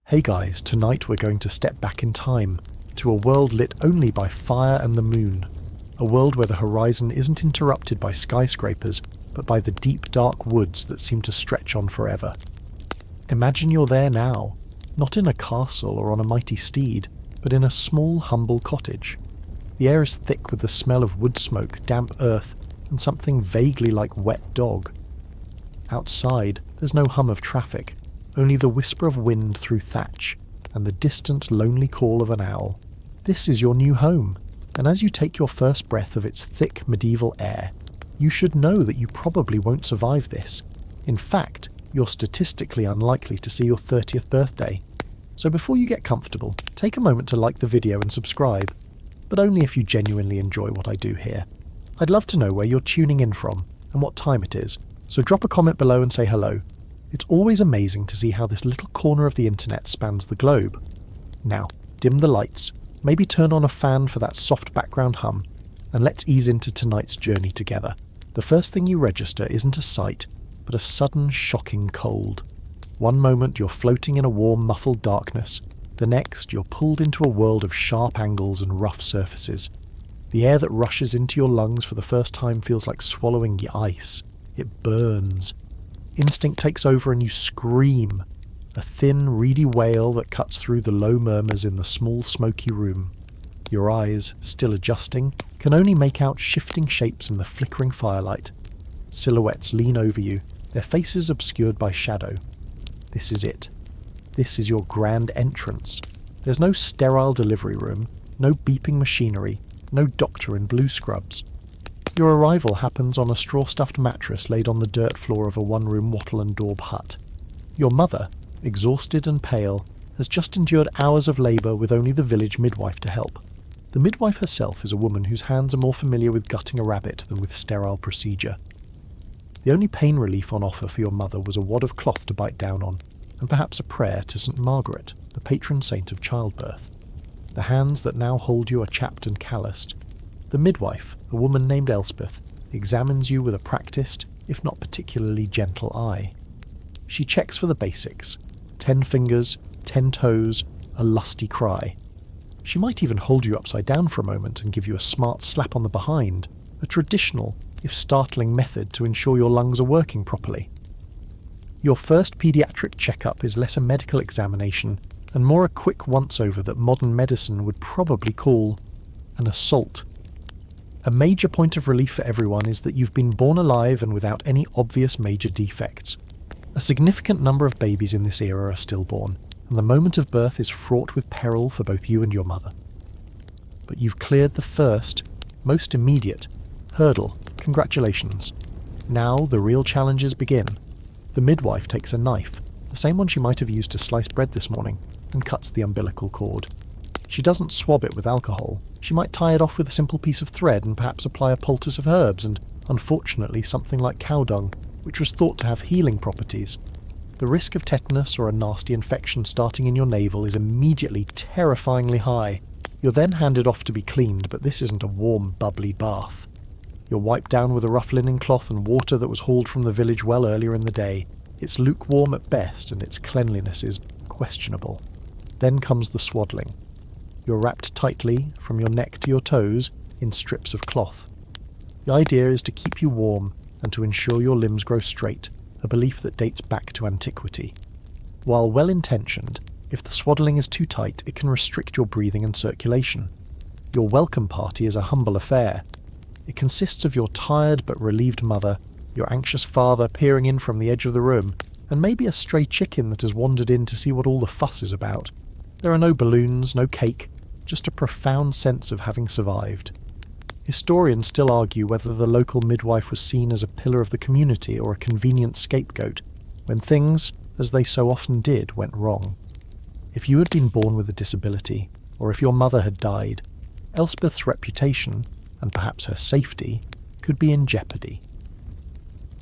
Hey guys, tonight we're going to step back in time, to a world lit only by fire and the moon. A world where the horizon isn't interrupted by skyscrapers, but by the deep dark woods that seem to stretch on forever. Imagine you're there now, not in a castle or on a mighty steed, but in a small humble cottage. The air is thick with the smell of wood smoke, damp earth, and something vaguely like wet dog. Outside, there's no hum of traffic, only the whisper of wind through thatch, and the distant lonely call of an owl. This is your new home, and as you take your first breath of its thick medieval air, you should know that you probably won't survive this. In fact, you're statistically unlikely to see your 30th birthday. So before you get comfortable, take a moment to like the video and subscribe, but only if you genuinely enjoy what I do here. I'd love to know where you're tuning in from, and what time it is, so drop a comment below and say hello. It's always amazing to see how this little corner of the internet spans the globe. Now, dim the lights, maybe turn on a fan for that soft background hum, and let's ease into tonight's journey together. The first thing you register isn't a sight, but a sudden shocking cold. One moment you're floating in a warm muffled darkness, the next you're pulled into a world of sharp angles and rough surfaces. The air that rushes into your lungs for the first time feels like swallowing ice. It burns. Instinct takes over and you scream, a thin, reedy wail that cuts through the low murmurs in the small, smoky room. Your eyes, still adjusting, can only make out shifting shapes in the flickering firelight. Silhouettes lean over you, their faces obscured by shadow. This is it. This is your grand entrance. There's no sterile delivery room, no beeping machinery, no doctor in blue scrubs. Your arrival happens on a straw-stuffed mattress laid on the dirt floor of a one-room wattle and daub hut. Your mother, exhausted and pale, has just endured hours of labour with only the village midwife to help. The midwife herself is a woman whose hands are more familiar with gutting a rabbit than with sterile procedure. The only pain relief on offer for your mother was a wad of cloth to bite down on, and perhaps a prayer to St. Margaret, the patron saint of childbirth. The hands that now hold you are chapped and calloused. The midwife, a woman named Elspeth, examines you with a practiced, if not particularly gentle eye. She checks for the basics: 10 fingers, 10 toes, a lusty cry. She might even hold you upside down for a moment and give you a smart slap on the behind, a traditional, if startling method to ensure your lungs are working properly. Your first paediatric checkup is less a medical examination and more a quick once-over that modern medicine would probably call an assault. A major point of relief for everyone is that you've been born alive and without any obvious major defects. A significant number of babies in this era are stillborn, and the moment of birth is fraught with peril for both you and your mother. But you've cleared the first, most immediate, hurdle. Congratulations. Now the real challenges begin. The midwife takes a knife, the same one she might have used to slice bread this morning, and cuts the umbilical cord. She doesn't swab it with alcohol. She might tie it off with a simple piece of thread and perhaps apply a poultice of herbs and, unfortunately, something like cow dung, which was thought to have healing properties. The risk of tetanus or a nasty infection starting in your navel is immediately terrifyingly high. You're then handed off to be cleaned, but this isn't a warm, bubbly bath. You're wiped down with a rough linen cloth and water that was hauled from the village well earlier in the day. It's lukewarm at best, and its cleanliness is questionable. Then comes the swaddling. You're wrapped tightly, from your neck to your toes, in strips of cloth. The idea is to keep you warm and to ensure your limbs grow straight, a belief that dates back to antiquity. While well-intentioned, if the swaddling is too tight, it can restrict your breathing and circulation. Your welcome party is a humble affair. It consists of your tired but relieved mother, your anxious father peering in from the edge of the room, and maybe a stray chicken that has wandered in to see what all the fuss is about. There are no balloons, no cake, just a profound sense of having survived. Historians still argue whether the local midwife was seen as a pillar of the community or a convenient scapegoat, when things, as they so often did, went wrong. If you had been born with a disability, or if your mother had died, Elspeth's reputation, and perhaps her safety, could be in jeopardy.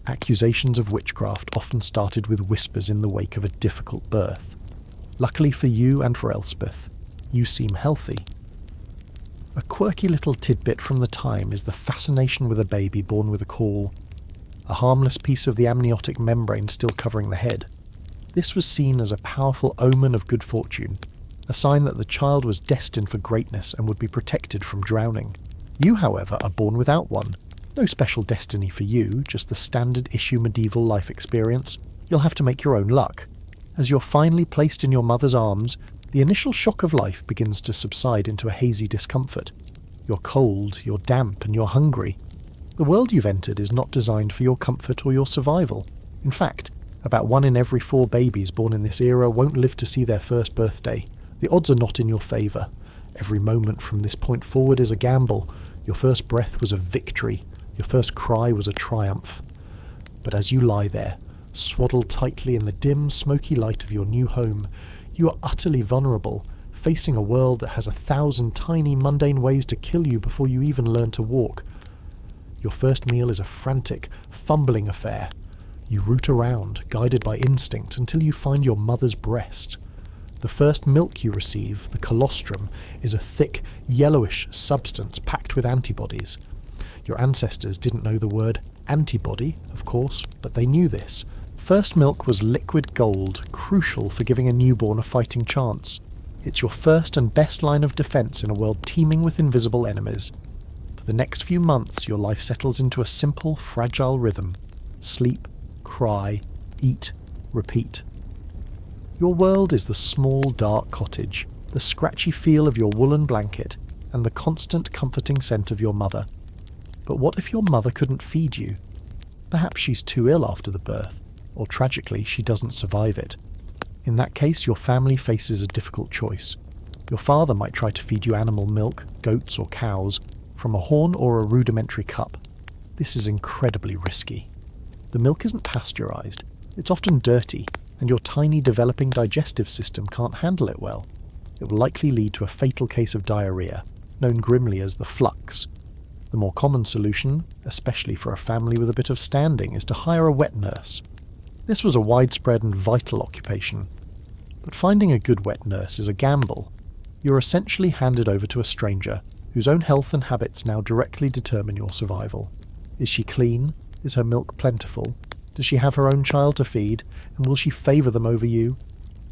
Accusations of witchcraft often started with whispers in the wake of a difficult birth. Luckily for you and for Elspeth, you seem healthy. A quirky little tidbit from the time is the fascination with a baby born with a caul, a harmless piece of the amniotic membrane still covering the head. This was seen as a powerful omen of good fortune, a sign that the child was destined for greatness and would be protected from drowning. You, however, are born without one. No special destiny for you, just the standard issue medieval life experience. You'll have to make your own luck. As you're finally placed in your mother's arms, the initial shock of life begins to subside into a hazy discomfort. You're cold, you're damp, and you're hungry. The world you've entered is not designed for your comfort or your survival. In fact, about 1 in every 4 babies born in this era won't live to see their first birthday. The odds are not in your favour. Every moment from this point forward is a gamble. Your first breath was a victory. Your first cry was a triumph. But as you lie there, swaddled tightly in the dim, smoky light of your new home, you are utterly vulnerable, facing a world that has 1,000 tiny, mundane ways to kill you before you even learn to walk. Your first meal is a frantic, fumbling affair. You root around, guided by instinct, until you find your mother's breast. The first milk you receive, the colostrum, is a thick, yellowish substance packed with antibodies. Your ancestors didn't know the word antibody, of course, but they knew this. First milk was liquid gold, crucial for giving a newborn a fighting chance. It's your first and best line of defence in a world teeming with invisible enemies. For the next few months, your life settles into a simple, fragile rhythm. Sleep, cry, eat, repeat. Your world is the small, dark cottage, the scratchy feel of your woolen blanket, and the constant comforting scent of your mother. But what if your mother couldn't feed you? Perhaps she's too ill after the birth, or tragically, she doesn't survive it. In that case, your family faces a difficult choice. Your father might try to feed you animal milk, goats or cows, from a horn or a rudimentary cup. This is incredibly risky. The milk isn't pasteurized, it's often dirty, and your tiny developing digestive system can't handle it well. It will likely lead to a fatal case of diarrhea, known grimly as the flux. The more common solution, especially for a family with a bit of standing, is to hire a wet nurse. This was a widespread and vital occupation. But finding a good wet nurse is a gamble. You're essentially handed over to a stranger, whose own health and habits now directly determine your survival. Is she clean? Is her milk plentiful? Does she have her own child to feed, and will she favour them over you?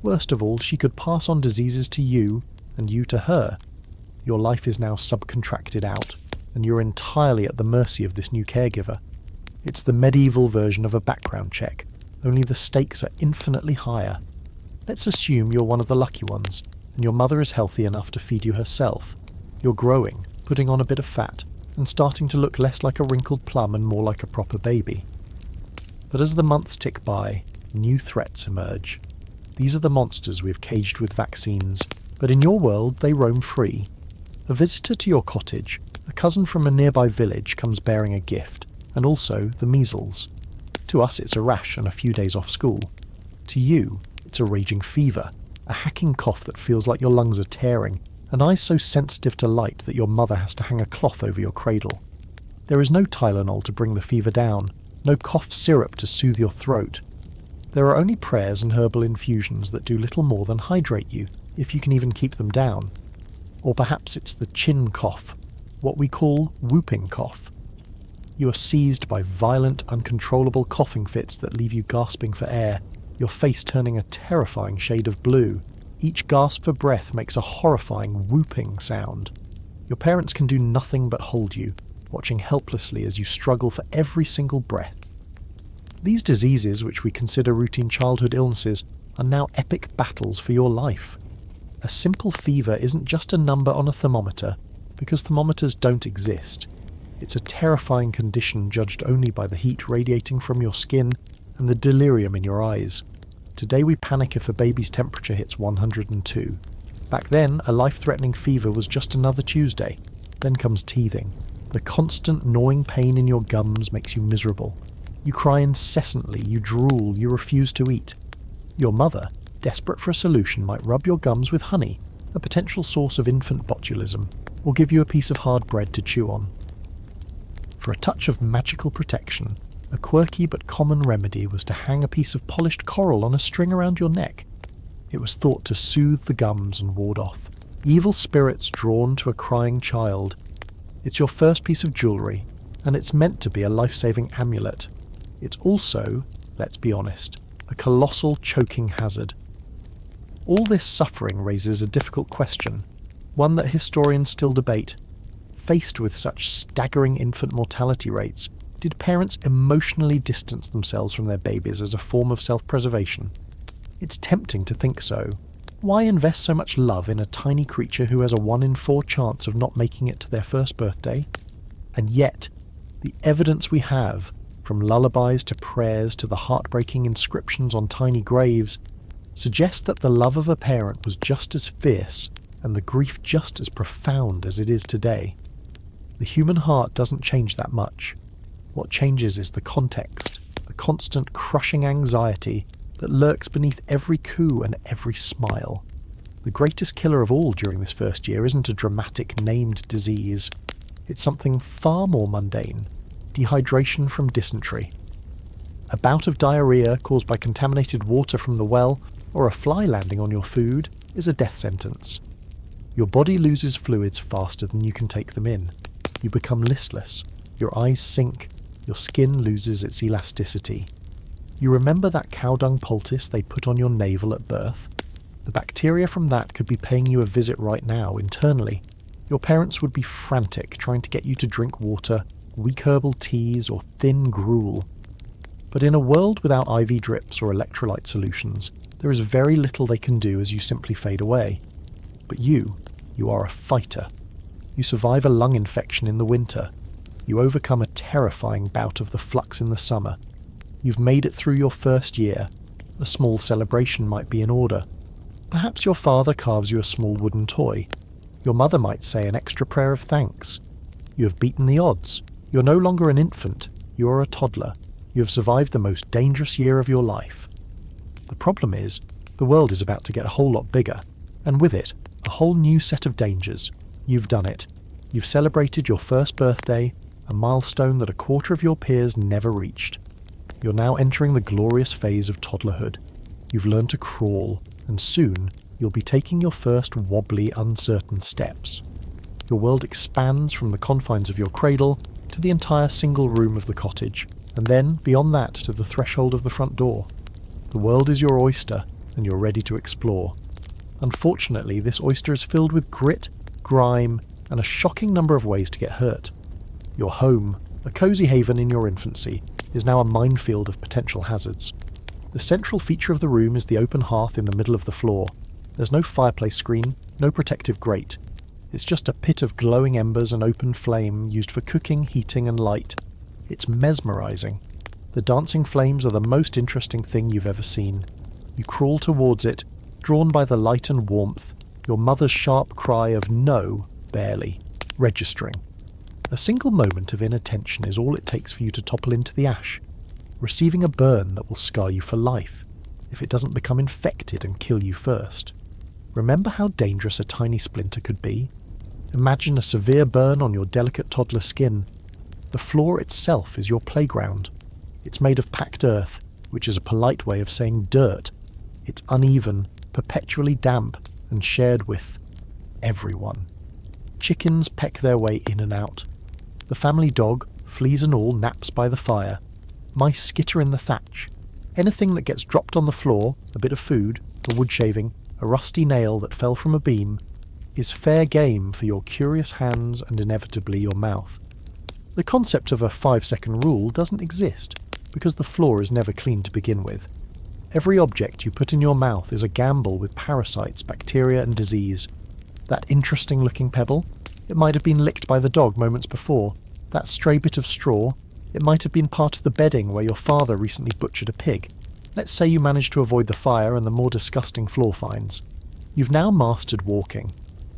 Worst of all, she could pass on diseases to you, and you to her. Your life is now subcontracted out, and you're entirely at the mercy of this new caregiver. It's the medieval version of a background check, only the stakes are infinitely higher. Let's assume you're one of the lucky ones, and your mother is healthy enough to feed you herself. You're growing, putting on a bit of fat, and starting to look less like a wrinkled plum and more like a proper baby. But as the months tick by, new threats emerge. These are the monsters we've caged with vaccines, but in your world they roam free. A visitor to your cottage, a cousin from a nearby village, comes bearing a gift, and also the measles. To us it's a rash and a few days off school. To you, it's a raging fever, a hacking cough that feels like your lungs are tearing, and eyes so sensitive to light that your mother has to hang a cloth over your cradle. There is no Tylenol to bring the fever down, no cough syrup to soothe your throat. There are only prayers and herbal infusions that do little more than hydrate you, if you can even keep them down. Or perhaps it's the chin cough, what we call whooping cough. You are seized by violent, uncontrollable coughing fits that leave you gasping for air, your face turning a terrifying shade of blue. Each gasp for breath makes a horrifying whooping sound. Your parents can do nothing but hold you, watching helplessly as you struggle for every single breath. These diseases, which we consider routine childhood illnesses, are now epic battles for your life. A simple fever isn't just a number on a thermometer, because thermometers don't exist. It's a terrifying condition judged only by the heat radiating from your skin and the delirium in your eyes. Today we panic if a baby's temperature hits 102. Back then, a life-threatening fever was just another Tuesday. Then comes teething. The constant gnawing pain in your gums makes you miserable. You cry incessantly, you drool, you refuse to eat. Your mother, desperate for a solution, might rub your gums with honey, a potential source of infant botulism, or give you a piece of hard bread to chew on. For a touch of magical protection, a quirky but common remedy was to hang a piece of polished coral on a string around your neck. It was thought to soothe the gums and ward off evil spirits drawn to a crying child. It's your first piece of jewellery, and it's meant to be a life-saving amulet. It's also, let's be honest, a colossal choking hazard. All this suffering raises a difficult question, one that historians still debate. Faced with such staggering infant mortality rates, did parents emotionally distance themselves from their babies as a form of self-preservation? It's tempting to think so. Why invest so much love in a tiny creature who has a 1 in 4 chance of not making it to their first birthday? And yet, the evidence we have, from lullabies to prayers to the heartbreaking inscriptions on tiny graves, suggests that the love of a parent was just as fierce and the grief just as profound as it is today. The human heart doesn't change that much. What changes is the context, the constant crushing anxiety that lurks beneath every coo and every smile. The greatest killer of all during this first year isn't a dramatic named disease. It's something far more mundane: dehydration from dysentery. A bout of diarrhea caused by contaminated water from the well, or a fly landing on your food, is a death sentence. Your body loses fluids faster than you can take them in. You become listless. Your eyes sink. Your skin loses its elasticity. You remember that cow dung poultice they put on your navel at birth? The bacteria from that could be paying you a visit right now, internally. Your parents would be frantic trying to get you to drink water, weak herbal teas, or thin gruel. But in a world without IV drips or electrolyte solutions, there is very little they can do as you simply fade away. But you are a fighter. You survive a lung infection in the winter. You overcome a terrifying bout of the flux in the summer. You've made it through your first year. A small celebration might be in order. Perhaps your father carves you a small wooden toy. Your mother might say an extra prayer of thanks. You have beaten the odds. You're no longer an infant. You are a toddler. You have survived the most dangerous year of your life. The problem is, the world is about to get a whole lot bigger, and with it, a whole new set of dangers. You've done it. You've celebrated your first birthday, a milestone that a quarter of your peers never reached. You're now entering the glorious phase of toddlerhood. You've learned to crawl, and soon you'll be taking your first wobbly, uncertain steps. Your world expands from the confines of your cradle to the entire single room of the cottage, and then, beyond that, to the threshold of the front door. The world is your oyster, and you're ready to explore. Unfortunately, this oyster is filled with grit, grime, and a shocking number of ways to get hurt. Your home, a cosy haven in your infancy, is now a minefield of potential hazards. The central feature of the room is the open hearth in the middle of the floor. There's no fireplace screen, no protective grate. It's just a pit of glowing embers and open flame used for cooking, heating, and light. It's mesmerizing. The dancing flames are the most interesting thing you've ever seen. You crawl towards it, drawn by the light and warmth, your mother's sharp cry of no, barely, registering. A single moment of inattention is all it takes for you to topple into the ash, receiving a burn that will scar you for life, if it doesn't become infected and kill you first. Remember how dangerous a tiny splinter could be? Imagine a severe burn on your delicate toddler skin. The floor itself is your playground. It's made of packed earth, which is a polite way of saying dirt. It's uneven, perpetually damp, and shared with everyone. Chickens peck their way in and out. The family dog, fleas and all, naps by the fire. Mice skitter in the thatch. Anything that gets dropped on the floor, a bit of food, a wood shaving, a rusty nail that fell from a beam, is fair game for your curious hands and inevitably your mouth. The concept of a 5-second rule doesn't exist, because the floor is never clean to begin with. Every object you put in your mouth is a gamble with parasites, bacteria and disease. That interesting-looking pebble? It might have been licked by the dog moments before. That stray bit of straw? It might have been part of the bedding where your father recently butchered a pig. Let's say you managed to avoid the fire and the more disgusting floor finds. You've now mastered walking.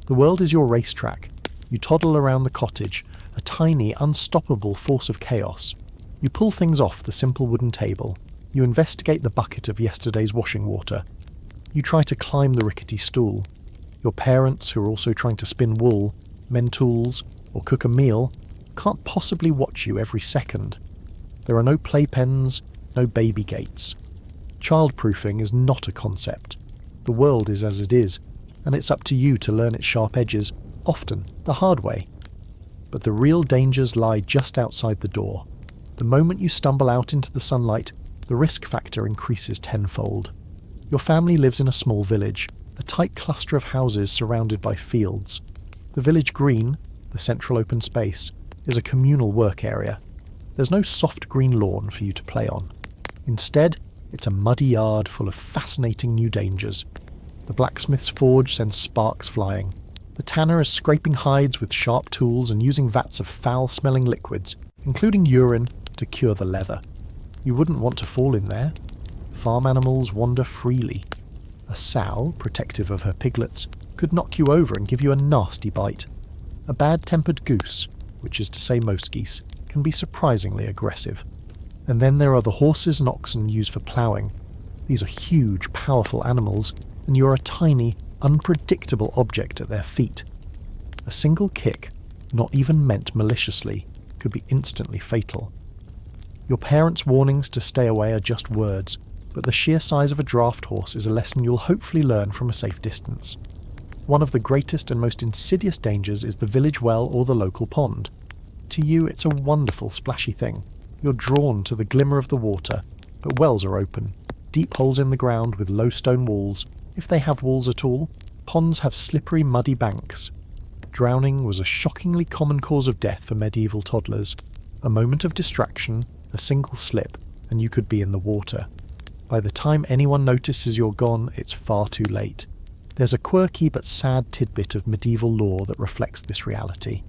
The world is your racetrack. You toddle around the cottage, a tiny, unstoppable force of chaos. You pull things off the simple wooden table. You investigate the bucket of yesterday's washing water. You try to climb the rickety stool. Your parents, who are also trying to spin wool, mend tools, or cook a meal, can't possibly watch you every second. There are no playpens, no baby gates. Childproofing is not a concept. The world is as it is, and it's up to you to learn its sharp edges, often the hard way. But the real dangers lie just outside the door. The moment you stumble out into the sunlight, the the risk factor increases tenfold. Your family lives in a small village, a tight cluster of houses surrounded by fields. The village green, the central open space, is a communal work area. There's no soft green lawn for you to play on. Instead, it's a muddy yard full of fascinating new dangers. The blacksmith's forge sends sparks flying. The tanner is scraping hides with sharp tools and using vats of foul-smelling liquids, including urine, to cure the leather. You wouldn't want to fall in there. Farm animals wander freely. A sow, protective of her piglets, could knock you over and give you a nasty bite. A bad-tempered goose, which is to say most geese, can be surprisingly aggressive. And then there are the horses and oxen used for ploughing. These are huge, powerful animals, and you're a tiny, unpredictable object at their feet. A single kick, not even meant maliciously, could be instantly fatal. Your parents' warnings to stay away are just words, but the sheer size of a draft horse is a lesson you'll hopefully learn from a safe distance. One of the greatest and most insidious dangers is the village well or the local pond. To you, it's a wonderful, splashy thing. You're drawn to the glimmer of the water, but wells are open, deep holes in the ground with low stone walls. If they have walls at all, ponds have slippery, muddy banks. Drowning was a shockingly common cause of death for medieval toddlers. A moment of distraction, a single slip, and you could be in the water. By the time anyone notices you're gone, it's far too late. There's a quirky but sad tidbit of medieval law that reflects this reality.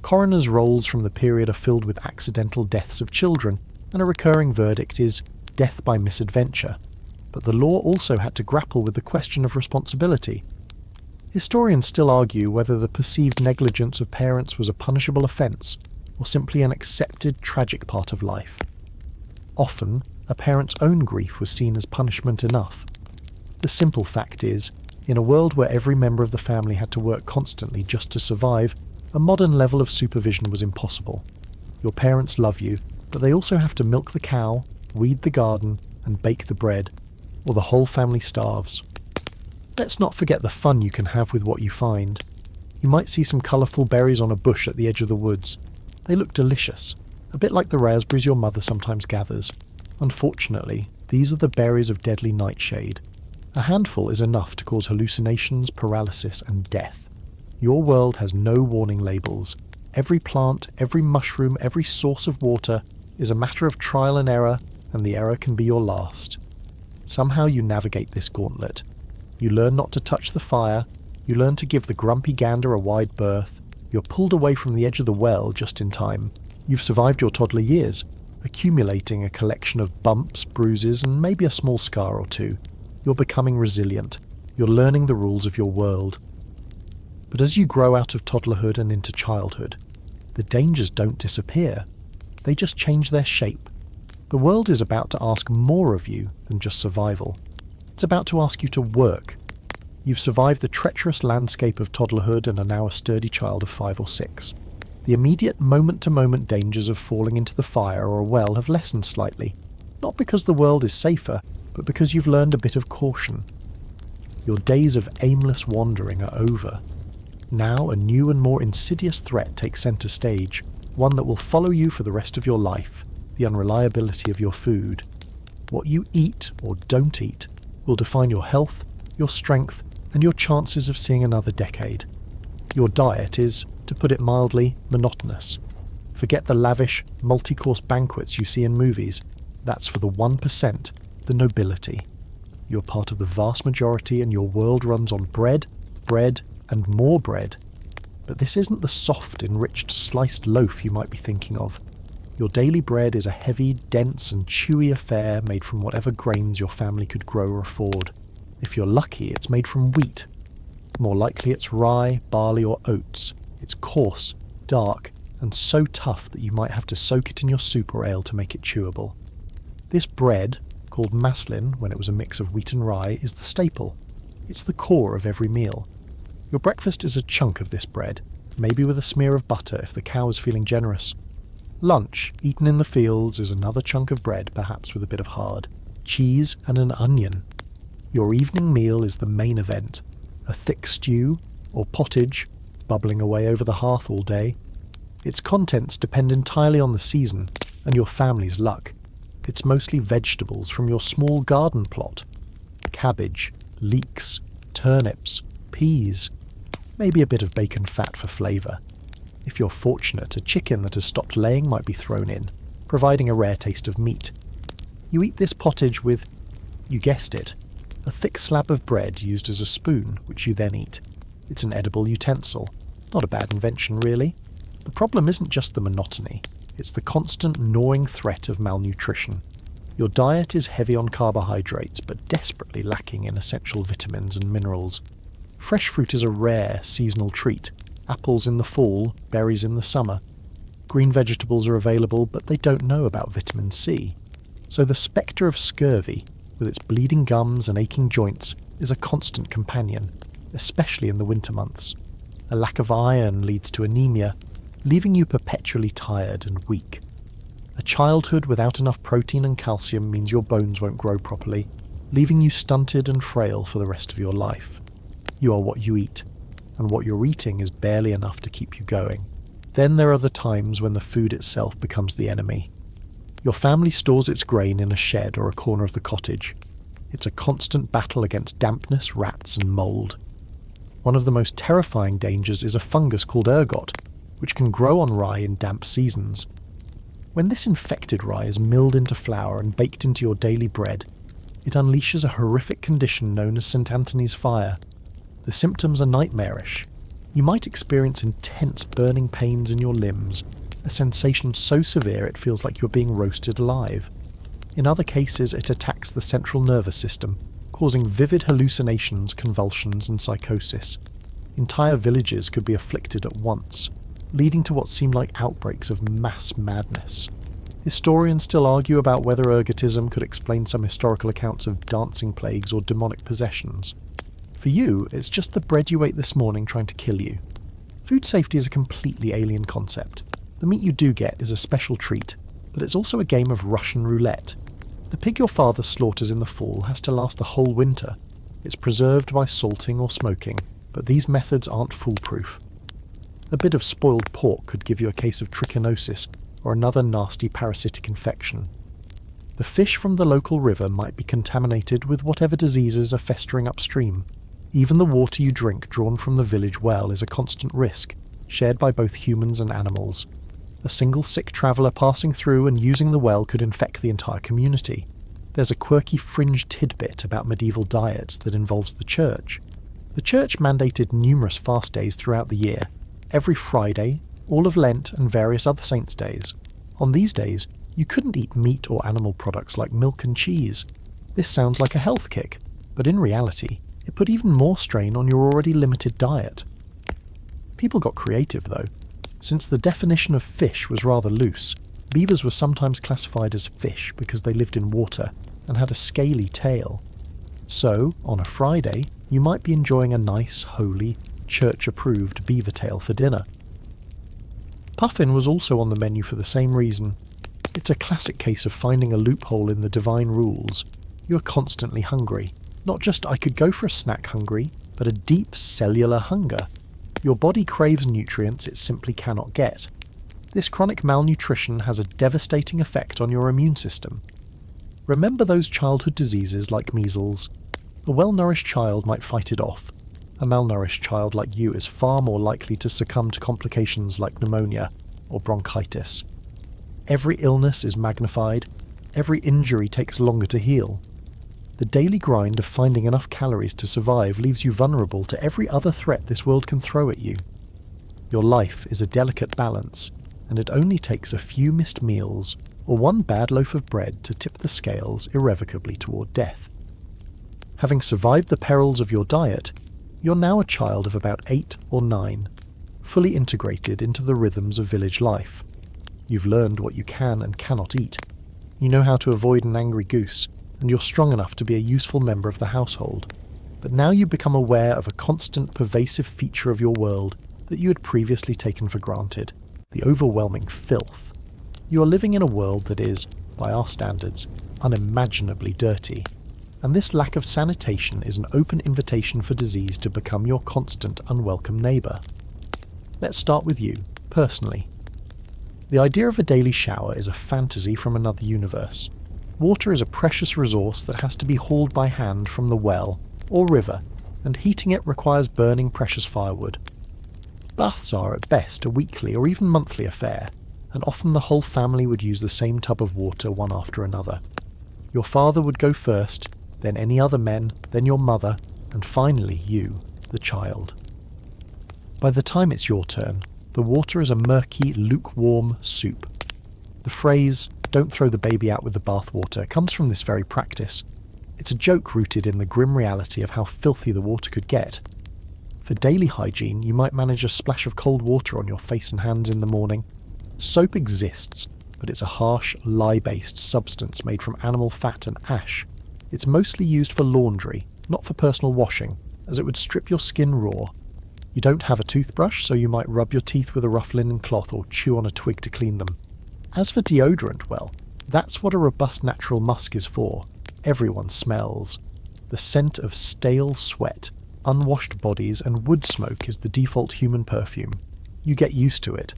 Coroners' rolls from the period are filled with accidental deaths of children, and a recurring verdict is death by misadventure. But the law also had to grapple with the question of responsibility. Historians still argue whether the perceived negligence of parents was a punishable offence, or simply an accepted tragic part of life. Often, a parent's own grief was seen as punishment enough. The simple fact is, in a world where every member of the family had to work constantly just to survive, a modern level of supervision was impossible. Your parents love you, but they also have to milk the cow, weed the garden, and bake the bread, or the whole family starves. Let's not forget the fun you can have with what you find. You might see some colourful berries on a bush at the edge of the woods. They look delicious, a bit like the raspberries your mother sometimes gathers. Unfortunately, these are the berries of deadly nightshade. A handful is enough to cause hallucinations, paralysis, and death. Your world has no warning labels. Every plant, every mushroom, every source of water is a matter of trial and error, and the error can be your last. Somehow you navigate this gauntlet. You learn not to touch the fire, you learn to give the grumpy gander a wide berth, you're pulled away from the edge of the well just in time. You've survived your toddler years, accumulating a collection of bumps, bruises, and maybe a small scar or two. You're becoming resilient. You're learning the rules of your world. But as you grow out of toddlerhood and into childhood, the dangers don't disappear. They just change their shape. The world is about to ask more of you than just survival. It's about to ask you to work. You've survived the treacherous landscape of toddlerhood and are now a sturdy child of 5 or 6. The immediate moment-to-moment dangers of falling into the fire or a well have lessened slightly, not because the world is safer, but because you've learned a bit of caution. Your days of aimless wandering are over. Now a new and more insidious threat takes centre stage, one that will follow you for the rest of your life, the unreliability of your food. What you eat or don't eat will define your health, your strength, and your chances of seeing another decade. Your diet is, to put it mildly, monotonous. Forget the lavish, multi-course banquets you see in movies. That's for the 1%, the nobility. You're part of the vast majority and your world runs on bread, and more bread. But this isn't the soft, enriched, sliced loaf you might be thinking of. Your daily bread is a heavy, dense and chewy affair made from whatever grains your family could grow or afford. If you're lucky, it's made from wheat. More likely it's rye, barley or oats. It's coarse, dark, and so tough that you might have to soak it in your soup or ale to make it chewable. This bread, called maslin when it was a mix of wheat and rye, is the staple. It's the core of every meal. Your breakfast is a chunk of this bread, maybe with a smear of butter if the cow is feeling generous. Lunch, eaten in the fields, is another chunk of bread, perhaps with a bit of hard, cheese and an onion. Your evening meal is the main event, a thick stew, or pottage, bubbling away over the hearth all day. Its contents depend entirely on the season and your family's luck. it's mostly vegetables from your small garden plot. Cabbage, leeks, turnips, peas, maybe a bit of bacon fat for flavour. If you're fortunate, a chicken that has stopped laying might be thrown in, providing a rare taste of meat. You eat this pottage with, you guessed it, a thick slab of bread used as a spoon, which you then eat. It's an edible utensil. Not a bad invention, really. The problem isn't just the monotony, it's the constant gnawing threat of malnutrition. Your diet is heavy on carbohydrates, but desperately lacking in essential vitamins and minerals. Fresh fruit is a rare, seasonal treat. Apples in the fall, berries in the summer. Green vegetables are available, but they don't know about vitamin C. So the spectre of scurvy, with its bleeding gums and aching joints, is a constant companion, especially in the winter months. A lack of iron leads to anemia, leaving you perpetually tired and weak. A childhood without enough protein and calcium means your bones won't grow properly, leaving you stunted and frail for the rest of your life. You are what you eat, and what you're eating is barely enough to keep you going. Then there are the times when the food itself becomes the enemy. Your family stores its grain in a shed or a corner of the cottage. It's a constant battle against dampness, rats, and mould. One of the most terrifying dangers is a fungus called ergot, which can grow on rye in damp seasons. When this infected rye is milled into flour and baked into your daily bread, it unleashes a horrific condition known as St. Anthony's fire. The symptoms are nightmarish. You might experience intense burning pains in your limbs, a sensation so severe it feels like you're being roasted alive. In other cases, it attacks the central nervous system, causing vivid hallucinations, convulsions, and psychosis. Entire villages could be afflicted at once, leading to what seem like outbreaks of mass madness. Historians still argue about whether ergotism could explain some historical accounts of dancing plagues or demonic possessions. For you, it's just the bread you ate this morning trying to kill you. Food safety is a completely alien concept. The meat you do get is a special treat, but it's also a game of Russian roulette. The pig your father slaughters in the fall has to last the whole winter. It's preserved by salting or smoking, but these methods aren't foolproof. A bit of spoiled pork could give you a case of trichinosis or another nasty parasitic infection. The fish from the local river might be contaminated with whatever diseases are festering upstream. Even the water you drink drawn from the village well is a constant risk, shared by both humans and animals. A single sick traveller passing through and using the well could infect the entire community. There's a quirky fringe tidbit about medieval diets that involves the church. The church mandated numerous fast days throughout the year, every Friday, all of Lent and various other saints' days. On these days, you couldn't eat meat or animal products like milk and cheese. This sounds like a health kick, but in reality, it put even more strain on your already limited diet. People got creative though. Since the definition of fish was rather loose, beavers were sometimes classified as fish because they lived in water and had a scaly tail. So, on a Friday, you might be enjoying a nice, holy, church-approved beaver tail for dinner. Puffin was also on the menu for the same reason. It's a classic case of finding a loophole in the divine rules. You're constantly hungry. Not just I could go for a snack hungry, but a deep cellular hunger. Your body craves nutrients it simply cannot get. This chronic malnutrition has a devastating effect on your immune system. Remember those childhood diseases like measles? A well-nourished child might fight it off. A malnourished child like you is far more likely to succumb to complications like pneumonia or bronchitis. Every illness is magnified, every injury takes longer to heal. The daily grind of finding enough calories to survive leaves you vulnerable to every other threat this world can throw at you. Your life is a delicate balance, and it only takes a few missed meals or one bad loaf of bread to tip the scales irrevocably toward death. Having survived the perils of your diet, you're now a child of about 8 or 9, fully integrated into the rhythms of village life. You've learned what you can and cannot eat. You know how to avoid an angry goose, and you're strong enough to be a useful member of the household. But now you become aware of a constant, pervasive feature of your world that you had previously taken for granted, the overwhelming filth. You are living in a world that is, by our standards, unimaginably dirty. And this lack of sanitation is an open invitation for disease to become your constant, unwelcome neighbour. Let's start with you, personally. The idea of a daily shower is a fantasy from another universe. Water is a precious resource that has to be hauled by hand from the well or river, and heating it requires burning precious firewood. Baths are at best a weekly or even monthly affair, and often the whole family would use the same tub of water one after another. Your father would go first, then any other men, then your mother, and finally you, the child. By the time it's your turn, the water is a murky, lukewarm soup. The phrase, "don't throw the baby out with the bathwater," comes from this very practice. It's a joke rooted in the grim reality of how filthy the water could get. For daily hygiene, you might manage a splash of cold water on your face and hands in the morning. Soap exists, but it's a harsh, lye-based substance made from animal fat and ash. It's mostly used for laundry, not for personal washing, as it would strip your skin raw. You don't have a toothbrush, so you might rub your teeth with a rough linen cloth or chew on a twig to clean them. As for deodorant, well, that's what a robust natural musk is for. Everyone smells. The scent of stale sweat, unwashed bodies and wood smoke is the default human perfume. You get used to it.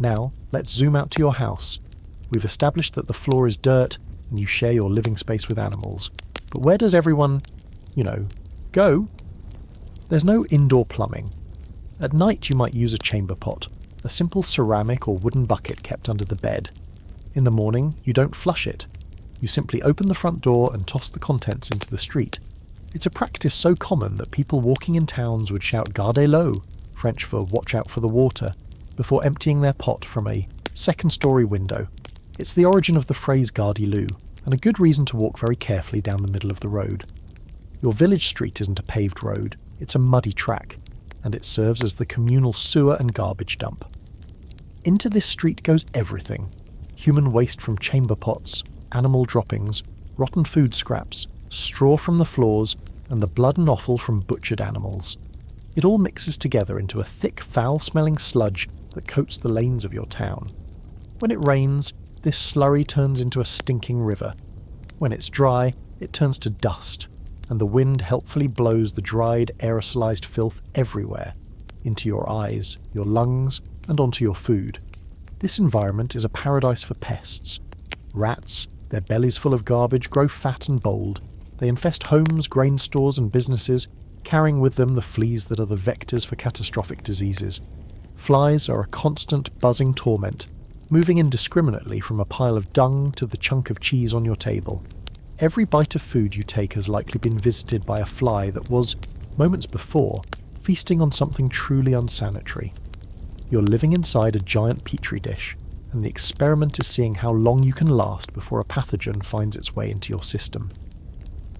Now, let's zoom out to your house. We've established that the floor is dirt and you share your living space with animals. But where does everyone, go? There's no indoor plumbing. At night you might use a chamber pot, a simple ceramic or wooden bucket kept under the bed. In the morning, you don't flush it. You simply open the front door and toss the contents into the street. It's a practice so common that people walking in towns would shout "Gardez l'eau," French for "watch out for the water," before emptying their pot from a second-story window. It's the origin of the phrase "Gardez l'eau," and a good reason to walk very carefully down the middle of the road. Your village street isn't a paved road, it's a muddy track, and it serves as the communal sewer and garbage dump. Into this street goes everything: human waste from chamber pots, animal droppings, rotten food scraps, straw from the floors, and the blood and offal from butchered animals. It all mixes together into a thick, foul-smelling sludge that coats the lanes of your town. When it rains, this slurry turns into a stinking river. When it's dry, it turns to dust, and the wind helpfully blows the dried, aerosolized filth everywhere, into your eyes, your lungs, and onto your food. This environment is a paradise for pests. Rats, their bellies full of garbage, grow fat and bold. They infest homes, grain stores, and businesses, carrying with them the fleas that are the vectors for catastrophic diseases. Flies are a constant, buzzing torment, moving indiscriminately from a pile of dung to the chunk of cheese on your table. Every bite of food you take has likely been visited by a fly that was, moments before, feasting on something truly unsanitary. You're living inside a giant petri dish, and the experiment is seeing how long you can last before a pathogen finds its way into your system.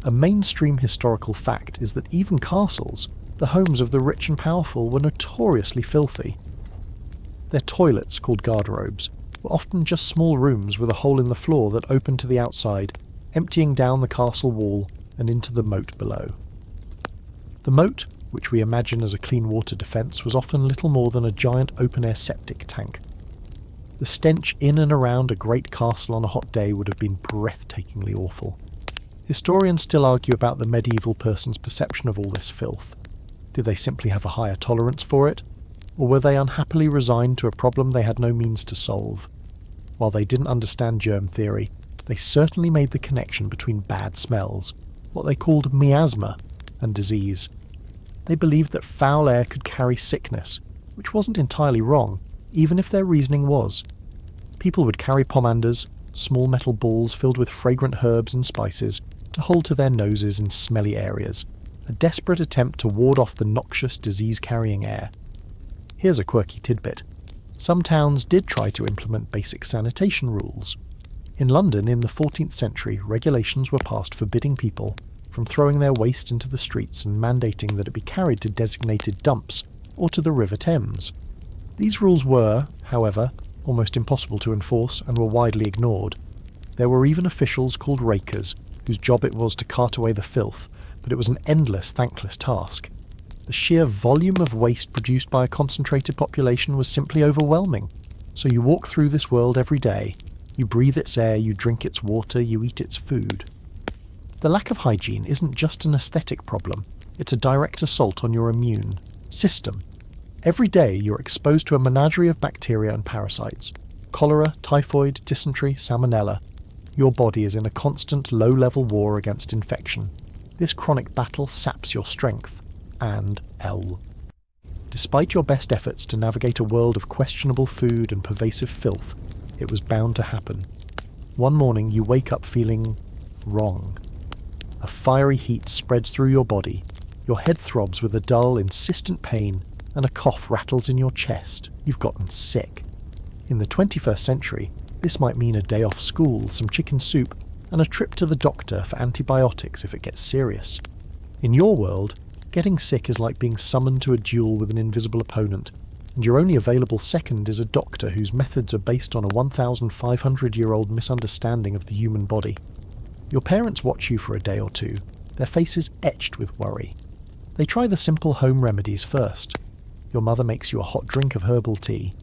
A mainstream historical fact is that even castles, the homes of the rich and powerful, were notoriously filthy. Their toilets, called garderobes, were often just small rooms with a hole in the floor that opened to the outside, emptying down the castle wall and into the moat below. The moat, which we imagine as a clean water defence, was often little more than a giant open-air septic tank. The stench in and around a great castle on a hot day would have been breathtakingly awful. Historians still argue about the medieval person's perception of all this filth. Did they simply have a higher tolerance for it? Or were they unhappily resigned to a problem they had no means to solve? While they didn't understand germ theory, they certainly made the connection between bad smells, what they called miasma, and disease. They believed that foul air could carry sickness, which wasn't entirely wrong, even if their reasoning was. People would carry pomanders, small metal balls filled with fragrant herbs and spices, to hold to their noses in smelly areas, a desperate attempt to ward off the noxious, disease-carrying air. Here's a quirky tidbit. Some towns did try to implement basic sanitation rules. In London in the 14th century, regulations were passed forbidding people from throwing their waste into the streets and mandating that it be carried to designated dumps or to the River Thames. These rules were, however, almost impossible to enforce and were widely ignored. There were even officials called rakers, whose job it was to cart away the filth, but it was an endless, thankless task. The sheer volume of waste produced by a concentrated population was simply overwhelming. So you walk through this world every day, you breathe its air, you drink its water, you eat its food. The lack of hygiene isn't just an aesthetic problem, it's a direct assault on your immune system. Every day you're exposed to a menagerie of bacteria and parasites: cholera, typhoid, dysentery, salmonella. Your body is in a constant low-level war against infection. This chronic battle saps your strength and L. Despite your best efforts to navigate a world of questionable food and pervasive filth, it was bound to happen. One morning you wake up feeling wrong. A fiery heat spreads through your body. Your head throbs with a dull, insistent pain, and a cough rattles in your chest. You've gotten sick. In the 21st century, this might mean a day off school, some chicken soup, and a trip to the doctor for antibiotics if it gets serious. In your world, getting sick is like being summoned to a duel with an invisible opponent, and your only available second is a doctor whose methods are based on a 1,500-year-old misunderstanding of the human body. Your parents watch you for a day or two, their faces etched with worry. They try the simple home remedies first. Your mother makes you a hot drink of herbal tea,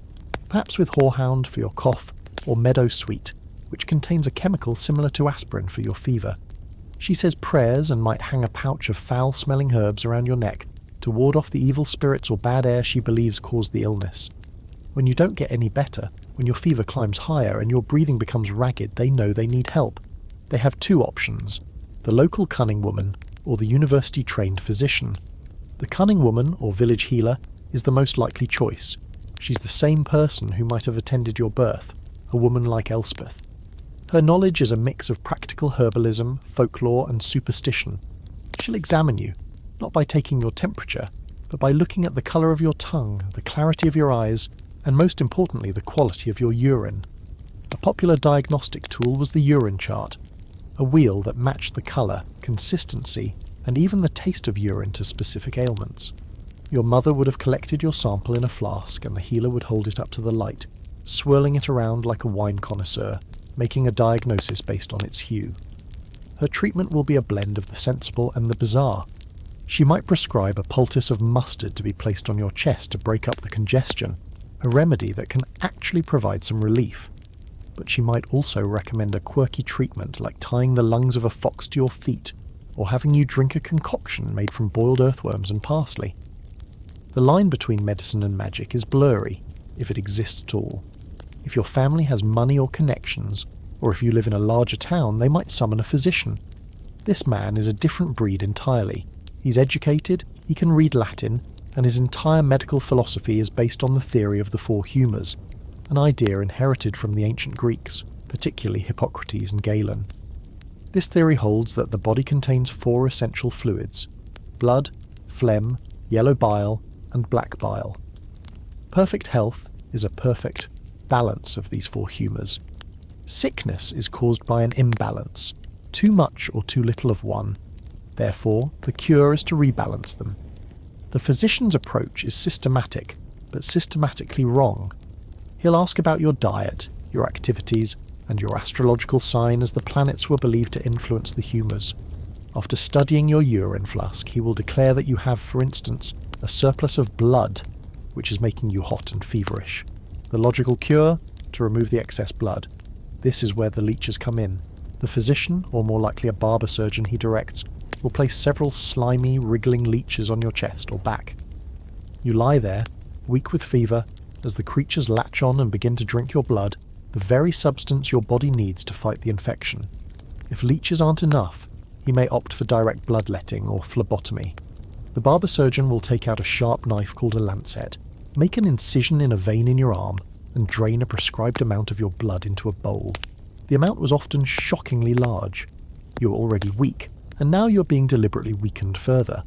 perhaps with horehound for your cough, or meadow sweet, which contains a chemical similar to aspirin for your fever. She says prayers and might hang a pouch of foul-smelling herbs around your neck to ward off the evil spirits or bad air she believes caused the illness. When you don't get any better, when your fever climbs higher and your breathing becomes ragged, they know they need help. They have two options: the local cunning woman or the university-trained physician. The cunning woman, or village healer, is the most likely choice. She's the same person who might have attended your birth, a woman like Elspeth. Her knowledge is a mix of practical herbalism, folklore, and superstition. She'll examine you, not by taking your temperature, but by looking at the colour of your tongue, the clarity of your eyes, and most importantly, the quality of your urine. A popular diagnostic tool was the urine chart, a wheel that matched the colour, consistency, and even the taste of urine to specific ailments. Your mother would have collected your sample in a flask, and the healer would hold it up to the light, swirling it around like a wine connoisseur, making a diagnosis based on its hue. Her treatment will be a blend of the sensible and the bizarre. She might prescribe a poultice of mustard to be placed on your chest to break up the congestion, a remedy that can actually provide some relief. But she might also recommend a quirky treatment like tying the lungs of a fox to your feet, or having you drink a concoction made from boiled earthworms and parsley. The line between medicine and magic is blurry, if it exists at all. If your family has money or connections, or if you live in a larger town, they might summon a physician. This man is a different breed entirely. He's educated, he can read Latin, and his entire medical philosophy is based on the theory of the four humours, an idea inherited from the ancient Greeks, particularly Hippocrates and Galen. This theory holds that the body contains four essential fluids: blood, phlegm, yellow bile, and black bile. Perfect health is a perfect balance of these four humours. Sickness is caused by an imbalance, too much or too little of one. Therefore, the cure is to rebalance them. The physician's approach is systematic, but systematically wrong. He'll ask about your diet, your activities, and your astrological sign, as the planets were believed to influence the humours. After studying your urine flask, he will declare that you have, for instance, a surplus of blood, which is making you hot and feverish. The logical cure? To remove the excess blood. This is where the leeches come in. The physician, or more likely a barber surgeon he directs, will place several slimy, wriggling leeches on your chest or back. You lie there, weak with fever, as the creatures latch on and begin to drink your blood, the very substance your body needs to fight the infection. If leeches aren't enough, he may opt for direct bloodletting or phlebotomy. The barber surgeon will take out a sharp knife called a lancet, make an incision in a vein in your arm, and drain a prescribed amount of your blood into a bowl. The amount was often shockingly large. You were already weak, and now you're being deliberately weakened further.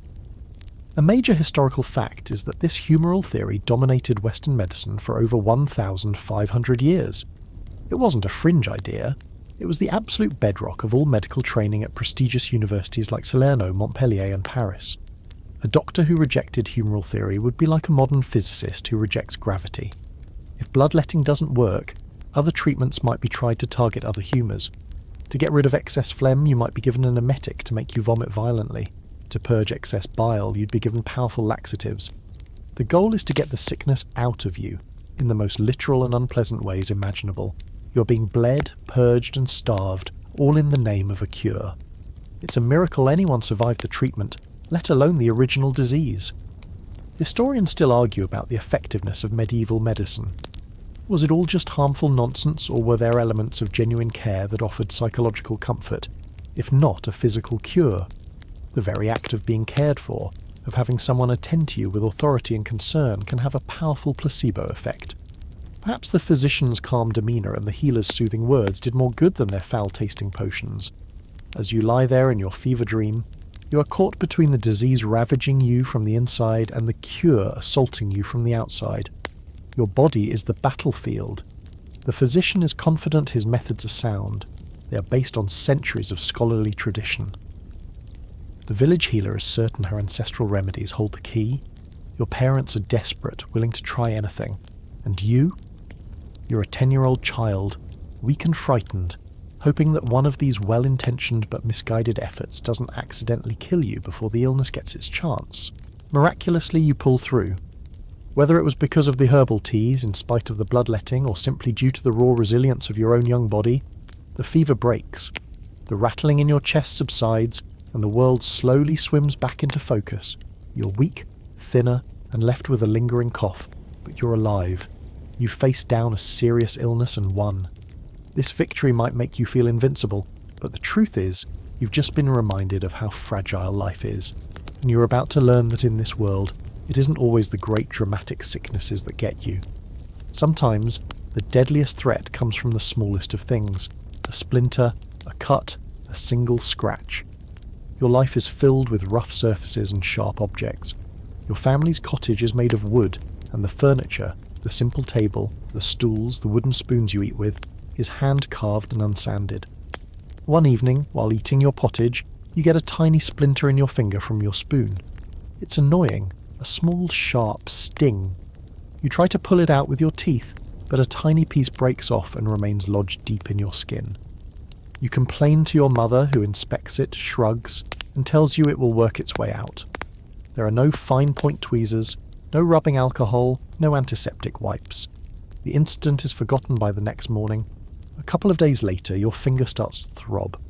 A major historical fact is that this humoral theory dominated Western medicine for over 1,500 years. It wasn't a fringe idea. It was the absolute bedrock of all medical training at prestigious universities like Salerno, Montpellier, and Paris. A doctor who rejected humoral theory would be like a modern physicist who rejects gravity. If bloodletting doesn't work, other treatments might be tried to target other humours. To get rid of excess phlegm, you might be given an emetic to make you vomit violently. To purge excess bile, you'd be given powerful laxatives. The goal is to get the sickness out of you, in the most literal and unpleasant ways imaginable. You're being bled, purged, and starved, all in the name of a cure. It's a miracle anyone survived the treatment, let alone the original disease. Historians still argue about the effectiveness of medieval medicine. Was it all just harmful nonsense, or were there elements of genuine care that offered psychological comfort, if not a physical cure? The very act of being cared for, of having someone attend to you with authority and concern, can have a powerful placebo effect. Perhaps the physician's calm demeanour and the healer's soothing words did more good than their foul-tasting potions. As you lie there in your fever dream, you are caught between the disease ravaging you from the inside and the cure assaulting you from the outside. Your body is the battlefield. The physician is confident his methods are sound. They are based on centuries of scholarly tradition. The village healer is certain her ancestral remedies hold the key. Your parents are desperate, willing to try anything. And you? You're a 10-year-old child, weak and frightened, hoping that one of these well-intentioned but misguided efforts doesn't accidentally kill you before the illness gets its chance. Miraculously, you pull through. Whether it was because of the herbal teas, in spite of the bloodletting, or simply due to the raw resilience of your own young body, the fever breaks. The rattling in your chest subsides, and the world slowly swims back into focus. You're weak, thinner, and left with a lingering cough, but you're alive. You faced down a serious illness and won. This victory might make you feel invincible, but the truth is, you've just been reminded of how fragile life is, and you're about to learn that in this world, it isn't always the great dramatic sicknesses that get you. Sometimes, the deadliest threat comes from the smallest of things. A splinter, a cut, a single scratch. Your life is filled with rough surfaces and sharp objects. Your family's cottage is made of wood, and the furniture, the simple table, the stools, the wooden spoons you eat with, is hand-carved and unsanded. One evening, while eating your pottage, you get a tiny splinter in your finger from your spoon. It's annoying. A small, sharp sting. You try to pull it out with your teeth, but a tiny piece breaks off and remains lodged deep in your skin. You complain to your mother, who inspects it, shrugs, and tells you it will work its way out. There are no fine-point tweezers, no rubbing alcohol, no antiseptic wipes. The incident is forgotten by the next morning. A couple of days later, your finger starts to throb.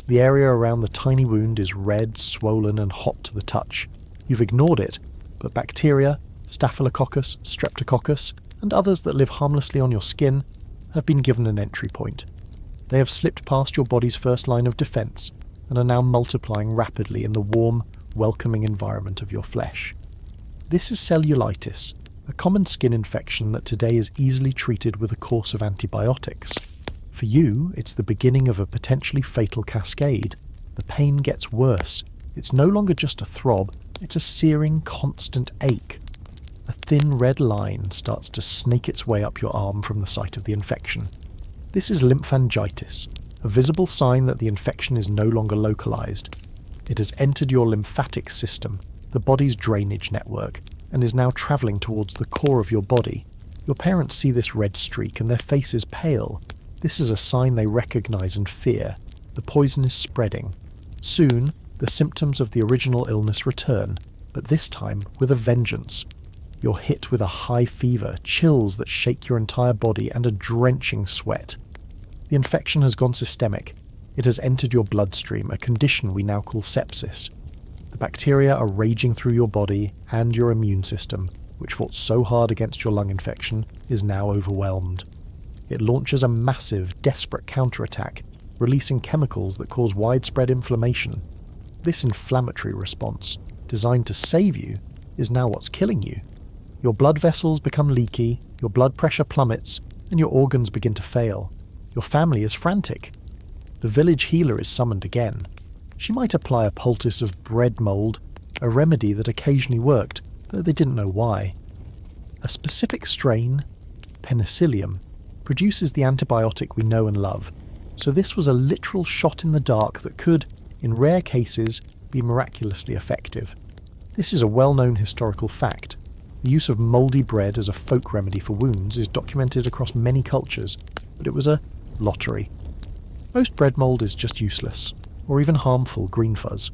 The area around the tiny wound is red, swollen, and hot to the touch. You've ignored it, but bacteria, Staphylococcus, Streptococcus, and others that live harmlessly on your skin have been given an entry point. They have slipped past your body's first line of defence and are now multiplying rapidly in the warm, welcoming environment of your flesh. This is cellulitis, a common skin infection that today is easily treated with a course of antibiotics. For you, it's the beginning of a potentially fatal cascade. The pain gets worse. It's no longer just a throb, it's a searing, constant ache. A thin red line starts to snake its way up your arm from the site of the infection. This is lymphangitis, a visible sign that the infection is no longer localized. It has entered your lymphatic system, the body's drainage network, and is now travelling towards the core of your body. Your parents see this red streak and their faces pale. This is a sign they recognize and fear. The poison is spreading. Soon, the symptoms of the original illness return, but this time with a vengeance. You're hit with a high fever, chills that shake your entire body, and a drenching sweat. The infection has gone systemic. It has entered your bloodstream, a condition we now call sepsis. The bacteria are raging through your body, and your immune system, which fought so hard against your lung infection, is now overwhelmed. It launches a massive, desperate counterattack, releasing chemicals that cause widespread inflammation. This inflammatory response, designed to save you, is now what's killing you. Your blood vessels become leaky, your blood pressure plummets, and your organs begin to fail. Your family is frantic. The village healer is summoned again. She might apply a poultice of bread mould, a remedy that occasionally worked, though they didn't know why. A specific strain, penicillium, produces the antibiotic we know and love, so this was a literal shot in the dark that could, in rare cases, be miraculously effective. This is a well-known historical fact. The use of mouldy bread as a folk remedy for wounds is documented across many cultures, but it was a lottery. Most bread mould is just useless, or even harmful green fuzz.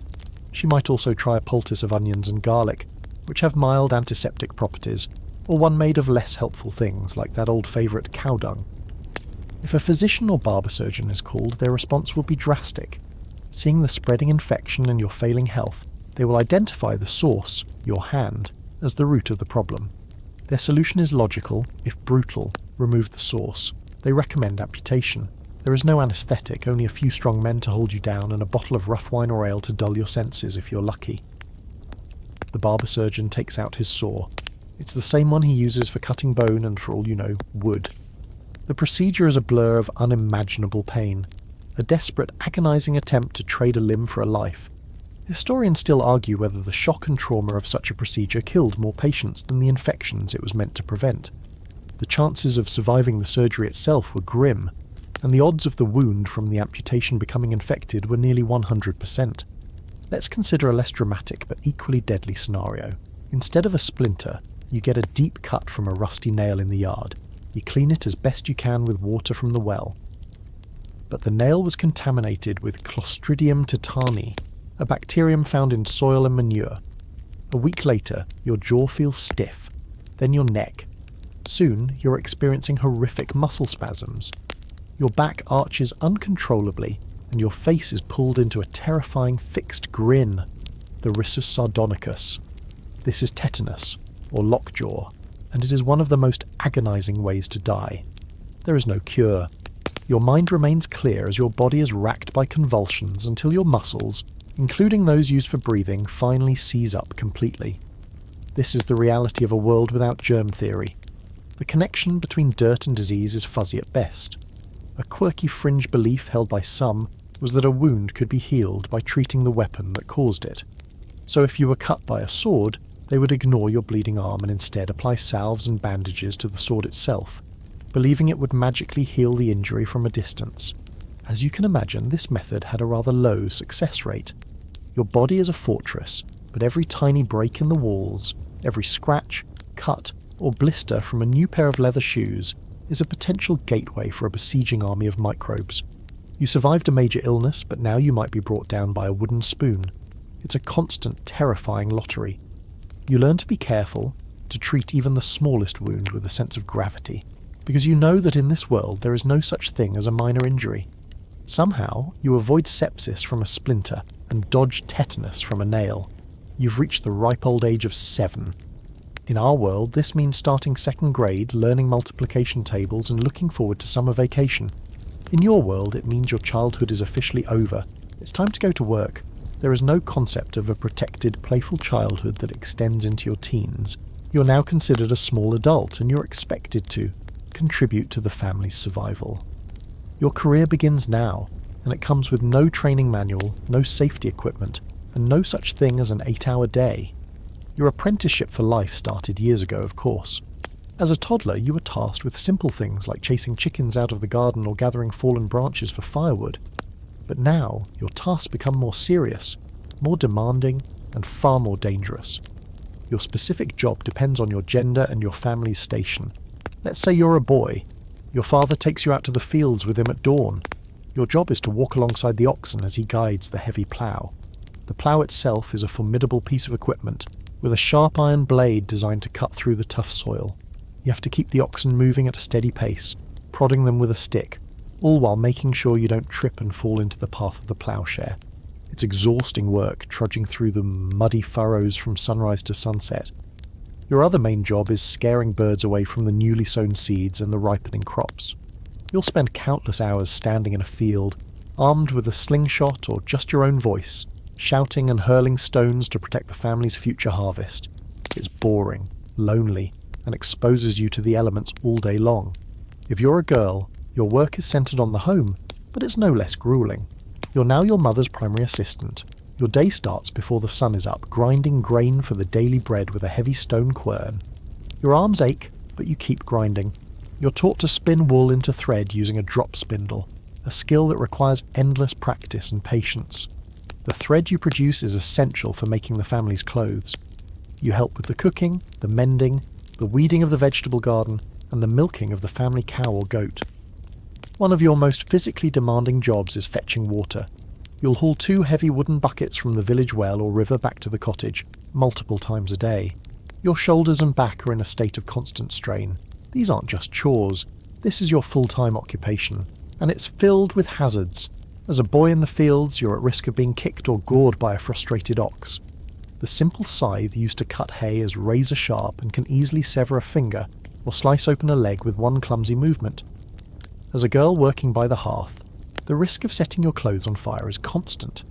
She might also try a poultice of onions and garlic, which have mild antiseptic properties, or one made of less helpful things, like that old favourite cow dung. If a physician or barber surgeon is called, their response will be drastic. Seeing the spreading infection and your failing health, they will identify the source, your hand, as the root of the problem. Their solution is logical, if brutal, remove the source. They recommend amputation. There is no anaesthetic, only a few strong men to hold you down and a bottle of rough wine or ale to dull your senses if you're lucky. The barber surgeon takes out his saw. It's the same one he uses for cutting bone and, for all you know, wood. The procedure is a blur of unimaginable pain, a desperate, agonising attempt to trade a limb for a life. Historians still argue whether the shock and trauma of such a procedure killed more patients than the infections it was meant to prevent. The chances of surviving the surgery itself were grim, and the odds of the wound from the amputation becoming infected were nearly 100%. Let's consider a less dramatic but equally deadly scenario. Instead of a splinter, you get a deep cut from a rusty nail in the yard. You clean it as best you can with water from the well. But the nail was contaminated with Clostridium tetani, a bacterium found in soil and manure. A week later, your jaw feels stiff, then your neck. Soon, you're experiencing horrific muscle spasms. Your back arches uncontrollably, and your face is pulled into a terrifying fixed grin, the risus sardonicus. This is tetanus, or lockjaw, and it is one of the most agonising ways to die. There is no cure. Your mind remains clear as your body is racked by convulsions until your muscles, including those used for breathing, finally seize up completely. This is the reality of a world without germ theory. The connection between dirt and disease is fuzzy at best. A quirky fringe belief held by some was that a wound could be healed by treating the weapon that caused it. So if you were cut by a sword, they would ignore your bleeding arm and instead apply salves and bandages to the sword itself, believing it would magically heal the injury from a distance. As you can imagine, this method had a rather low success rate. Your body is a fortress, but every tiny break in the walls, every scratch, cut, or blister from a new pair of leather shoes is a potential gateway for a besieging army of microbes. You survived a major illness, but now you might be brought down by a wooden spoon. It's a constant, terrifying lottery. You learn to be careful, to treat even the smallest wound with a sense of gravity, because you know that in this world there is no such thing as a minor injury. Somehow, you avoid sepsis from a splinter and dodge tetanus from a nail. You've reached the ripe old age of 7. In our world, this means starting 2nd grade, learning multiplication tables and looking forward to summer vacation. In your world, it means your childhood is officially over. It's time to go to work. There is no concept of a protected, playful childhood that extends into your teens. You're now considered a small adult and you're expected to contribute to the family's survival. Your career begins now, and it comes with no training manual, no safety equipment, and no such thing as an 8-hour day. Your apprenticeship for life started years ago, of course. As a toddler, you were tasked with simple things like chasing chickens out of the garden or gathering fallen branches for firewood. But now, your tasks become more serious, more demanding, and far more dangerous. Your specific job depends on your gender and your family's station. Let's say you're a boy. Your father takes you out to the fields with him at dawn. Your job is to walk alongside the oxen as he guides the heavy plough. The plough itself is a formidable piece of equipment, with a sharp iron blade designed to cut through the tough soil. You have to keep the oxen moving at a steady pace, prodding them with a stick, all while making sure you don't trip and fall into the path of the ploughshare. It's exhausting work, trudging through the muddy furrows from sunrise to sunset. Your other main job is scaring birds away from the newly sown seeds and the ripening crops. You'll spend countless hours standing in a field, armed with a slingshot or just your own voice, shouting and hurling stones to protect the family's future harvest. It's boring, lonely, and exposes you to the elements all day long. If you're a girl, your work is centered on the home, but it's no less grueling. You're now your mother's primary assistant. Your day starts before the sun is up, grinding grain for the daily bread with a heavy stone quern. Your arms ache, but you keep grinding. You're taught to spin wool into thread using a drop spindle, a skill that requires endless practice and patience. The thread you produce is essential for making the family's clothes. You help with the cooking, the mending, the weeding of the vegetable garden, and the milking of the family cow or goat. One of your most physically demanding jobs is fetching water. You'll haul 2 heavy wooden buckets from the village well or river back to the cottage, multiple times a day. Your shoulders and back are in a state of constant strain. These aren't just chores. This is your full-time occupation, and it's filled with hazards. As a boy in the fields, you're at risk of being kicked or gored by a frustrated ox. The simple scythe used to cut hay is razor sharp and can easily sever a finger, or slice open a leg with one clumsy movement. As a girl working by the hearth, the risk of setting your clothes on fire is constant.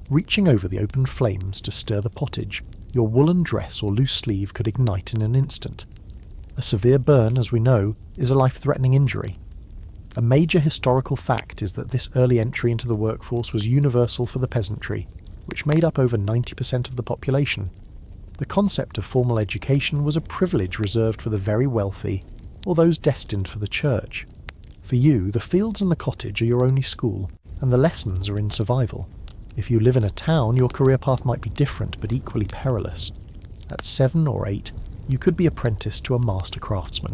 Reaching over the open flames to stir the pottage, your woolen dress or loose sleeve could ignite in an instant. A severe burn, as we know, is a life-threatening injury. A major historical fact is that this early entry into the workforce was universal for the peasantry, which made up over 90% of the population. The concept of formal education was a privilege reserved for the very wealthy, or those destined for the church. For you, the fields and the cottage are your only school, and the lessons are in survival. If you live in a town, your career path might be different but equally perilous. At 7 or 8, you could be apprenticed to a master craftsman.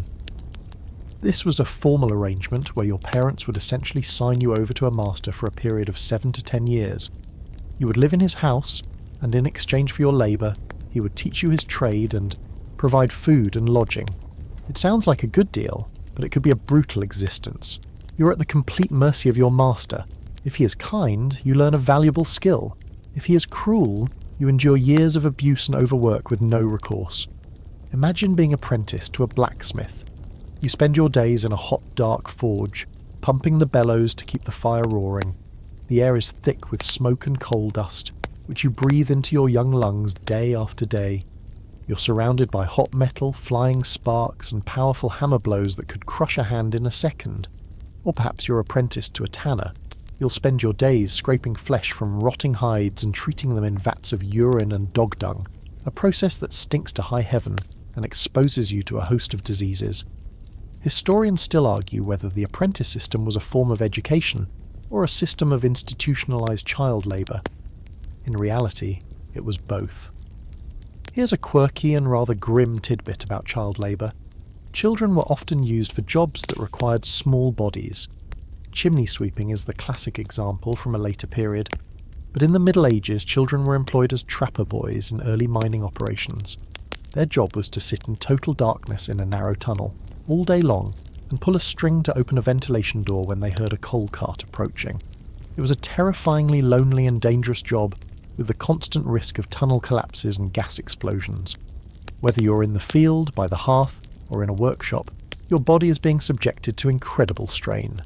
This was a formal arrangement where your parents would essentially sign you over to a master for a period of 7 to 10 years. You would live in his house, and in exchange for your labour, he would teach you his trade and provide food and lodging. It sounds like a good deal, but it could be a brutal existence. You're at the complete mercy of your master. If he is kind, you learn a valuable skill. If he is cruel, you endure years of abuse and overwork with no recourse. Imagine being apprenticed to a blacksmith. You spend your days in a hot, dark forge, pumping the bellows to keep the fire roaring. The air is thick with smoke and coal dust, which you breathe into your young lungs day after day. You're surrounded by hot metal, flying sparks, and powerful hammer blows that could crush a hand in a second. Or perhaps you're apprenticed to a tanner. You'll spend your days scraping flesh from rotting hides and treating them in vats of urine and dog dung, a process that stinks to high heaven and exposes you to a host of diseases. Historians still argue whether the apprentice system was a form of education or a system of institutionalized child labour. In reality, it was both. Here's a quirky and rather grim tidbit about child labour. Children were often used for jobs that required small bodies. Chimney sweeping is the classic example from a later period, but in the Middle Ages children were employed as trapper boys in early mining operations. Their job was to sit in total darkness in a narrow tunnel, all day long, and pull a string to open a ventilation door when they heard a coal cart approaching. It was a terrifyingly lonely and dangerous job, with the constant risk of tunnel collapses and gas explosions. Whether you're in the field, by the hearth, or in a workshop, your body is being subjected to incredible strain.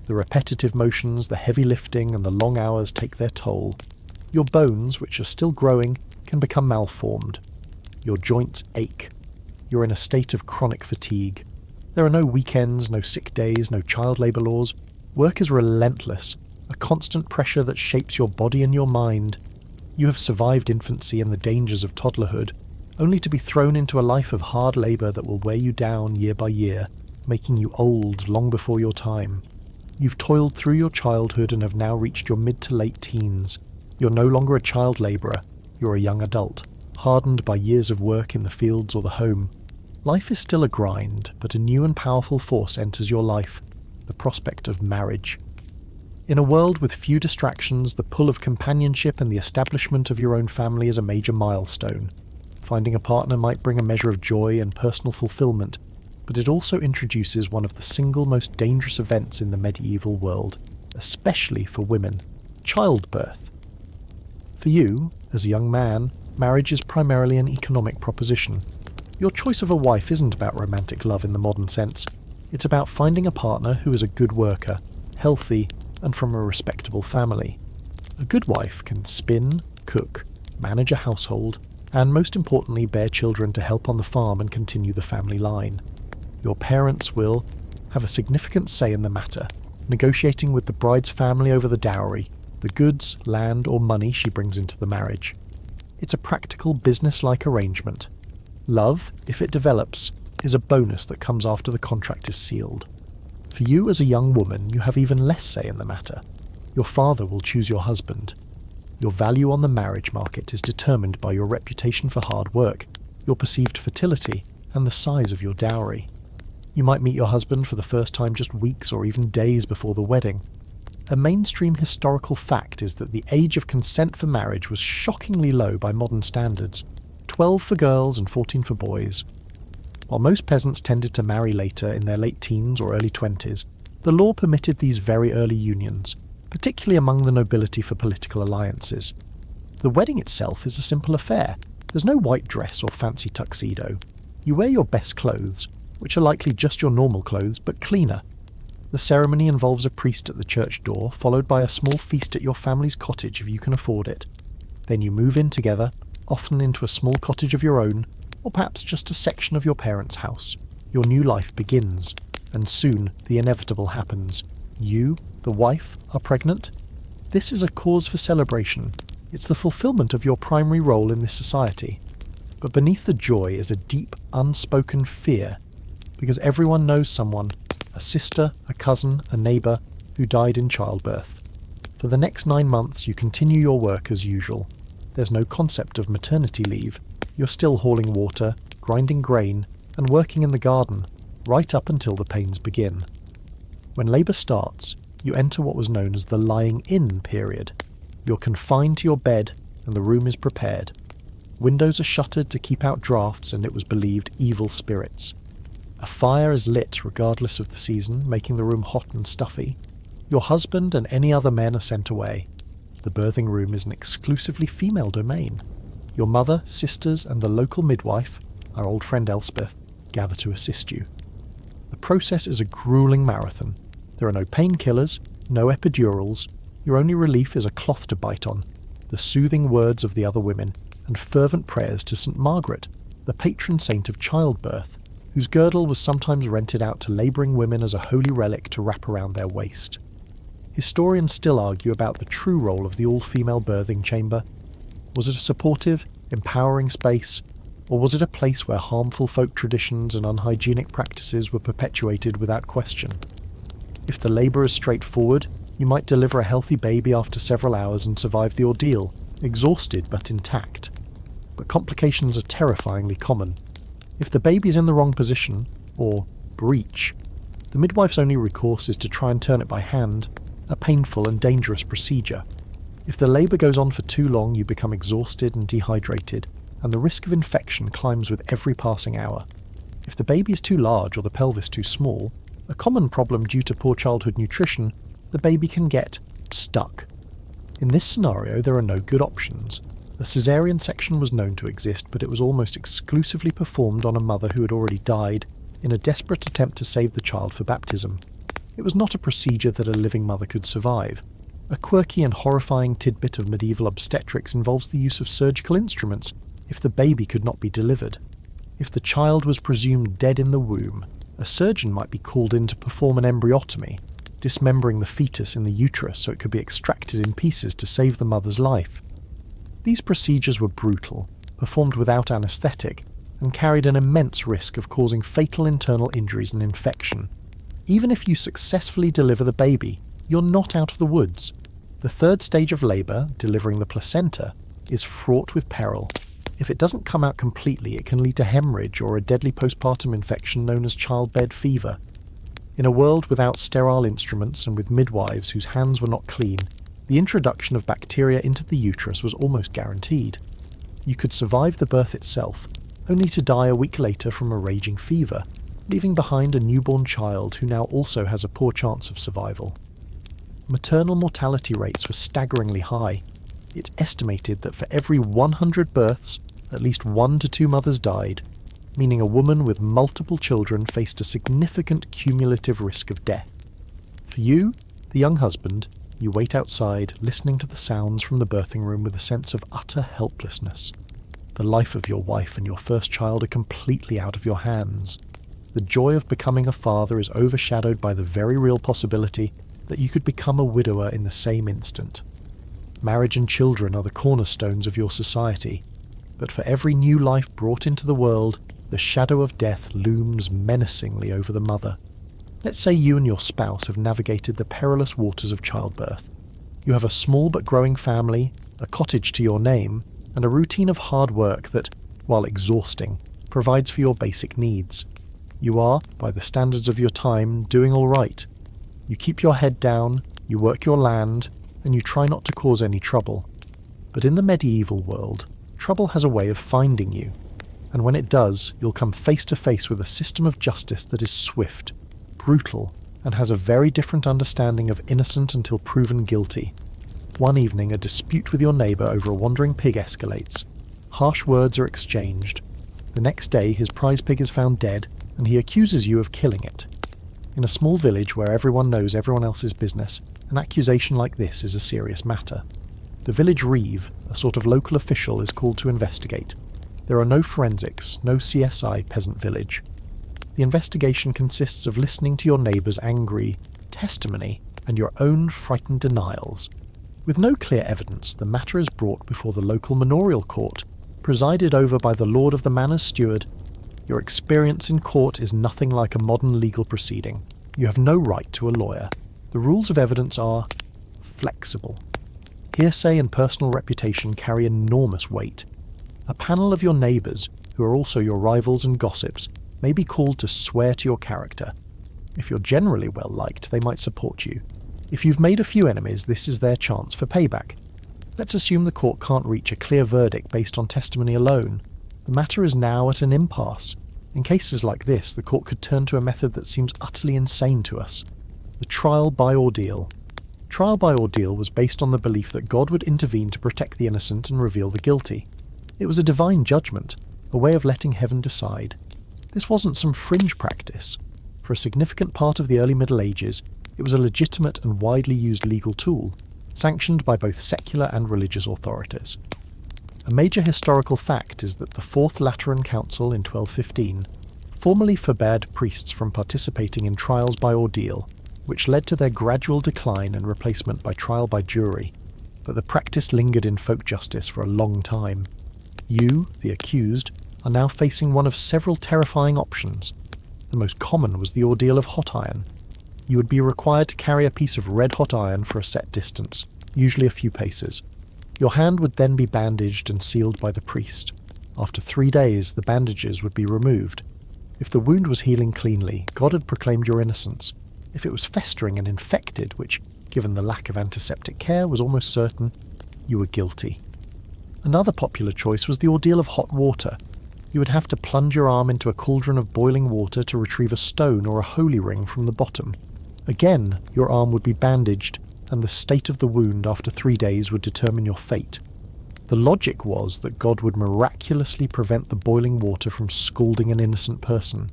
The repetitive motions, the heavy lifting, and the long hours take their toll. Your bones, which are still growing, can become malformed. Your joints ache. You're in a state of chronic fatigue. There are no weekends, no sick days, no child labour laws. Work is relentless, a constant pressure that shapes your body and your mind. You have survived infancy and the dangers of toddlerhood, only to be thrown into a life of hard labour that will wear you down year by year, making you old long before your time. You've toiled through your childhood and have now reached your mid to late teens. You're no longer a child labourer, you're a young adult, hardened by years of work in the fields or the home. Life is still a grind, but a new and powerful force enters your life, the prospect of marriage. In a world with few distractions, the pull of companionship and the establishment of your own family is a major milestone. Finding a partner might bring a measure of joy and personal fulfillment, but it also introduces one of the single most dangerous events in the medieval world, especially for women: childbirth. For you, as a young man, marriage is primarily an economic proposition. Your choice of a wife isn't about romantic love in the modern sense. It's about finding a partner who is a good worker, healthy, and from a respectable family. A good wife can spin, cook, manage a household, and most importantly bear children to help on the farm and continue the family line. Your parents will have a significant say in the matter, negotiating with the bride's family over the dowry, the goods, land, or money she brings into the marriage. It's a practical, business-like arrangement. Love, if it develops, is a bonus that comes after the contract is sealed. For you as a young woman, you have even less say in the matter. Your father will choose your husband. Your value on the marriage market is determined by your reputation for hard work, your perceived fertility, and the size of your dowry. You might meet your husband for the first time just weeks or even days before the wedding. A mainstream historical fact is that the age of consent for marriage was shockingly low by modern standards, 12 for girls and 14 for boys. While most peasants tended to marry later in their late teens or early 20s, the law permitted these very early unions, particularly among the nobility for political alliances. The wedding itself is a simple affair. There's no white dress or fancy tuxedo. You wear your best clothes, which are likely just your normal clothes but cleaner. The ceremony involves a priest at the church door, followed by a small feast at your family's cottage if you can afford it. Then you move in together, often into a small cottage of your own, or perhaps just a section of your parents' house. Your new life begins, and soon the inevitable happens. You, the wife, are pregnant. This is a cause for celebration. It's the fulfillment of your primary role in this society. But beneath the joy is a deep, unspoken fear, because everyone knows someone, a sister, a cousin, a neighbour, who died in childbirth. For the next 9 months you continue your work as usual. There's no concept of maternity leave. You're still hauling water, grinding grain, and working in the garden, right up until the pains begin. When labour starts, you enter what was known as the lying-in period. You're confined to your bed, and the room is prepared. Windows are shuttered to keep out drafts and, it was believed, evil spirits. A fire is lit regardless of the season, making the room hot and stuffy. Your husband and any other men are sent away. The birthing room is an exclusively female domain. Your mother, sisters, and the local midwife, our old friend Elspeth, gather to assist you. The process is a grueling marathon. There are no painkillers, no epidurals. Your only relief is a cloth to bite on, the soothing words of the other women, and fervent prayers to St. Margaret, the patron saint of childbirth, whose girdle was sometimes rented out to labouring women as a holy relic to wrap around their waist. Historians still argue about the true role of the all-female birthing chamber. Was it a supportive, empowering space, or was it a place where harmful folk traditions and unhygienic practices were perpetuated without question? If the labour is straightforward, you might deliver a healthy baby after several hours and survive the ordeal, exhausted but intact. But complications are terrifyingly common. If the baby's in the wrong position, or breech, the midwife's only recourse is to try and turn it by hand, a painful and dangerous procedure. If the labour goes on for too long, you become exhausted and dehydrated, and the risk of infection climbs with every passing hour. If the baby is too large or the pelvis too small, a common problem due to poor childhood nutrition, the baby can get stuck. In this scenario, there are no good options. A caesarean section was known to exist, but it was almost exclusively performed on a mother who had already died in a desperate attempt to save the child for baptism. It was not a procedure that a living mother could survive. A quirky and horrifying tidbit of medieval obstetrics involves the use of surgical instruments if the baby could not be delivered. If the child was presumed dead in the womb, a surgeon might be called in to perform an embryotomy, dismembering the fetus in the uterus so it could be extracted in pieces to save the mother's life. These procedures were brutal, performed without anaesthetic, and carried an immense risk of causing fatal internal injuries and infection. Even if you successfully deliver the baby, you're not out of the woods. The third stage of labour, delivering the placenta, is fraught with peril. If it doesn't come out completely, it can lead to hemorrhage or a deadly postpartum infection known as childbed fever. In a world without sterile instruments and with midwives whose hands were not clean, the introduction of bacteria into the uterus was almost guaranteed. You could survive the birth itself, only to die a week later from a raging fever, leaving behind a newborn child who now also has a poor chance of survival. Maternal mortality rates were staggeringly high. It's estimated that for every 100 births, at least 1 to 2 mothers died, meaning a woman with multiple children faced a significant cumulative risk of death. For you, the young husband, you wait outside, listening to the sounds from the birthing room with a sense of utter helplessness. The life of your wife and your first child are completely out of your hands. The joy of becoming a father is overshadowed by the very real possibility that you could become a widower in the same instant. Marriage and children are the cornerstones of your society, but for every new life brought into the world, the shadow of death looms menacingly over the mother. Let's say you and your spouse have navigated the perilous waters of childbirth. You have a small but growing family, a cottage to your name, and a routine of hard work that, while exhausting, provides for your basic needs. You are, by the standards of your time, doing all right. You keep your head down, you work your land, and you try not to cause any trouble. But in the medieval world, trouble has a way of finding you, and when it does, you'll come face to face with a system of justice that is swift, brutal, and has a very different understanding of innocent until proven guilty. One evening, a dispute with your neighbour over a wandering pig escalates. Harsh words are exchanged. The next day, his prize pig is found dead, and he accuses you of killing it. In a small village where everyone knows everyone else's business, an accusation like this is a serious matter. The village reeve, a sort of local official, is called to investigate. There are no forensics, no CSI peasant village. The investigation consists of listening to your neighbour's angry testimony and your own frightened denials. With no clear evidence, the matter is brought before the local manorial court, presided over by the lord of the manor's steward. Your experience in court is nothing like a modern legal proceeding. You have no right to a lawyer. The rules of evidence are flexible. Hearsay and personal reputation carry enormous weight. A panel of your neighbours, who are also your rivals and gossips, may be called to swear to your character. If you're generally well liked, they might support you. If you've made a few enemies, this is their chance for payback. Let's assume the court can't reach a clear verdict based on testimony alone. The matter is now at an impasse. In cases like this, the court could turn to a method that seems utterly insane to us: the trial by ordeal. Trial by ordeal was based on the belief that God would intervene to protect the innocent and reveal the guilty. It was a divine judgment, a way of letting heaven decide. This wasn't some fringe practice. For a significant part of the early Middle Ages, it was a legitimate and widely used legal tool, sanctioned by both secular and religious authorities. A major historical fact is that the Fourth Lateran Council in 1215 formally forbade priests from participating in trials by ordeal, which led to their gradual decline and replacement by trial by jury, but the practice lingered in folk justice for a long time. You, the accused, are now facing one of several terrifying options. The most common was the ordeal of hot iron. You would be required to carry a piece of red-hot iron for a set distance, usually a few paces. Your hand would then be bandaged and sealed by the priest. After 3 days, the bandages would be removed. If the wound was healing cleanly, God had proclaimed your innocence. If it was festering and infected, which, given the lack of antiseptic care, was almost certain, you were guilty. Another popular choice was the ordeal of hot water. You would have to plunge your arm into a cauldron of boiling water to retrieve a stone or a holy ring from the bottom. Again, your arm would be bandaged, and the state of the wound after 3 days would determine your fate. The logic was that God would miraculously prevent the boiling water from scalding an innocent person.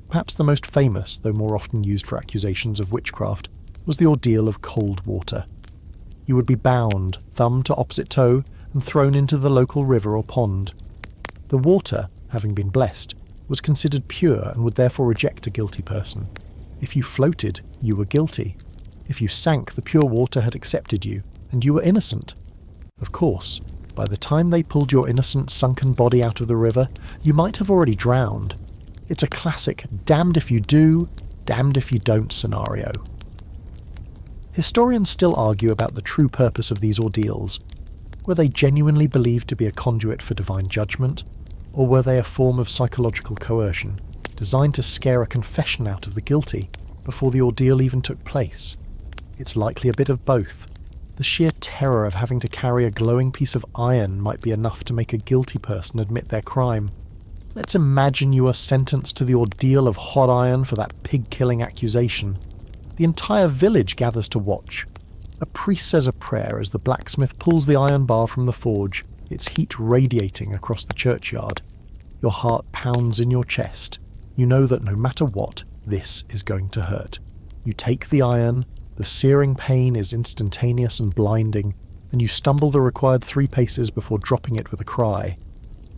Perhaps the most famous, though more often used for accusations of witchcraft, was the ordeal of cold water. You would be bound, thumb to opposite toe, and thrown into the local river or pond. The water, having been blessed, was considered pure and would therefore reject a guilty person. If you floated, you were guilty. If you sank, the pure water had accepted you, and you were innocent. Of course, by the time they pulled your innocent, sunken body out of the river, you might have already drowned. It's a classic damned if you do, damned if you don't scenario. Historians still argue about the true purpose of these ordeals. Were they genuinely believed to be a conduit for divine judgment, or were they a form of psychological coercion, designed to scare a confession out of the guilty before the ordeal even took place? It's likely a bit of both. The sheer terror of having to carry a glowing piece of iron might be enough to make a guilty person admit their crime. Let's imagine you are sentenced to the ordeal of hot iron for that pig-killing accusation. The entire village gathers to watch. A priest says a prayer as the blacksmith pulls the iron bar from the forge, its heat radiating across the churchyard. Your heart pounds in your chest. You know that no matter what, this is going to hurt. You take the iron, the searing pain is instantaneous and blinding, and you stumble the required 3 paces before dropping it with a cry.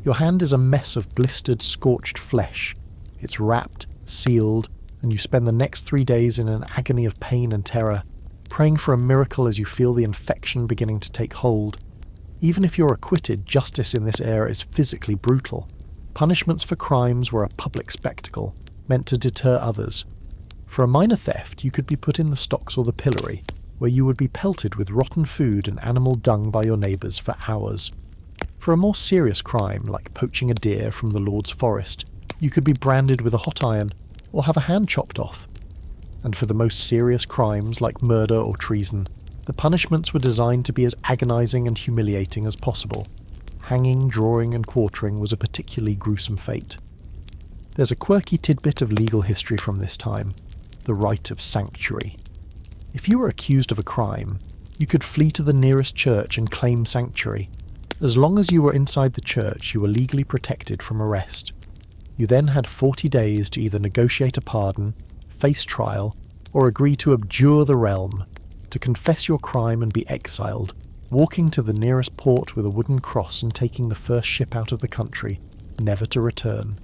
Your hand is a mess of blistered, scorched flesh. It's wrapped, sealed, and you spend the next 3 days in an agony of pain and terror, praying for a miracle as you feel the infection beginning to take hold. Even if you're acquitted, justice in this era is physically brutal. Punishments for crimes were a public spectacle, meant to deter others. For a minor theft, you could be put in the stocks or the pillory, where you would be pelted with rotten food and animal dung by your neighbours for hours. For a more serious crime, like poaching a deer from the Lord's forest, you could be branded with a hot iron or have a hand chopped off. And for the most serious crimes, like murder or treason, the punishments were designed to be as agonising and humiliating as possible. Hanging, drawing and quartering was a particularly gruesome fate. There's a quirky tidbit of legal history from this time: the right of sanctuary. If you were accused of a crime, you could flee to the nearest church and claim sanctuary. As long as you were inside the church, you were legally protected from arrest. You then had 40 days to either negotiate a pardon, face trial, or agree to abjure the realm, to confess your crime and be exiled, walking to the nearest port with a wooden cross and taking the first ship out of the country, never to return.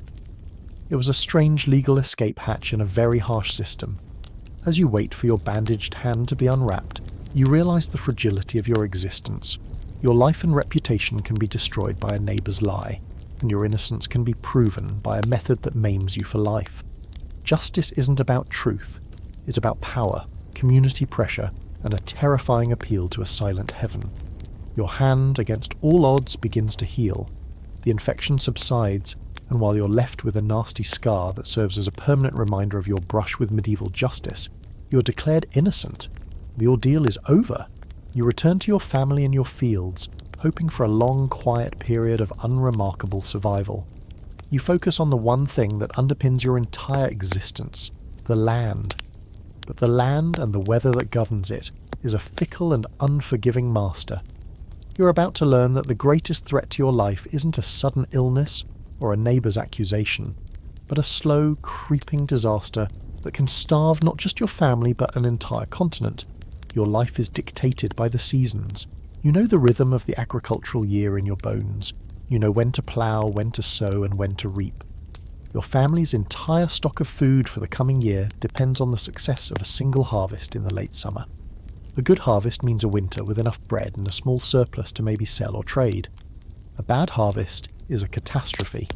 It was a strange legal escape hatch in a very harsh system. As you wait for your bandaged hand to be unwrapped, you realise the fragility of your existence. Your life and reputation can be destroyed by a neighbour's lie, and your innocence can be proven by a method that maims you for life. Justice isn't about truth, it's about power, community pressure, and a terrifying appeal to a silent heaven. Your hand, against all odds, begins to heal. The infection subsides, and while you're left with a nasty scar that serves as a permanent reminder of your brush with medieval justice, you're declared innocent. The ordeal is over. You return to your family and your fields, hoping for a long, quiet period of unremarkable survival. You focus on the one thing that underpins your entire existence, the land. But the land and the weather that governs it is a fickle and unforgiving master. You're about to learn that the greatest threat to your life isn't a sudden illness or a neighbour's accusation, but a slow, creeping disaster that can starve not just your family but an entire continent. Your life is dictated by the seasons. You know the rhythm of the agricultural year in your bones. You know when to plough, when to sow, and when to reap. Your family's entire stock of food for the coming year depends on the success of a single harvest in the late summer. A good harvest means a winter with enough bread and a small surplus to maybe sell or trade. A bad harvest is a catastrophe.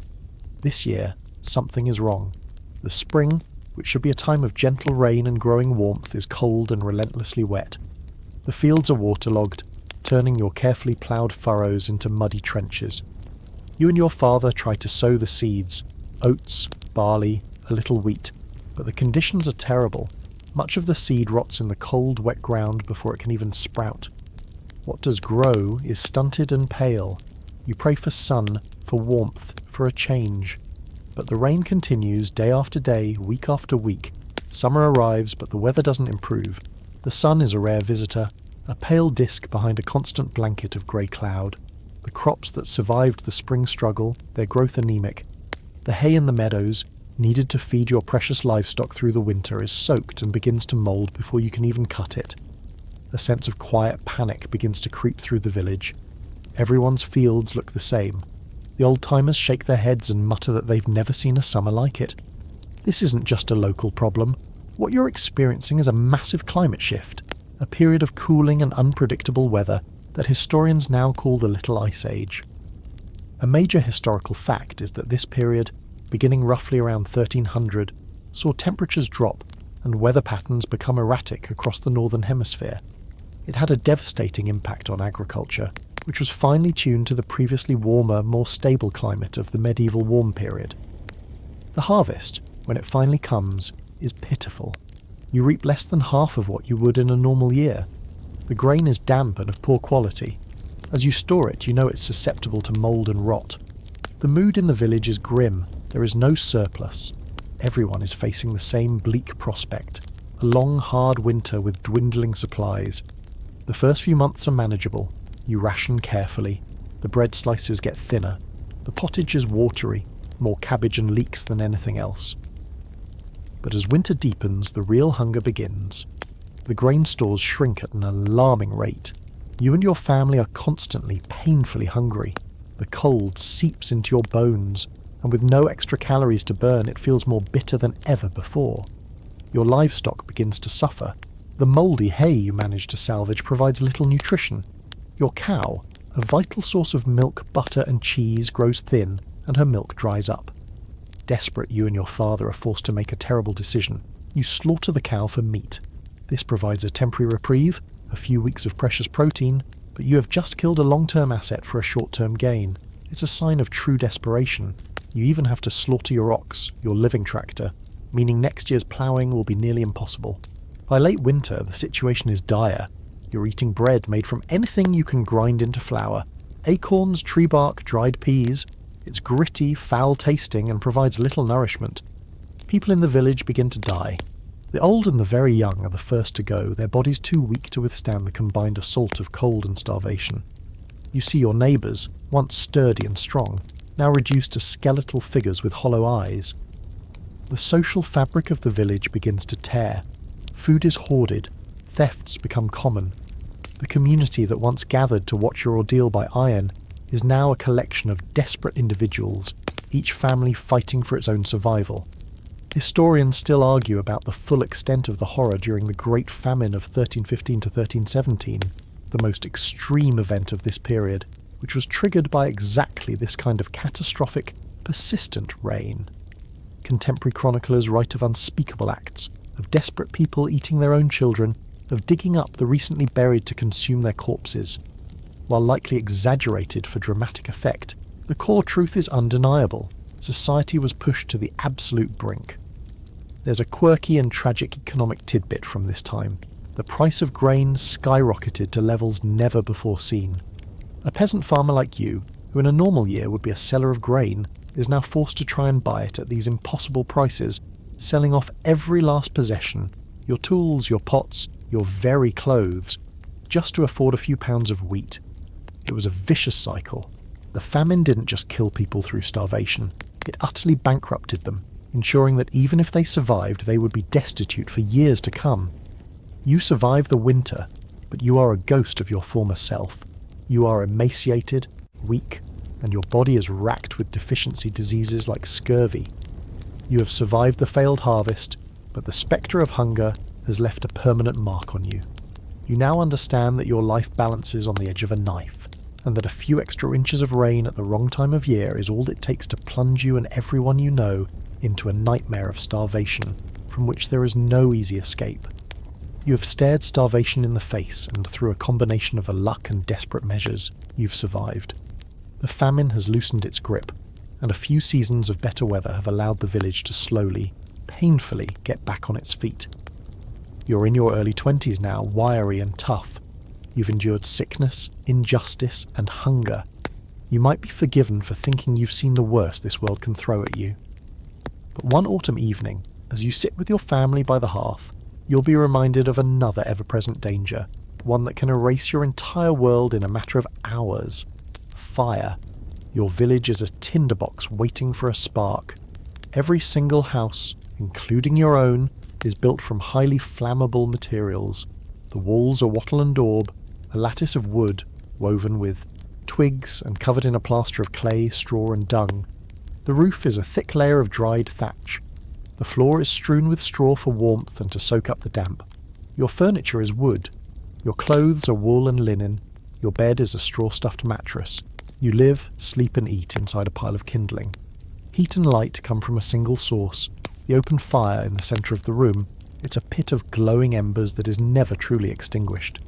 This year, something is wrong. The spring, which should be a time of gentle rain and growing warmth, is cold and relentlessly wet. The fields are waterlogged, turning your carefully ploughed furrows into muddy trenches. You and your father try to sow the seeds, oats, barley, a little wheat, but the conditions are terrible. Much of the seed rots in the cold, wet ground before it can even sprout. What does grow is stunted and pale. You pray for sun, for warmth, for a change. But the rain continues day after day, week after week. Summer arrives, but the weather doesn't improve. The sun is a rare visitor, a pale disk behind a constant blanket of grey cloud. The crops that survived the spring struggle, their growth anemic. The hay in the meadows, needed to feed your precious livestock through the winter, is soaked and begins to mould before you can even cut it. A sense of quiet panic begins to creep through the village. Everyone's fields look the same. The old-timers shake their heads and mutter that they've never seen a summer like it. This isn't just a local problem. What you're experiencing is a massive climate shift, a period of cooling and unpredictable weather that historians now call the Little Ice Age. A major historical fact is that this period, beginning roughly around 1300, saw temperatures drop and weather patterns become erratic across the northern hemisphere. It had a devastating impact on agriculture, which was finely tuned to the previously warmer, more stable climate of the medieval warm period. The harvest, when it finally comes, is pitiful. You reap less than half of what you would in a normal year. The grain is damp and of poor quality. As you store it, you know it's susceptible to mould and rot. The mood in the village is grim. There is no surplus. Everyone is facing the same bleak prospect, a long, hard winter with dwindling supplies. The first few months are manageable. You ration carefully. The bread slices get thinner. The pottage is watery, more cabbage and leeks than anything else. But as winter deepens, the real hunger begins. The grain stores shrink at an alarming rate. You and your family are constantly, painfully hungry. The cold seeps into your bones, and with no extra calories to burn, it feels more bitter than ever before. Your livestock begins to suffer. The mouldy hay you manage to salvage provides little nutrition. Your cow, a vital source of milk, butter and cheese, grows thin, and her milk dries up. Desperate, you and your father are forced to make a terrible decision. You slaughter the cow for meat. This provides a temporary reprieve, a few weeks of precious protein, but you have just killed a long-term asset for a short-term gain. It's a sign of true desperation. You even have to slaughter your ox, your living tractor, meaning next year's ploughing will be nearly impossible. By late winter, the situation is dire. You're eating bread made from anything you can grind into flour. Acorns, tree bark, dried peas. It's gritty, foul-tasting, and provides little nourishment. People in the village begin to die. The old and the very young are the first to go, their bodies too weak to withstand the combined assault of cold and starvation. You see your neighbours, once sturdy and strong, now reduced to skeletal figures with hollow eyes. The social fabric of the village begins to tear. Food is hoarded, thefts become common. The community that once gathered to watch your ordeal by iron is now a collection of desperate individuals, each family fighting for its own survival. Historians still argue about the full extent of the horror during the Great Famine of 1315 to 1317, the most extreme event of this period, which was triggered by exactly this kind of catastrophic, persistent rain. Contemporary chroniclers write of unspeakable acts, of desperate people eating their own children, of digging up the recently buried to consume their corpses. While likely exaggerated for dramatic effect, the core truth is undeniable. Society was pushed to the absolute brink. There's a quirky and tragic economic tidbit from this time. The price of grain skyrocketed to levels never before seen. A peasant farmer like you, who in a normal year would be a seller of grain, is now forced to try and buy it at these impossible prices, selling off every last possession, your tools, your pots, your very clothes, just to afford a few pounds of wheat. It was a vicious cycle. The famine didn't just kill people through starvation, it utterly bankrupted them, ensuring that even if they survived, they would be destitute for years to come. You survive the winter, but you are a ghost of your former self. You are emaciated, weak, and your body is racked with deficiency diseases like scurvy. You have survived the failed harvest, but the spectre of hunger has left a permanent mark on you. You now understand that your life balances on the edge of a knife, and that a few extra inches of rain at the wrong time of year is all it takes to plunge you and everyone you know into a nightmare of starvation, from which there is no easy escape. You have stared starvation in the face, and through a combination of luck and desperate measures, you've survived. The famine has loosened its grip, and a few seasons of better weather have allowed the village to slowly, painfully get back on its feet. You're in your early 20s now, wiry and tough. You've endured sickness, injustice, and hunger. You might be forgiven for thinking you've seen the worst this world can throw at you. But one autumn evening, as you sit with your family by the hearth, you'll be reminded of another ever-present danger, one that can erase your entire world in a matter of hours. Fire. Your village is a tinderbox waiting for a spark. Every single house, including your own, is built from highly flammable materials. The walls are wattle and daub, a lattice of wood woven with twigs and covered in a plaster of clay, straw and dung. The roof is a thick layer of dried thatch. The floor is strewn with straw for warmth and to soak up the damp. Your furniture is wood. Your clothes are wool and linen. Your bed is a straw-stuffed mattress. You live, sleep and eat inside a pile of kindling. Heat and light come from a single source, the open fire in the centre of the room. It's a pit of glowing embers that is never truly extinguished.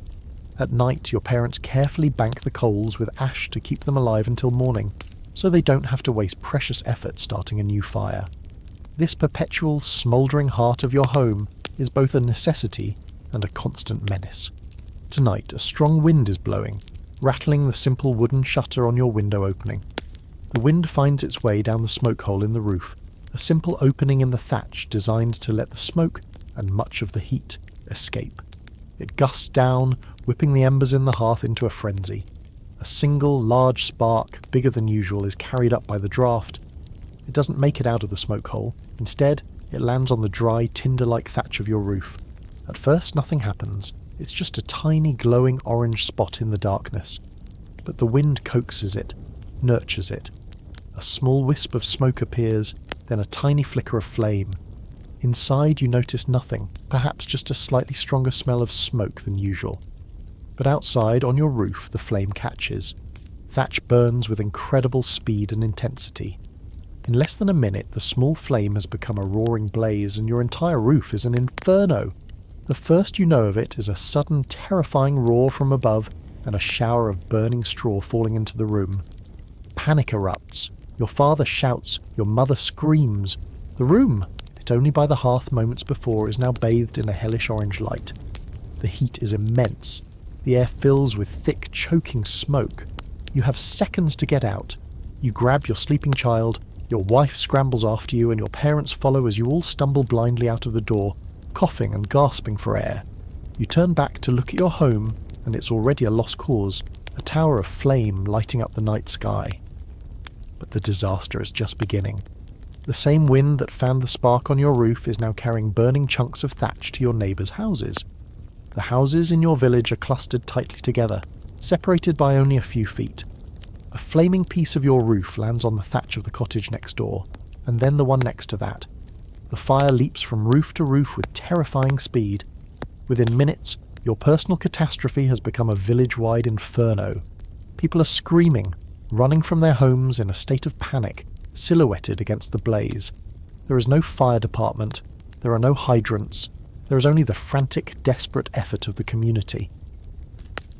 At night, your parents carefully bank the coals with ash to keep them alive until morning, so they don't have to waste precious effort starting a new fire. This perpetual, smouldering heart of your home is both a necessity and a constant menace. Tonight, a strong wind is blowing, rattling the simple wooden shutter on your window opening. The wind finds its way down the smoke hole in the roof, a simple opening in the thatch designed to let the smoke and much of the heat escape. It gusts down, whipping the embers in the hearth into a frenzy. A single large spark, bigger than usual, is carried up by the draught. It doesn't make it out of the smoke hole. Instead, it lands on the dry, tinder-like thatch of your roof. At first, nothing happens. It's just a tiny, glowing orange spot in the darkness. But the wind coaxes it, nurtures it. A small wisp of smoke appears, then a tiny flicker of flame. Inside, you notice nothing, perhaps just a slightly stronger smell of smoke than usual. But outside, on your roof, the flame catches. Thatch burns with incredible speed and intensity. In less than a minute, the small flame has become a roaring blaze, and your entire roof is an inferno. The first you know of it is a sudden, terrifying roar from above, and a shower of burning straw falling into the room. Panic erupts. Your father shouts, your mother screams. The room, lit only by the hearth moments before, is now bathed in a hellish orange light. The heat is immense. The air fills with thick, choking smoke. You have seconds to get out. You grab your sleeping child, your wife scrambles after you, and your parents follow as you all stumble blindly out of the door, coughing and gasping for air. You turn back to look at your home, and it's already a lost cause, a tower of flame lighting up the night sky. but the disaster is just beginning. The same wind that fanned the spark on your roof is now carrying burning chunks of thatch to your neighbours' houses. The houses in your village are clustered tightly together, separated by only a few feet. A flaming piece of your roof lands on the thatch of the cottage next door, and then the one next to that. The fire leaps from roof to roof with terrifying speed. Within minutes, your personal catastrophe has become a village-wide inferno. People are screaming, running from their homes in a state of panic, silhouetted against the blaze. There is no fire department, there are no hydrants, there is only the frantic, desperate effort of the community.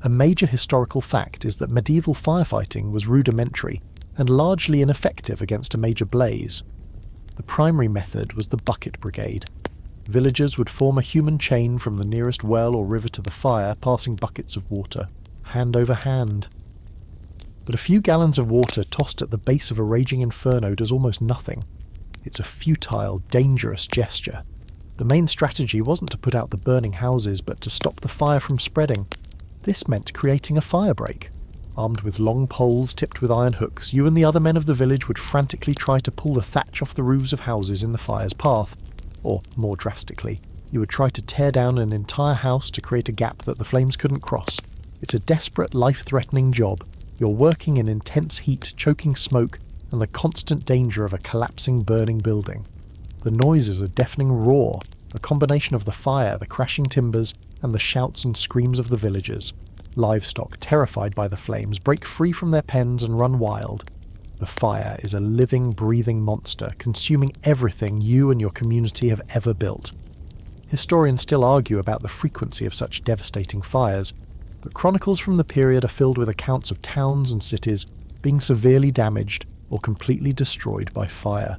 A major historical fact is that medieval firefighting was rudimentary and largely ineffective against a major blaze. The primary method was the bucket brigade. Villagers would form a human chain from the nearest well or river to the fire, passing buckets of water, hand over hand. But a few gallons of water tossed at the base of a raging inferno does almost nothing. It's a futile, dangerous gesture. The main strategy wasn't to put out the burning houses, but to stop the fire from spreading. This meant creating a firebreak. Armed with long poles tipped with iron hooks, you and the other men of the village would frantically try to pull the thatch off the roofs of houses in the fire's path. Or, more drastically, you would try to tear down an entire house to create a gap that the flames couldn't cross. It's a desperate, life-threatening job. You're working in intense heat, choking smoke, and the constant danger of a collapsing, burning building. The noise is a deafening roar, a combination of the fire, the crashing timbers, and the shouts and screams of the villagers. Livestock, terrified by the flames, break free from their pens and run wild. The fire is a living, breathing monster, consuming everything you and your community have ever built. Historians still argue about the frequency of such devastating fires, but chronicles from the period are filled with accounts of towns and cities being severely damaged or completely destroyed by fire.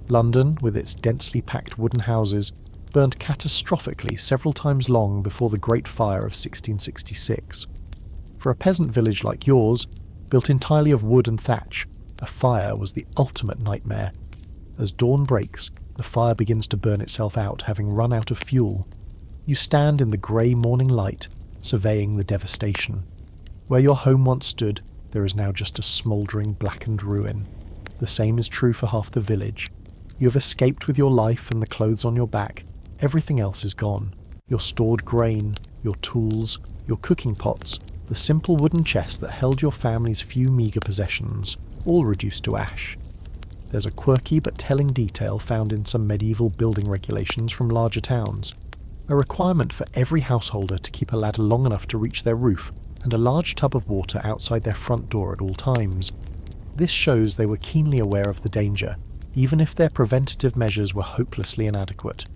London, with its densely packed wooden houses, burned catastrophically several times long before the Great Fire of 1666. For a peasant village like yours, built entirely of wood and thatch, a fire was the ultimate nightmare. As dawn breaks, the fire begins to burn itself out, having run out of fuel. You stand in the grey morning light, surveying the devastation. Where your home once stood, there is now just a smouldering, blackened ruin. The same is true for half the village. You have escaped with your life and the clothes on your back. Everything else is gone. Your stored grain, your tools, your cooking pots, the simple wooden chest that held your family's few meagre possessions, all reduced to ash. There's a quirky but telling detail found in some medieval building regulations from larger towns. A requirement for every householder to keep a ladder long enough to reach their roof, and a large tub of water outside their front door at all times. This shows they were keenly aware of the danger, even if their preventative measures were hopelessly inadequate.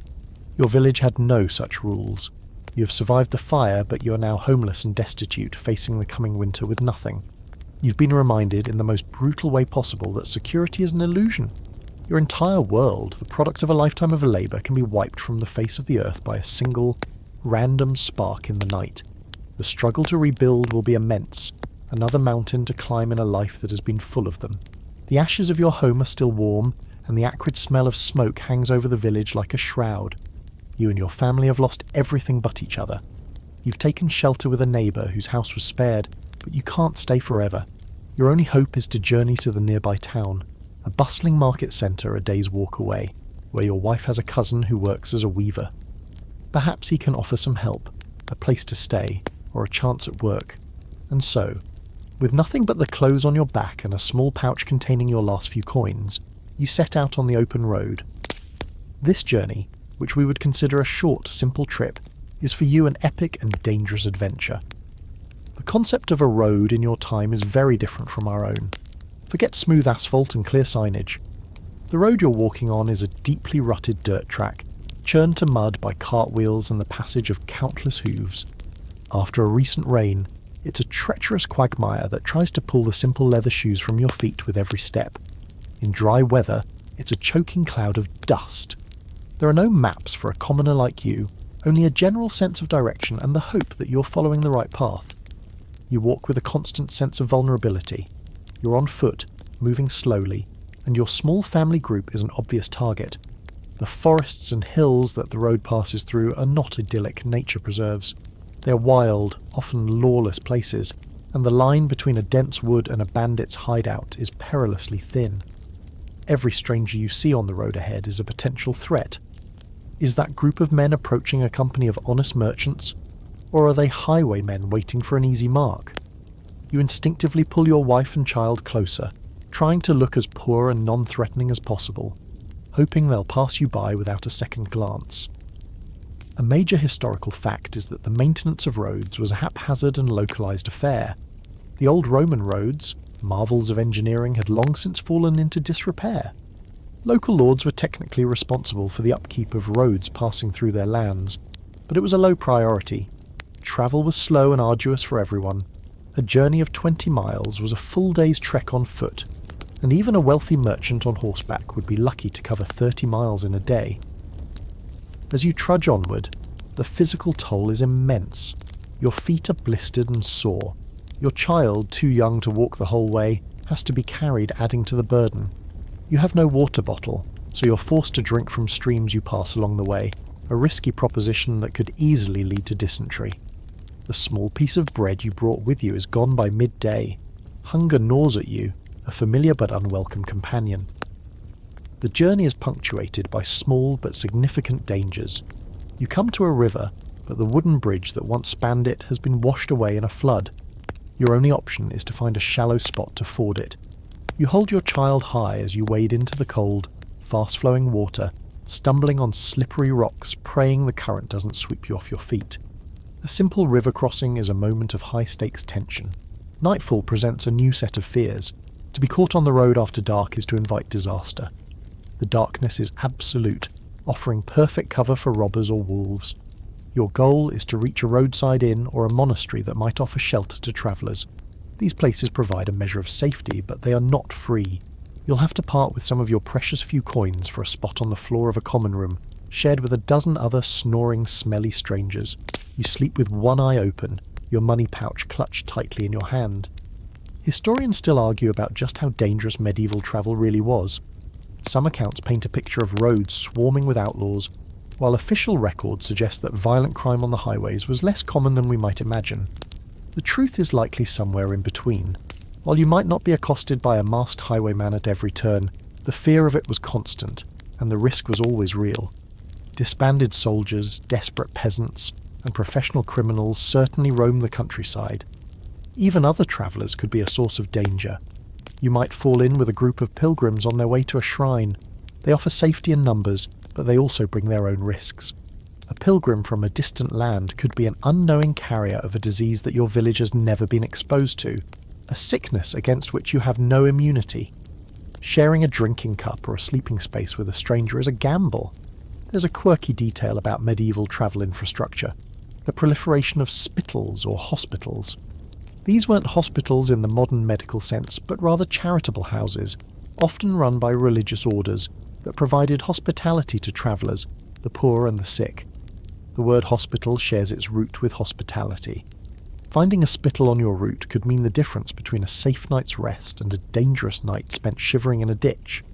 Your village had no such rules. You have survived the fire, but you are now homeless and destitute, facing the coming winter with nothing. You've been reminded in the most brutal way possible that security is an illusion. Your entire world, the product of a lifetime of labour, can be wiped from the face of the earth by a single, random spark in the night. The struggle to rebuild will be immense, another mountain to climb in a life that has been full of them. The ashes of your home are still warm, and the acrid smell of smoke hangs over the village like a shroud. You and your family have lost everything but each other. You've taken shelter with a neighbour whose house was spared, but you can't stay forever. Your only hope is to journey to the nearby town, a bustling market centre a day's walk away, where your wife has a cousin who works as a weaver. Perhaps he can offer some help, a place to stay, or a chance at work. And so, with nothing but the clothes on your back and a small pouch containing your last few coins, you set out on the open road. This journey, which we would consider a short, simple trip, is for you an epic and dangerous adventure. The concept of a road in your time is very different from our own. Forget smooth asphalt and clear signage. The road you're walking on is a deeply rutted dirt track, churned to mud by cartwheels and the passage of countless hooves. After a recent rain, it's a treacherous quagmire that tries to pull the simple leather shoes from your feet with every step. In dry weather, it's a choking cloud of dust. There are no maps for a commoner like you, only a general sense of direction and the hope that you're following the right path. You walk with a constant sense of vulnerability. You're on foot, moving slowly, and your small family group is an obvious target. The forests and hills that the road passes through are not idyllic nature preserves. They're wild, often lawless places, and the line between a dense wood and a bandit's hideout is perilously thin. Every stranger you see on the road ahead is a potential threat. Is that group of men approaching a company of honest merchants, or are they highwaymen waiting for an easy mark? You instinctively pull your wife and child closer, trying to look as poor and non-threatening as possible, hoping they'll pass you by without a second glance. A major historical fact is that the maintenance of roads was a haphazard and localised affair. The old Roman roads, marvels of engineering, had long since fallen into disrepair. Local lords were technically responsible for the upkeep of roads passing through their lands, but it was a low priority. Travel was slow and arduous for everyone. A journey of 20 miles was a full day's trek on foot, and even a wealthy merchant on horseback would be lucky to cover 30 miles in a day. As you trudge onward, the physical toll is immense. Your feet are blistered and sore. Your child, too young to walk the whole way, has to be carried, adding to the burden. You have no water bottle, so you're forced to drink from streams you pass along the way, a risky proposition that could easily lead to dysentery. The small piece of bread you brought with you is gone by midday. Hunger gnaws at you, a familiar but unwelcome companion. The journey is punctuated by small but significant dangers. You come to a river, but the wooden bridge that once spanned it has been washed away in a flood. Your only option is to find a shallow spot to ford it. You hold your child high as you wade into the cold, fast-flowing water, stumbling on slippery rocks, praying the current doesn't sweep you off your feet. A simple river crossing is a moment of high-stakes tension. Nightfall presents a new set of fears. To be caught on the road after dark is to invite disaster. The darkness is absolute, offering perfect cover for robbers or wolves. Your goal is to reach a roadside inn or a monastery that might offer shelter to travellers. These places provide a measure of safety, but they are not free. You'll have to part with some of your precious few coins for a spot on the floor of a common room, shared with a dozen other snoring, smelly strangers. You sleep with one eye open, your money pouch clutched tightly in your hand. Historians still argue about just how dangerous medieval travel really was. Some accounts paint a picture of roads swarming with outlaws, while official records suggest that violent crime on the highways was less common than we might imagine. The truth is likely somewhere in between. While you might not be accosted by a masked highwayman at every turn, the fear of it was constant, and the risk was always real. Disbanded soldiers, desperate peasants, and professional criminals certainly roam the countryside. Even other travellers could be a source of danger. You might fall in with a group of pilgrims on their way to a shrine. They offer safety in numbers, but they also bring their own risks. A pilgrim from a distant land could be an unknowing carrier of a disease that your village has never been exposed to, a sickness against which you have no immunity. Sharing a drinking cup or a sleeping space with a stranger is a gamble. There's a quirky detail about medieval travel infrastructure, the proliferation of spittals or hospitals. These weren't hospitals in the modern medical sense, but rather charitable houses, often run by religious orders, that provided hospitality to travellers, the poor and the sick. The word hospital shares its root with hospitality. Finding a spittle on your route could mean the difference between a safe night's rest and a dangerous night spent shivering in a ditch.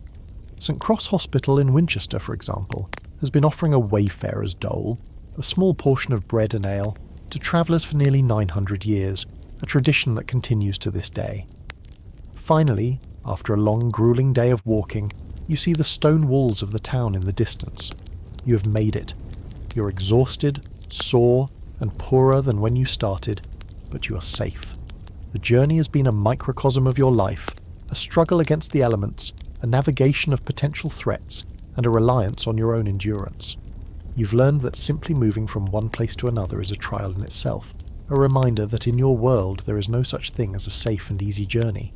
St Cross Hospital in Winchester, for example, has been offering a wayfarer's dole, a small portion of bread and ale, to travellers for nearly 900 years, a tradition that continues to this day. Finally, after a long, gruelling day of walking, you see the stone walls of the town in the distance. You have made it. You're exhausted, sore, and poorer than when you started, but you are safe. The journey has been a microcosm of your life, a struggle against the elements, a navigation of potential threats, and a reliance on your own endurance. You've learned that simply moving from one place to another is a trial in itself, a reminder that in your world there is no such thing as a safe and easy journey.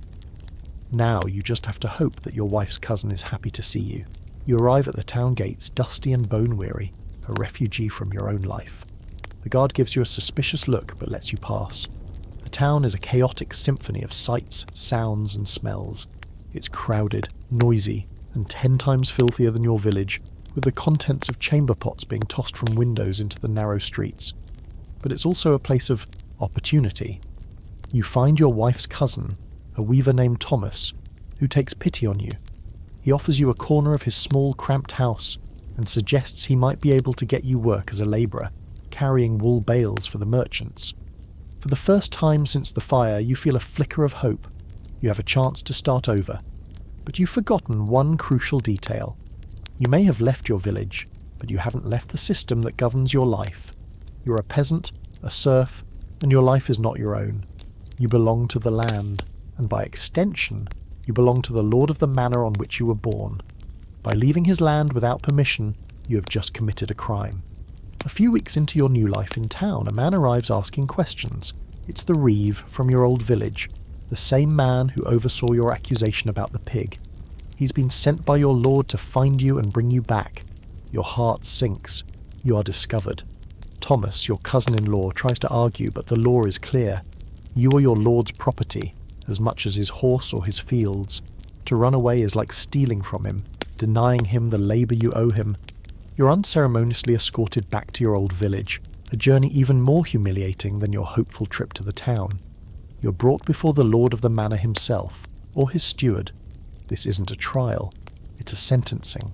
Now you just have to hope that your wife's cousin is happy to see you. You arrive at the town gates dusty and bone-weary, a refugee from your own life. The guard gives you a suspicious look but lets you pass. The town is a chaotic symphony of sights, sounds and smells. It's crowded, noisy, and 10 times filthier than your village, with the contents of chamber pots being tossed from windows into the narrow streets. But it's also a place of opportunity. You find your wife's cousin, a weaver named Thomas, who takes pity on you. He offers you a corner of his small, cramped house and suggests he might be able to get you work as a labourer, carrying wool bales for the merchants. For the first time since the fire, you feel a flicker of hope. You have a chance to start over. But you've forgotten one crucial detail. You may have left your village, but you haven't left the system that governs your life. You're a peasant, a serf, and your life is not your own. You belong to the land, and by extension, you belong to the lord of the manor on which you were born. By leaving his land without permission, you have just committed a crime. A few weeks into your new life in town, a man arrives asking questions. It's the Reeve from your old village, the same man who oversaw your accusation about the pig. He's been sent by your lord to find you and bring you back. Your heart sinks. You are discovered. Thomas, your cousin-in-law, tries to argue, but the law is clear. You are your lord's property, as much as his horse or his fields. To run away is like stealing from him, denying him the labour you owe him. You're unceremoniously escorted back to your old village, a journey even more humiliating than your hopeful trip to the town. You're brought before the lord of the manor himself, or his steward. This isn't a trial, it's a sentencing.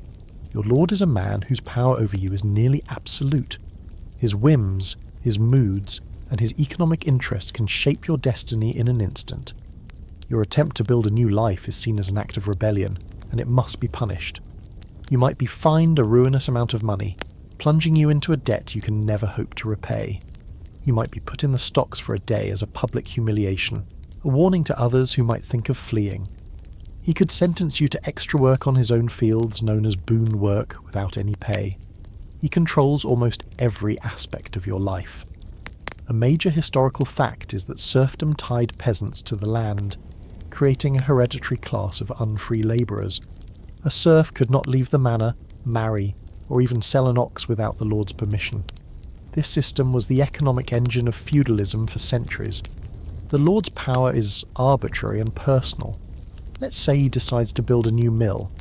Your lord is a man whose power over you is nearly absolute. His whims, his moods, and his economic interests can shape your destiny in an instant. Your attempt to build a new life is seen as an act of rebellion, and it must be punished. You might be fined a ruinous amount of money, plunging you into a debt you can never hope to repay. You might be put in the stocks for a day as a public humiliation, a warning to others who might think of fleeing. He could sentence you to extra work on his own fields known as boon work without any pay. He controls almost every aspect of your life. A major historical fact is that serfdom tied peasants to the land, creating a hereditary class of unfree labourers. A serf could not leave the manor, marry, or even sell an ox without the lord's permission. This system was the economic engine of feudalism for centuries. The lord's power is arbitrary and personal. Let's say he decides to build a new mill.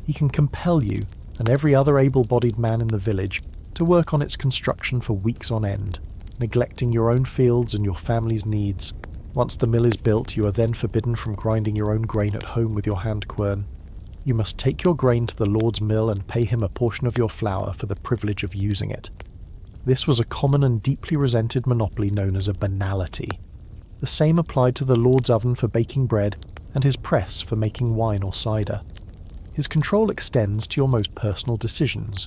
He can compel you, and every other able-bodied man in the village, to work on its construction for weeks on end, neglecting your own fields and your family's needs. Once the mill is built, you are then forbidden from grinding your own grain at home with your hand quern. You must take your grain to the lord's mill and pay him a portion of your flour for the privilege of using it. This was a common and deeply resented monopoly known as a banality. The same applied to the lord's oven for baking bread and his press for making wine or cider. His control extends to your most personal decisions.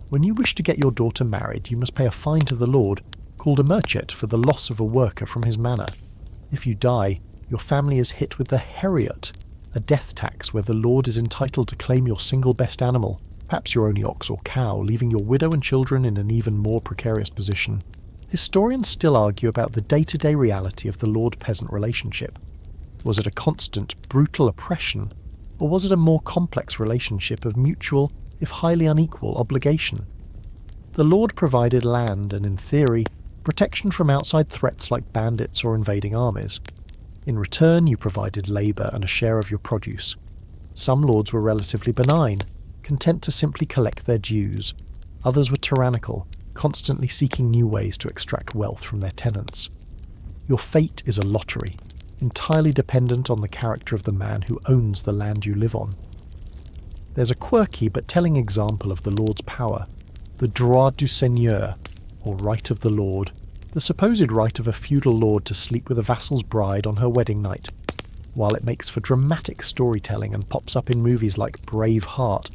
When you wish to get your daughter married, you must pay a fine to the lord, called a merchet, for the loss of a worker from his manor. If you die, your family is hit with the Hergot, a death tax where the lord is entitled to claim your single best animal, perhaps your only ox or cow, leaving your widow and children in an even more precarious position. Historians still argue about the day-to-day reality of the lord-peasant relationship. Was it a constant, brutal oppression, or was it a more complex relationship of mutual, if highly unequal, obligation? The lord provided land and, in theory, protection from outside threats like bandits or invading armies. In return, you provided labour and a share of your produce. Some lords were relatively benign, content to simply collect their dues. Others were tyrannical, constantly seeking new ways to extract wealth from their tenants. Your fate is a lottery, entirely dependent on the character of the man who owns the land you live on. There's a quirky but telling example of the lord's power, the droit du seigneur, or right of the lord, the supposed right of a feudal lord to sleep with a vassal's bride on her wedding night. While it makes for dramatic storytelling and pops up in movies like Braveheart,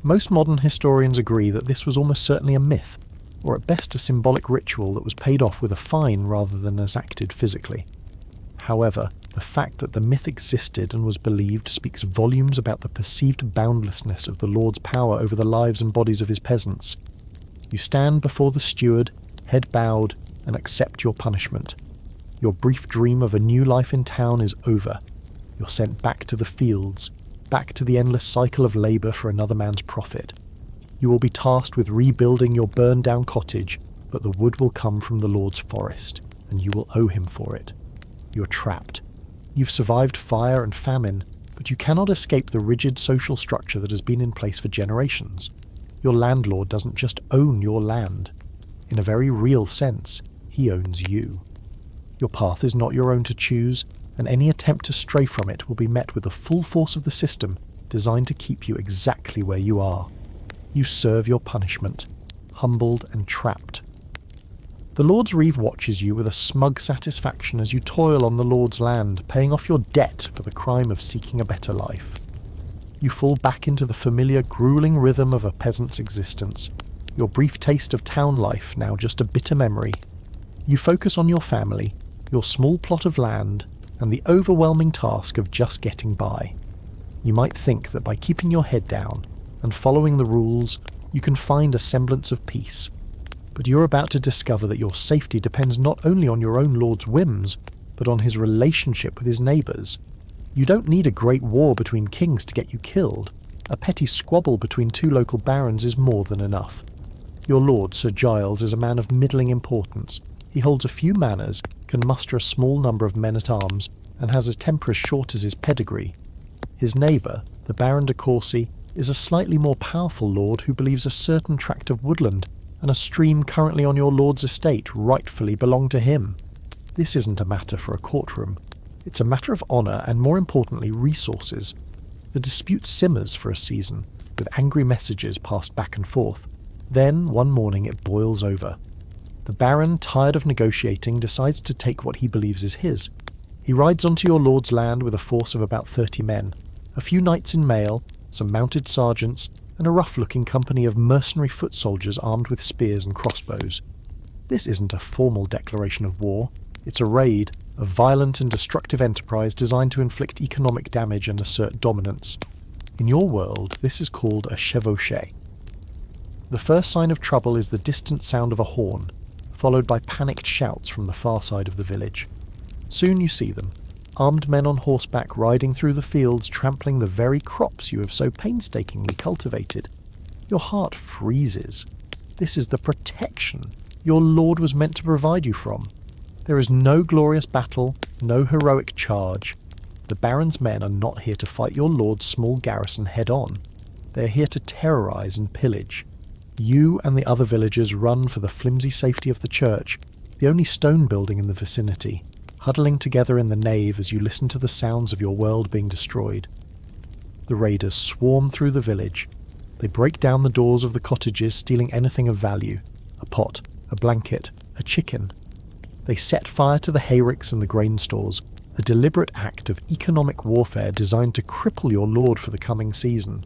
most modern historians agree that this was almost certainly a myth, or at best a symbolic ritual that was paid off with a fine rather than as acted physically. However, the fact that the myth existed and was believed speaks volumes about the perceived boundlessness of the lord's power over the lives and bodies of his peasants. You stand before the steward, head bowed, and accept your punishment. Your brief dream of a new life in town is over. You're sent back to the fields, back to the endless cycle of labour for another man's profit. You will be tasked with rebuilding your burned-down cottage, but the wood will come from the lord's forest, and you will owe him for it. You're trapped. You've survived fire and famine, but you cannot escape the rigid social structure that has been in place for generations. Your landlord doesn't just own your land. In a very real sense, he owns you. Your path is not your own to choose, and any attempt to stray from it will be met with the full force of the system designed to keep you exactly where you are. You serve your punishment, humbled and trapped. The Lord's Reeve watches you with a smug satisfaction as you toil on the Lord's land, paying off your debt for the crime of seeking a better life. You fall back into the familiar, grueling rhythm of a peasant's existence, your brief taste of town life now just a bitter memory. You focus on your family, your small plot of land, and the overwhelming task of just getting by. You might think that by keeping your head down and following the rules, you can find a semblance of peace. But you're about to discover that your safety depends not only on your own lord's whims, but on his relationship with his neighbours. You don't need a great war between kings to get you killed. A petty squabble between two local barons is more than enough. Your lord, Sir Giles, is a man of middling importance. He holds a few manors, can muster a small number of men-at-arms, and has a temper as short as his pedigree. His neighbour, the Baron de Courcy, is a slightly more powerful lord who believes a certain tract of woodland and a stream currently on your lord's estate rightfully belong to him. This isn't a matter for a courtroom. It's a matter of honour and, more importantly, resources. The dispute simmers for a season, with angry messages passed back and forth. Then, one morning, it boils over. The Baron, tired of negotiating, decides to take what he believes is his. He rides onto your lord's land with a force of about 30 men, a few knights in mail, some mounted sergeants, and a rough-looking company of mercenary foot soldiers armed with spears and crossbows. This isn't a formal declaration of war. It's a raid, a violent and destructive enterprise designed to inflict economic damage and assert dominance. In your world, this is called a chevauchée. The first sign of trouble is the distant sound of a horn, followed by panicked shouts from the far side of the village. Soon you see them, armed men on horseback riding through the fields, trampling the very crops you have so painstakingly cultivated. Your heart freezes. This is the protection your lord was meant to provide you from. There is no glorious battle, no heroic charge. The Baron's men are not here to fight your lord's small garrison head-on. They are here to terrorise and pillage. You and the other villagers run for the flimsy safety of the church, the only stone building in the vicinity, huddling together in the nave as you listen to the sounds of your world being destroyed. The raiders swarm through the village. They break down the doors of the cottages, stealing anything of value: a pot, a blanket, a chicken. They set fire to the hayricks and the grain stores, a deliberate act of economic warfare designed to cripple your lord for the coming season.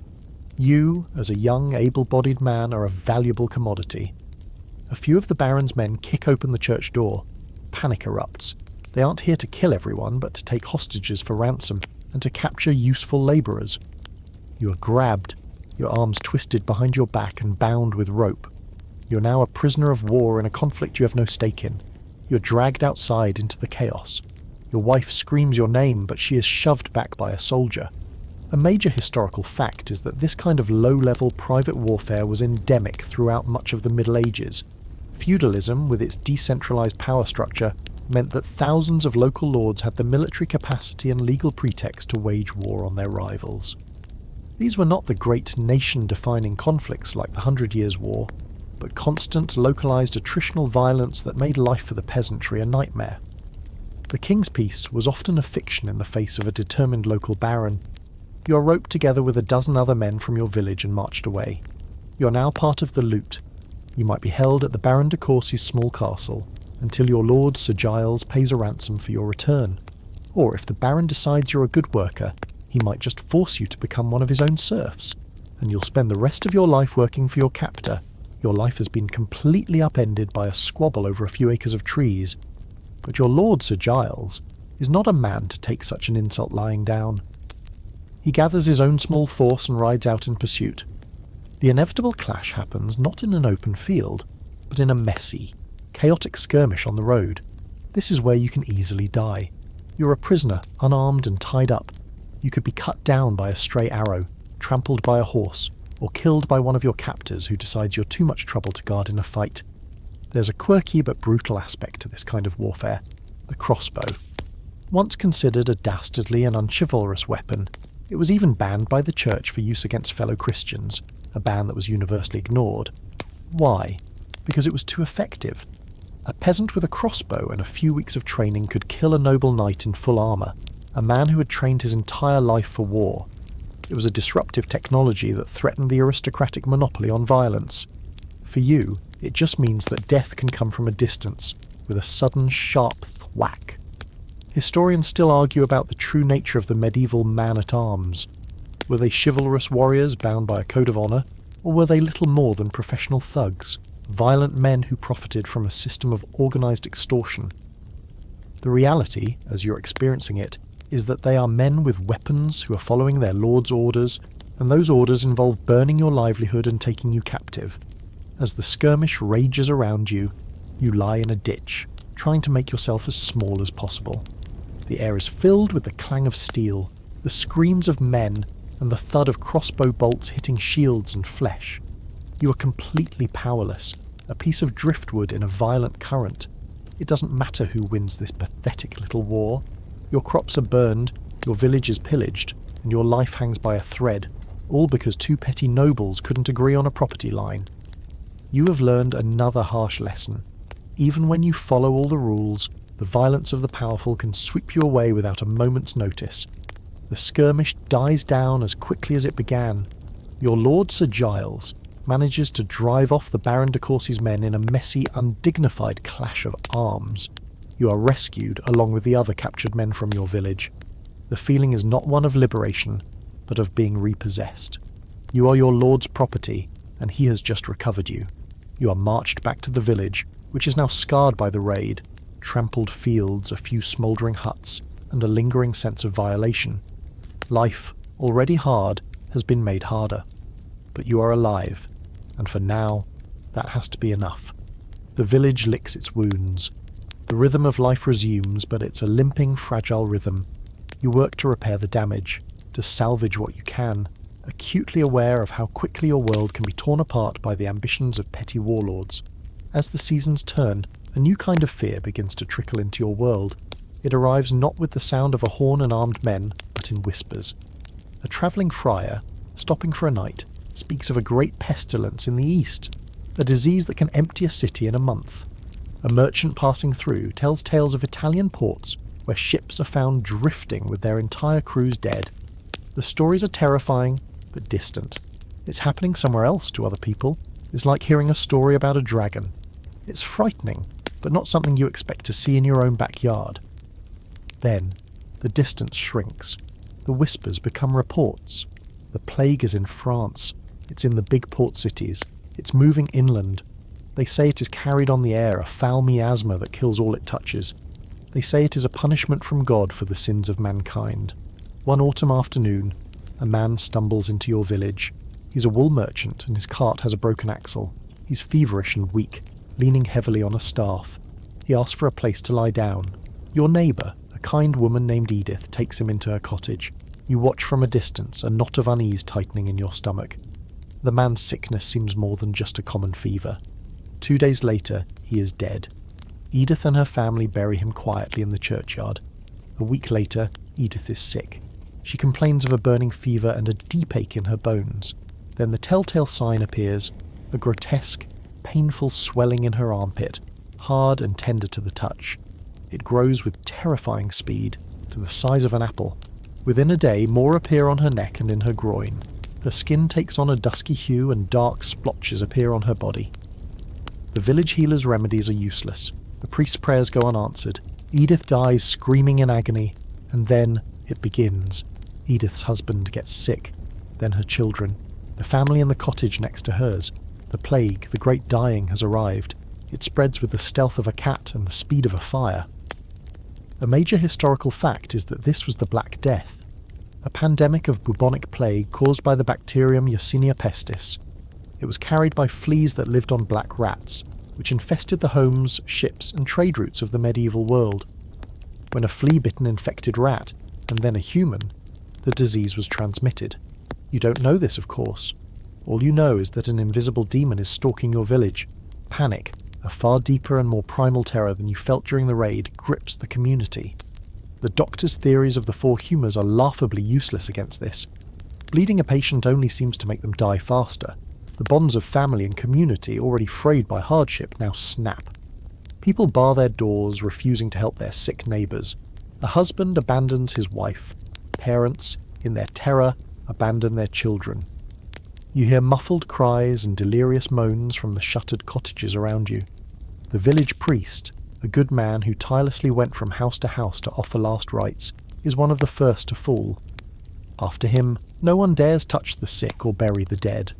You, as a young, able-bodied man, are a valuable commodity. A few of the Baron's men kick open the church door. Panic erupts. They aren't here to kill everyone, but to take hostages for ransom and to capture useful labourers. You are grabbed, your arms twisted behind your back and bound with rope. You're now a prisoner of war in a conflict you have no stake in. You're dragged outside into the chaos. Your wife screams your name, but she is shoved back by a soldier. A major historical fact is that this kind of low-level private warfare was endemic throughout much of the Middle Ages. Feudalism, with its decentralised power structure, meant that thousands of local lords had the military capacity and legal pretext to wage war on their rivals. These were not the great nation-defining conflicts like the 100 Years' War, but constant, localised attritional violence that made life for the peasantry a nightmare. The king's peace was often a fiction in the face of a determined local baron. You are roped together with a dozen other men from your village and marched away. You are now part of the loot. You might be held at the Baron de Courcy's small castle, until your lord, Sir Giles, pays a ransom for your return. Or if the Baron decides you're a good worker, he might just force you to become one of his own serfs, and you'll spend the rest of your life working for your captor. Your life has been completely upended by a squabble over a few acres of trees. But your lord, Sir Giles, is not a man to take such an insult lying down. He gathers his own small force and rides out in pursuit. The inevitable clash happens not in an open field, but in a messy, chaotic skirmish on the road. This is where you can easily die. You're a prisoner, unarmed and tied up. You could be cut down by a stray arrow, trampled by a horse, or killed by one of your captors who decides you're too much trouble to guard in a fight. There's a quirky but brutal aspect to this kind of warfare: the crossbow. Once considered a dastardly and unchivalrous weapon, it was even banned by the church for use against fellow Christians, a ban that was universally ignored. Why? Because it was too effective. A peasant with a crossbow and a few weeks of training could kill a noble knight in full armour, a man who had trained his entire life for war. It was a disruptive technology that threatened the aristocratic monopoly on violence. For you, It just means that death can come from a distance, with a sudden sharp thwack. Historians still argue about the true nature of the medieval man-at-arms. Were they chivalrous warriors bound by a code of honour, or were they little more than professional thugs, violent men who profited from a system of organised extortion? The reality, as you're experiencing it, is that they are men with weapons who are following their lord's orders, and those orders involve burning your livelihood and taking you captive. As the skirmish rages around you, you lie in a ditch, trying to make yourself as small as possible. The air is filled with the clang of steel, the screams of men, and the thud of crossbow bolts hitting shields and flesh. You are completely powerless, a piece of driftwood in a violent current. It doesn't matter who wins this pathetic little war. Your crops are burned, your village is pillaged, and your life hangs by a thread, all because two petty nobles couldn't agree on a property line. You have learned another harsh lesson. Even when you follow all the rules, the violence of the powerful can sweep you away without a moment's notice. The skirmish dies down as quickly as it began. Your lord Sir Giles manages to drive off the Baron de Courcy's men in a messy, undignified clash of arms. You are rescued along with the other captured men from your village. The feeling is not one of liberation, but of being repossessed. You are your lord's property, and he has just recovered you. You are marched back to the village, which is now scarred by the raid, trampled fields, a few smouldering huts, and a lingering sense of violation. Life, already hard, has been made harder. But you are alive, and for now, that has to be enough. The village licks its wounds. The rhythm of life resumes, but it's a limping, fragile rhythm. You work to repair the damage, to salvage what you can, acutely aware of how quickly your world can be torn apart by the ambitions of petty warlords. As the seasons turn, a new kind of fear begins to trickle into your world. It arrives not with the sound of a horn and armed men, but in whispers. A travelling friar, stopping for a night, speaks of a great pestilence in the east, a disease that can empty a city in a month. A merchant passing through tells tales of Italian ports where ships are found drifting with their entire crews dead. The stories are terrifying, but distant. It's happening somewhere else to other people. It's like hearing a story about a dragon. It's frightening, but not something you expect to see in your own backyard. Then, the distance shrinks. The whispers become reports. The plague is in France. It's in the big port cities. It's moving inland. They say it is carried on the air, a foul miasma that kills all it touches. They say it is a punishment from God for the sins of mankind. One autumn afternoon, a man stumbles into your village. He's a wool merchant and his cart has a broken axle. He's feverish and weak, leaning heavily on a staff. He asks for a place to lie down. Your neighbour, a kind woman named Edith, takes him into her cottage. You watch from a distance, a knot of unease tightening in your stomach. The man's sickness seems more than just a common fever. 2 days later, he is dead. Edith and her family bury him quietly in the churchyard. A week later, Edith is sick. She complains of a burning fever and a deep ache in her bones. Then the telltale sign appears, a grotesque, painful swelling in her armpit, hard and tender to the touch. It grows with terrifying speed, to the size of an apple. Within a day, more appear on her neck and in her groin. Her skin takes on a dusky hue and dark splotches appear on her body. The village healer's remedies are useless. The priest's prayers go unanswered. Edith dies screaming in agony, and then it begins. Edith's husband gets sick, then her children, the family in the cottage next to hers. The plague, the great dying, has arrived. It spreads with the stealth of a cat and the speed of a fire. A major historical fact is that this was the Black Death, a pandemic of bubonic plague caused by the bacterium Yersinia pestis. It was carried by fleas that lived on black rats, which infested the homes, ships, and trade routes of the medieval world. When a flea bit an infected rat, and then a human, the disease was transmitted. You don't know this, of course. All you know is that an invisible demon is stalking your village. Panic, a far deeper and more primal terror than you felt during the raid, grips the community. The doctor's theories of the four humours are laughably useless against this. Bleeding a patient only seems to make them die faster. The bonds of family and community, already frayed by hardship, now snap. People bar their doors, refusing to help their sick neighbours. A husband abandons his wife. Parents, in their terror, abandon their children. You hear muffled cries and delirious moans from the shuttered cottages around you. The village priest, a good man who tirelessly went from house to house to offer last rites, is one of the first to fall. After him, no one dares touch the sick or bury the dead.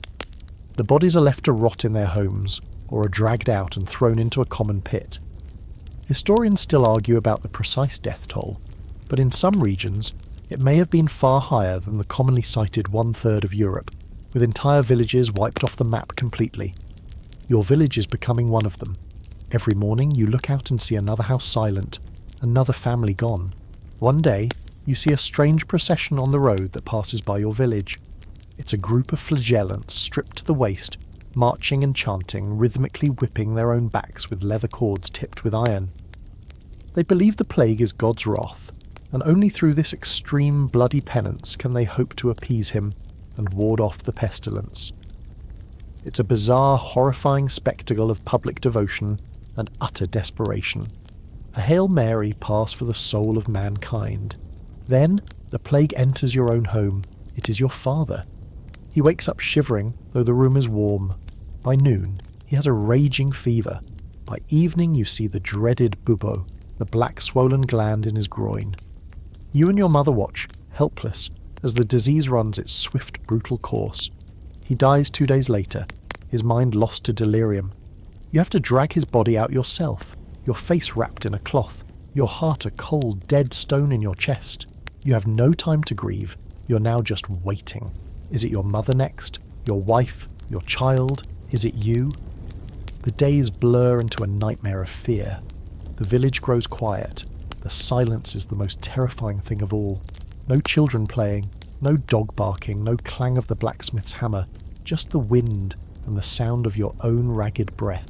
The bodies are left to rot in their homes, or are dragged out and thrown into a common pit. Historians still argue about the precise death toll, but in some regions it may have been far higher than the commonly cited 1/3 of Europe, with entire villages wiped off the map completely. Your village is becoming one of them. Every morning you look out and see another house silent, another family gone. One day you see a strange procession on the road that passes by your village. It's a group of flagellants stripped to the waist, marching and chanting, rhythmically whipping their own backs with leather cords tipped with iron. They believe the plague is God's wrath, and only through this extreme bloody penance can they hope to appease him and ward off the pestilence. It's a bizarre, horrifying spectacle of public devotion and utter desperation. A Hail Mary pass for the soul of mankind. Then the plague enters your own home. It is your father. He wakes up shivering, though the room is warm. By noon, he has a raging fever. By evening you see the dreaded bubo, the black swollen gland in his groin. You and your mother watch, helpless, as the disease runs its swift, brutal course. He dies 2 days later, his mind lost to delirium. You have to drag his body out yourself, your face wrapped in a cloth, your heart a cold, dead stone in your chest. You have no time to grieve, you're now just waiting. Is it your mother next? Your wife? Your child? Is it you? The days blur into a nightmare of fear. The village grows quiet. The silence is the most terrifying thing of all. No children playing, no dog barking, no clang of the blacksmith's hammer, just the wind and the sound of your own ragged breath.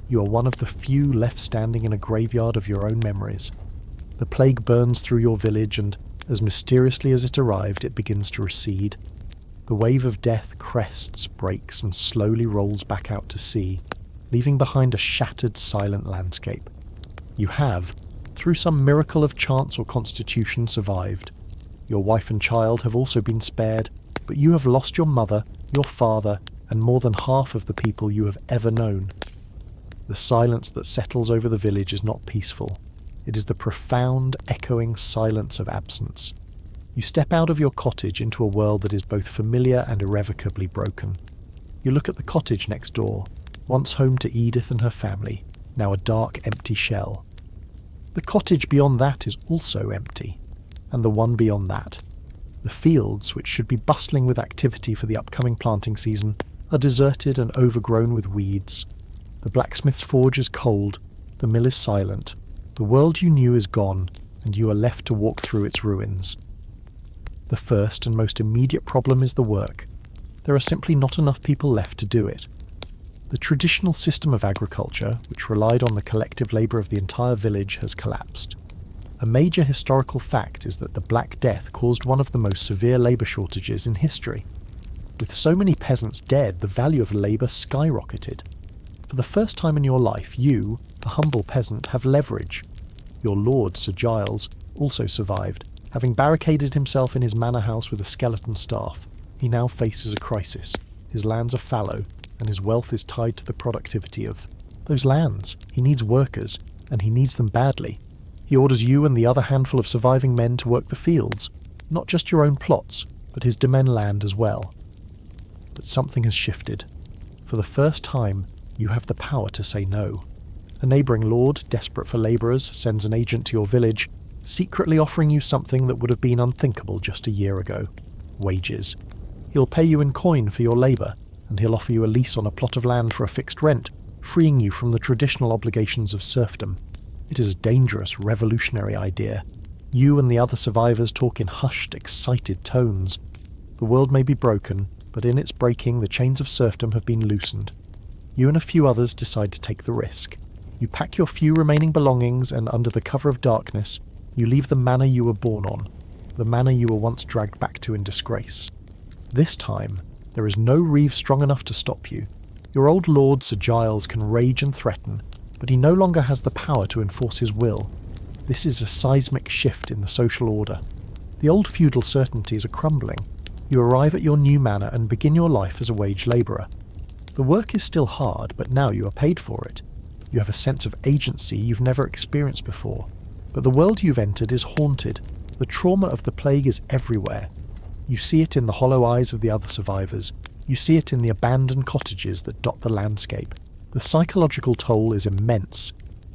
You are one of the few left standing in a graveyard of your own memories. The plague burns through your village, and as mysteriously as it arrived, it begins to recede. The wave of death crests, breaks, and slowly rolls back out to sea, leaving behind a shattered, silent landscape. You have, through some miracle of chance or constitution, survived. Your wife and child have also been spared, but you have lost your mother, your father, and more than half of the people you have ever known. The silence that settles over the village is not peaceful. It is the profound, echoing silence of absence. You step out of your cottage into a world that is both familiar and irrevocably broken. You look at the cottage next door, once home to Edith and her family, now a dark, empty shell. The cottage beyond that is also empty, and the one beyond that. The fields, which should be bustling with activity for the upcoming planting season, are deserted and overgrown with weeds. The blacksmith's forge is cold, the mill is silent, the world you knew is gone, and you are left to walk through its ruins. The first and most immediate problem is the work. There are simply not enough people left to do it. The traditional system of agriculture, which relied on the collective labour of the entire village, has collapsed. A major historical fact is that the Black Death caused one of the most severe labour shortages in history. With so many peasants dead, the value of labour skyrocketed. For the first time in your life, you, a humble peasant, have leverage. Your lord, Sir Giles, also survived. Having barricaded himself in his manor house with a skeleton staff, he now faces a crisis. His lands are fallow, and his wealth is tied to the productivity of those lands. He needs workers, and he needs them badly. He orders you and the other handful of surviving men to work the fields, not just your own plots, but his demesne land as well. But something has shifted. For the first time, you have the power to say no. A neighbouring lord, desperate for labourers, sends an agent to your village, secretly offering you something that would have been unthinkable just a year ago: wages. He'll pay you in coin for your labour, and he'll offer you a lease on a plot of land for a fixed rent, freeing you from the traditional obligations of serfdom. It is a dangerous, revolutionary idea. You and the other survivors talk in hushed, excited tones. The world may be broken, but in its breaking the chains of serfdom have been loosened. You and a few others decide to take the risk. You pack your few remaining belongings, and under the cover of darkness, you leave the manor you were born on, the manor you were once dragged back to in disgrace. This time, there is no reeve strong enough to stop you. Your old lord, Sir Giles, can rage and threaten, but he no longer has the power to enforce his will. This is a seismic shift in the social order. The old feudal certainties are crumbling. You arrive at your new manor and begin your life as a wage labourer. The work is still hard, but now you are paid for it. You have a sense of agency you've never experienced before. But the world you've entered is haunted. The trauma of the plague is everywhere. You see it in the hollow eyes of the other survivors. You see it in the abandoned cottages that dot the landscape. The psychological toll is immense.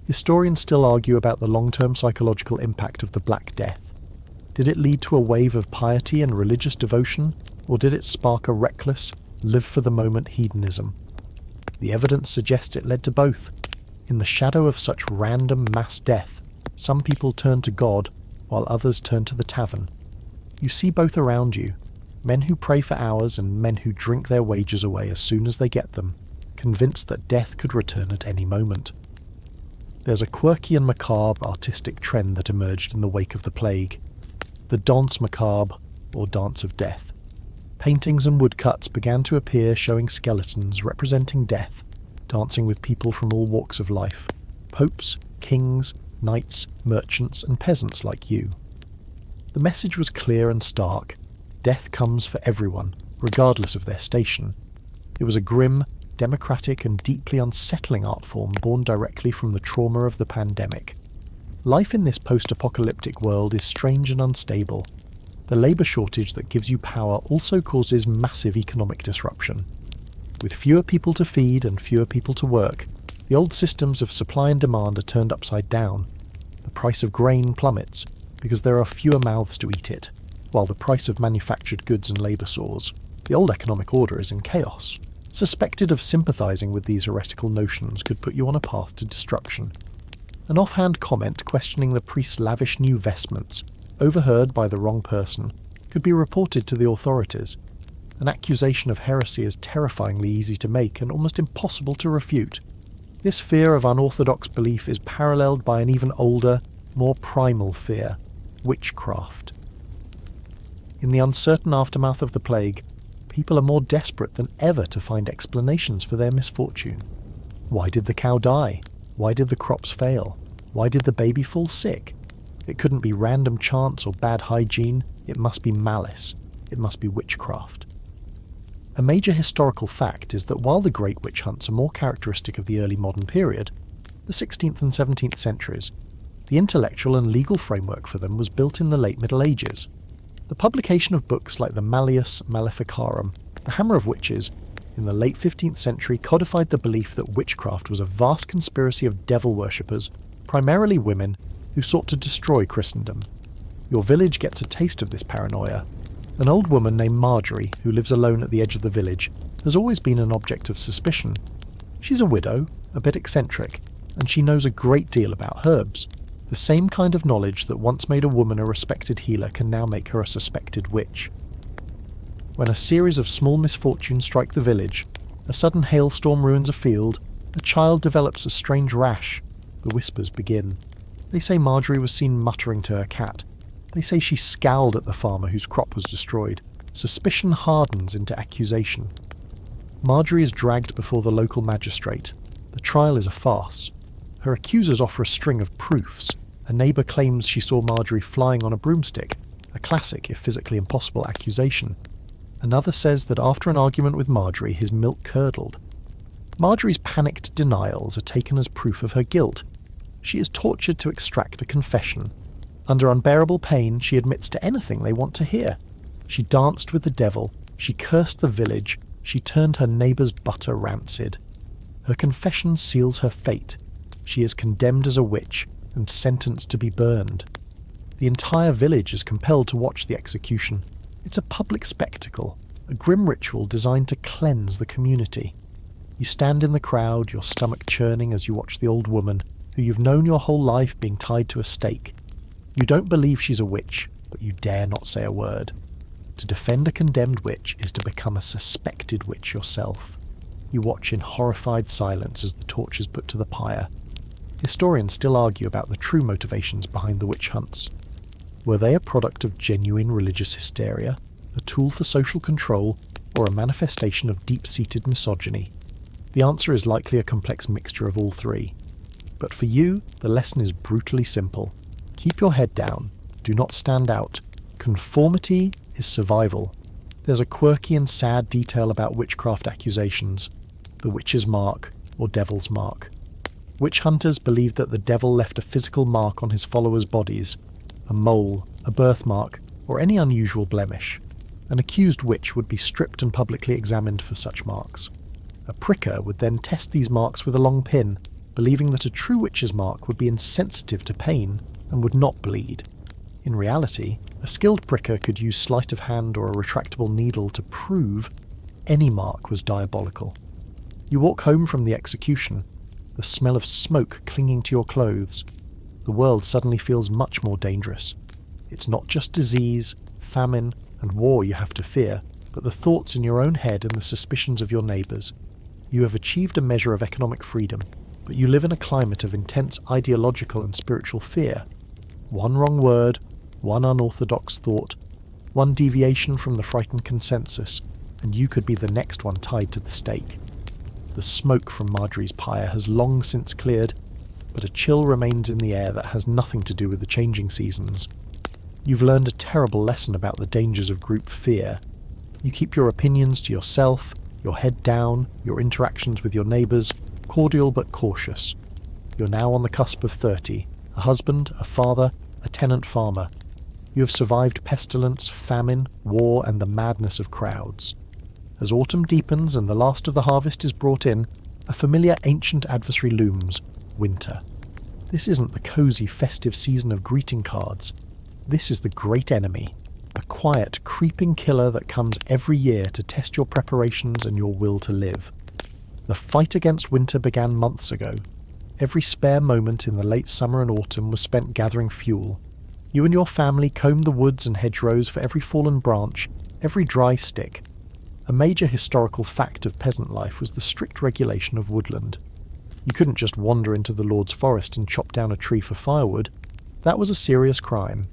Historians still argue about the long-term psychological impact of the Black Death. Did it lead to a wave of piety and religious devotion, or did it spark a reckless, live-for-the-moment hedonism? The evidence suggests it led to both. In the shadow of such random mass death, some people turn to God, while others turn to the tavern. You see both around you, men who pray for hours and men who drink their wages away as soon as they get them, convinced that death could return at any moment. There's a quirky and macabre artistic trend that emerged in the wake of the plague. The danse macabre, or dance of death. Paintings and woodcuts began to appear showing skeletons representing death, dancing with people from all walks of life. Popes, kings, knights, merchants, and peasants like you. The message was clear and stark. Death comes for everyone, regardless of their station. It was a grim, democratic, and deeply unsettling art form born directly from the trauma of the pandemic. Life in this post-apocalyptic world is strange and unstable. The labour shortage that gives you power also causes massive economic disruption. With fewer people to feed and fewer people to work, the old systems of supply and demand are turned upside down. The price of grain plummets because there are fewer mouths to eat it, while the price of manufactured goods and labour soars. The old economic order is in chaos. Suspected of sympathising with these heretical notions could put you on a path to destruction. An offhand comment questioning the priest's lavish new vestments, overheard by the wrong person, could be reported to the authorities. An accusation of heresy is terrifyingly easy to make and almost impossible to refute. This fear of unorthodox belief is paralleled by an even older, more primal fear: witchcraft. In the uncertain aftermath of the plague, people are more desperate than ever to find explanations for their misfortune. Why did the cow die? Why did the crops fail? Why did the baby fall sick? It couldn't be random chance or bad hygiene. It must be malice. It must be witchcraft. A major historical fact is that while the great witch hunts are more characteristic of the early modern period, the 16th and 17th centuries, the intellectual and legal framework for them was built in the late Middle Ages. The publication of books like the Malleus Maleficarum, the Hammer of Witches, in the late 15th century codified the belief that witchcraft was a vast conspiracy of devil worshippers, primarily women, who sought to destroy Christendom. Your village gets a taste of this paranoia. An old woman named Marjorie, who lives alone at the edge of the village, has always been an object of suspicion. She's a widow, a bit eccentric, and she knows a great deal about herbs. The same kind of knowledge that once made a woman a respected healer can now make her a suspected witch. When a series of small misfortunes strike the village, a sudden hailstorm ruins a field, a child develops a strange rash, the whispers begin. They say Marjorie was seen muttering to her cat. They say she scowled at the farmer whose crop was destroyed. Suspicion hardens into accusation. Marjorie is dragged before the local magistrate. The trial is a farce. Her accusers offer a string of proofs. A neighbour claims she saw Marjorie flying on a broomstick, a classic if physically impossible accusation. Another says that after an argument with Marjorie, his milk curdled. Marjorie's panicked denials are taken as proof of her guilt. She is tortured to extract a confession. Under unbearable pain, she admits to anything they want to hear. She danced with the devil, she cursed the village, she turned her neighbour's butter rancid. Her confession seals her fate. She is condemned as a witch and sentenced to be burned. The entire village is compelled to watch the execution. It's a public spectacle, a grim ritual designed to cleanse the community. You stand in the crowd, your stomach churning as you watch the old woman, who you've known your whole life, being tied to a stake. You don't believe she's a witch, but you dare not say a word. To defend a condemned witch is to become a suspected witch yourself. You watch in horrified silence as the torch is put to the pyre. Historians still argue about the true motivations behind the witch hunts. Were they a product of genuine religious hysteria, a tool for social control, or a manifestation of deep-seated misogyny? The answer is likely a complex mixture of all three. But for you, the lesson is brutally simple. Keep your head down. Do not stand out. Conformity is survival. There's a quirky and sad detail about witchcraft accusations, the witch's mark or devil's mark. Witch hunters believed that the devil left a physical mark on his followers' bodies, a mole, a birthmark, or any unusual blemish. An accused witch would be stripped and publicly examined for such marks. A pricker would then test these marks with a long pin, believing that a true witch's mark would be insensitive to pain and would not bleed. In reality, a skilled pricker could use sleight of hand or a retractable needle to prove any mark was diabolical. You walk home from the execution, the smell of smoke clinging to your clothes. The world suddenly feels much more dangerous. It's not just disease, famine, and war you have to fear, but the thoughts in your own head and the suspicions of your neighbours. You have achieved a measure of economic freedom, but you live in a climate of intense ideological and spiritual fear. One wrong word, one unorthodox thought, one deviation from the frightened consensus, and you could be the next one tied to the stake. The smoke from Marjorie's pyre has long since cleared, but a chill remains in the air that has nothing to do with the changing seasons. You've learned a terrible lesson about the dangers of group fear. You keep your opinions to yourself, your head down, your interactions with your neighbours, cordial but cautious. You're now on the cusp of 30, a husband, a father, a tenant farmer. You have survived pestilence, famine, war, and the madness of crowds. As autumn deepens and the last of the harvest is brought in, a familiar ancient adversary looms, winter. This isn't the cosy festive season of greeting cards. This is the great enemy, a quiet, creeping killer that comes every year to test your preparations and your will to live. The fight against winter began months ago. Every spare moment in the late summer and autumn was spent gathering fuel. You and your family combed the woods and hedgerows for every fallen branch, every dry stick. A major historical fact of peasant life was the strict regulation of woodland. You couldn't just wander into the Lord's forest and chop down a tree for firewood. That was a serious crime.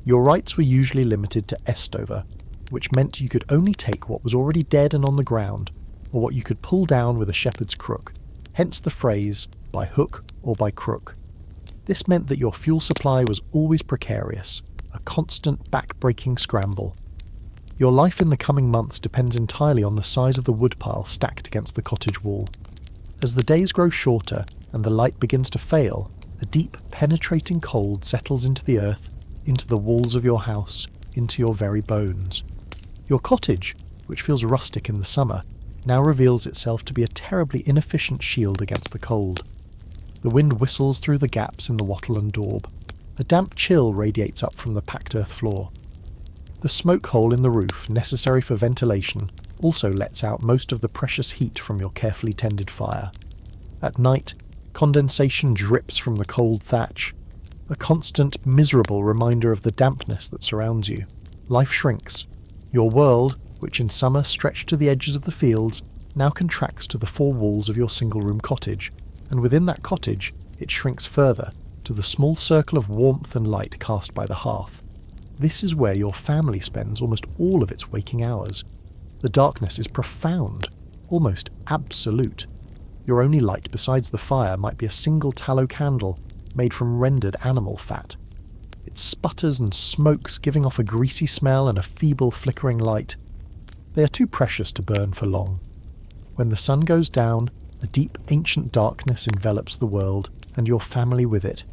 Your rights were usually limited to estover, which meant you could only take what was already dead and on the ground, or what you could pull down with a shepherd's crook, hence the phrase, by hook or by crook. This meant that your fuel supply was always precarious, a constant back-breaking scramble. Your life in the coming months depends entirely on the size of the woodpile stacked against the cottage wall. As the days grow shorter and the light begins to fail, a deep, penetrating cold settles into the earth, into the walls of your house, into your very bones. Your cottage, which feels rustic in the summer, now reveals itself to be a terribly inefficient shield against the cold. The wind whistles through the gaps in the wattle and daub. A damp chill radiates up from the packed earth floor. The smoke hole in the roof, necessary for ventilation, also lets out most of the precious heat from your carefully tended fire. At night, condensation drips from the cold thatch, a constant, miserable reminder of the dampness that surrounds you. Life shrinks. Your world, which in summer stretched to the edges of the fields, now contracts to the four walls of your single-room cottage, and within that cottage it shrinks further, to the small circle of warmth and light cast by the hearth. This is where your family spends almost all of its waking hours. The darkness is profound, almost absolute. Your only light besides the fire might be a single tallow candle made from rendered animal fat. It sputters and smokes, giving off a greasy smell and a feeble flickering light. They are too precious to burn for long. When the sun goes down, a deep ancient darkness envelops the world, and your family with it.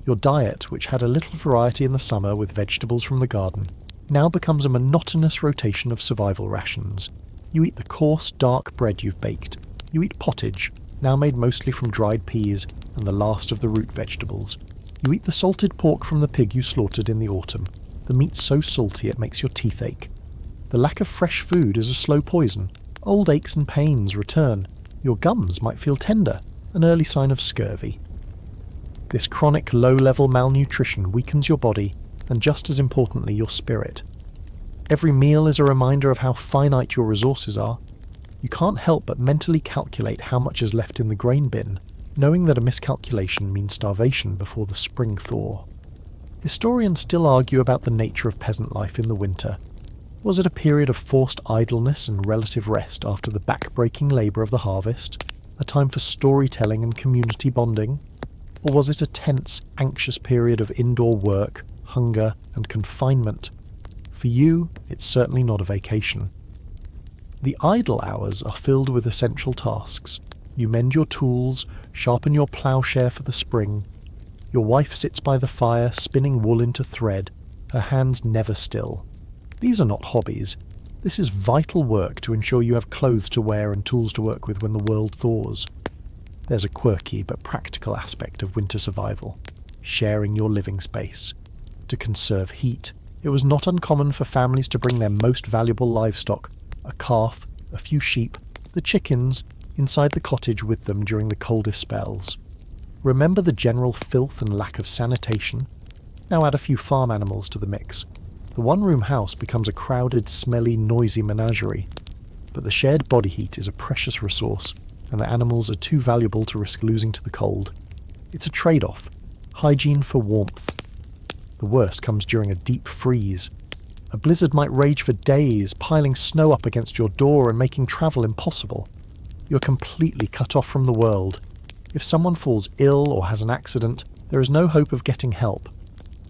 Your diet, which had a little variety in the summer with vegetables from the garden, now becomes a monotonous rotation of survival rations. You eat the coarse, dark bread you've baked. You eat pottage, now made mostly from dried peas and the last of the root vegetables. You eat the salted pork from the pig you slaughtered in the autumn. The meat's so salty it makes your teeth ache. The lack of fresh food is a slow poison. Old aches and pains return. Your gums might feel tender, an early sign of scurvy. This chronic low-level malnutrition weakens your body, and just as importantly your spirit. Every meal is a reminder of how finite your resources are. You can't help but mentally calculate how much is left in the grain bin, knowing that a miscalculation means starvation before the spring thaw. Historians still argue about the nature of peasant life in the winter. Was it a period of forced idleness and relative rest after the back-breaking labour of the harvest? A time for storytelling and community bonding? Or was it a tense, anxious period of indoor work, hunger, and confinement? For you, it's certainly not a vacation. The idle hours are filled with essential tasks. You mend your tools, sharpen your ploughshare for the spring. Your wife sits by the fire, spinning wool into thread, her hands never still. These are not hobbies. This is vital work to ensure you have clothes to wear and tools to work with when the world thaws. There's a quirky but practical aspect of winter survival: sharing your living space. To conserve heat, it was not uncommon for families to bring their most valuable livestock, a calf, a few sheep, the chickens, inside the cottage with them during the coldest spells. Remember the general filth and lack of sanitation? Now add a few farm animals to the mix. The one-room house becomes a crowded, smelly, noisy menagerie. But the shared body heat is a precious resource, and the animals are too valuable to risk losing to the cold. It's a trade-off: hygiene for warmth. The worst comes during a deep freeze. A blizzard might rage for days, piling snow up against your door and making travel impossible. You're completely cut off from the world. If someone falls ill or has an accident, there is no hope of getting help.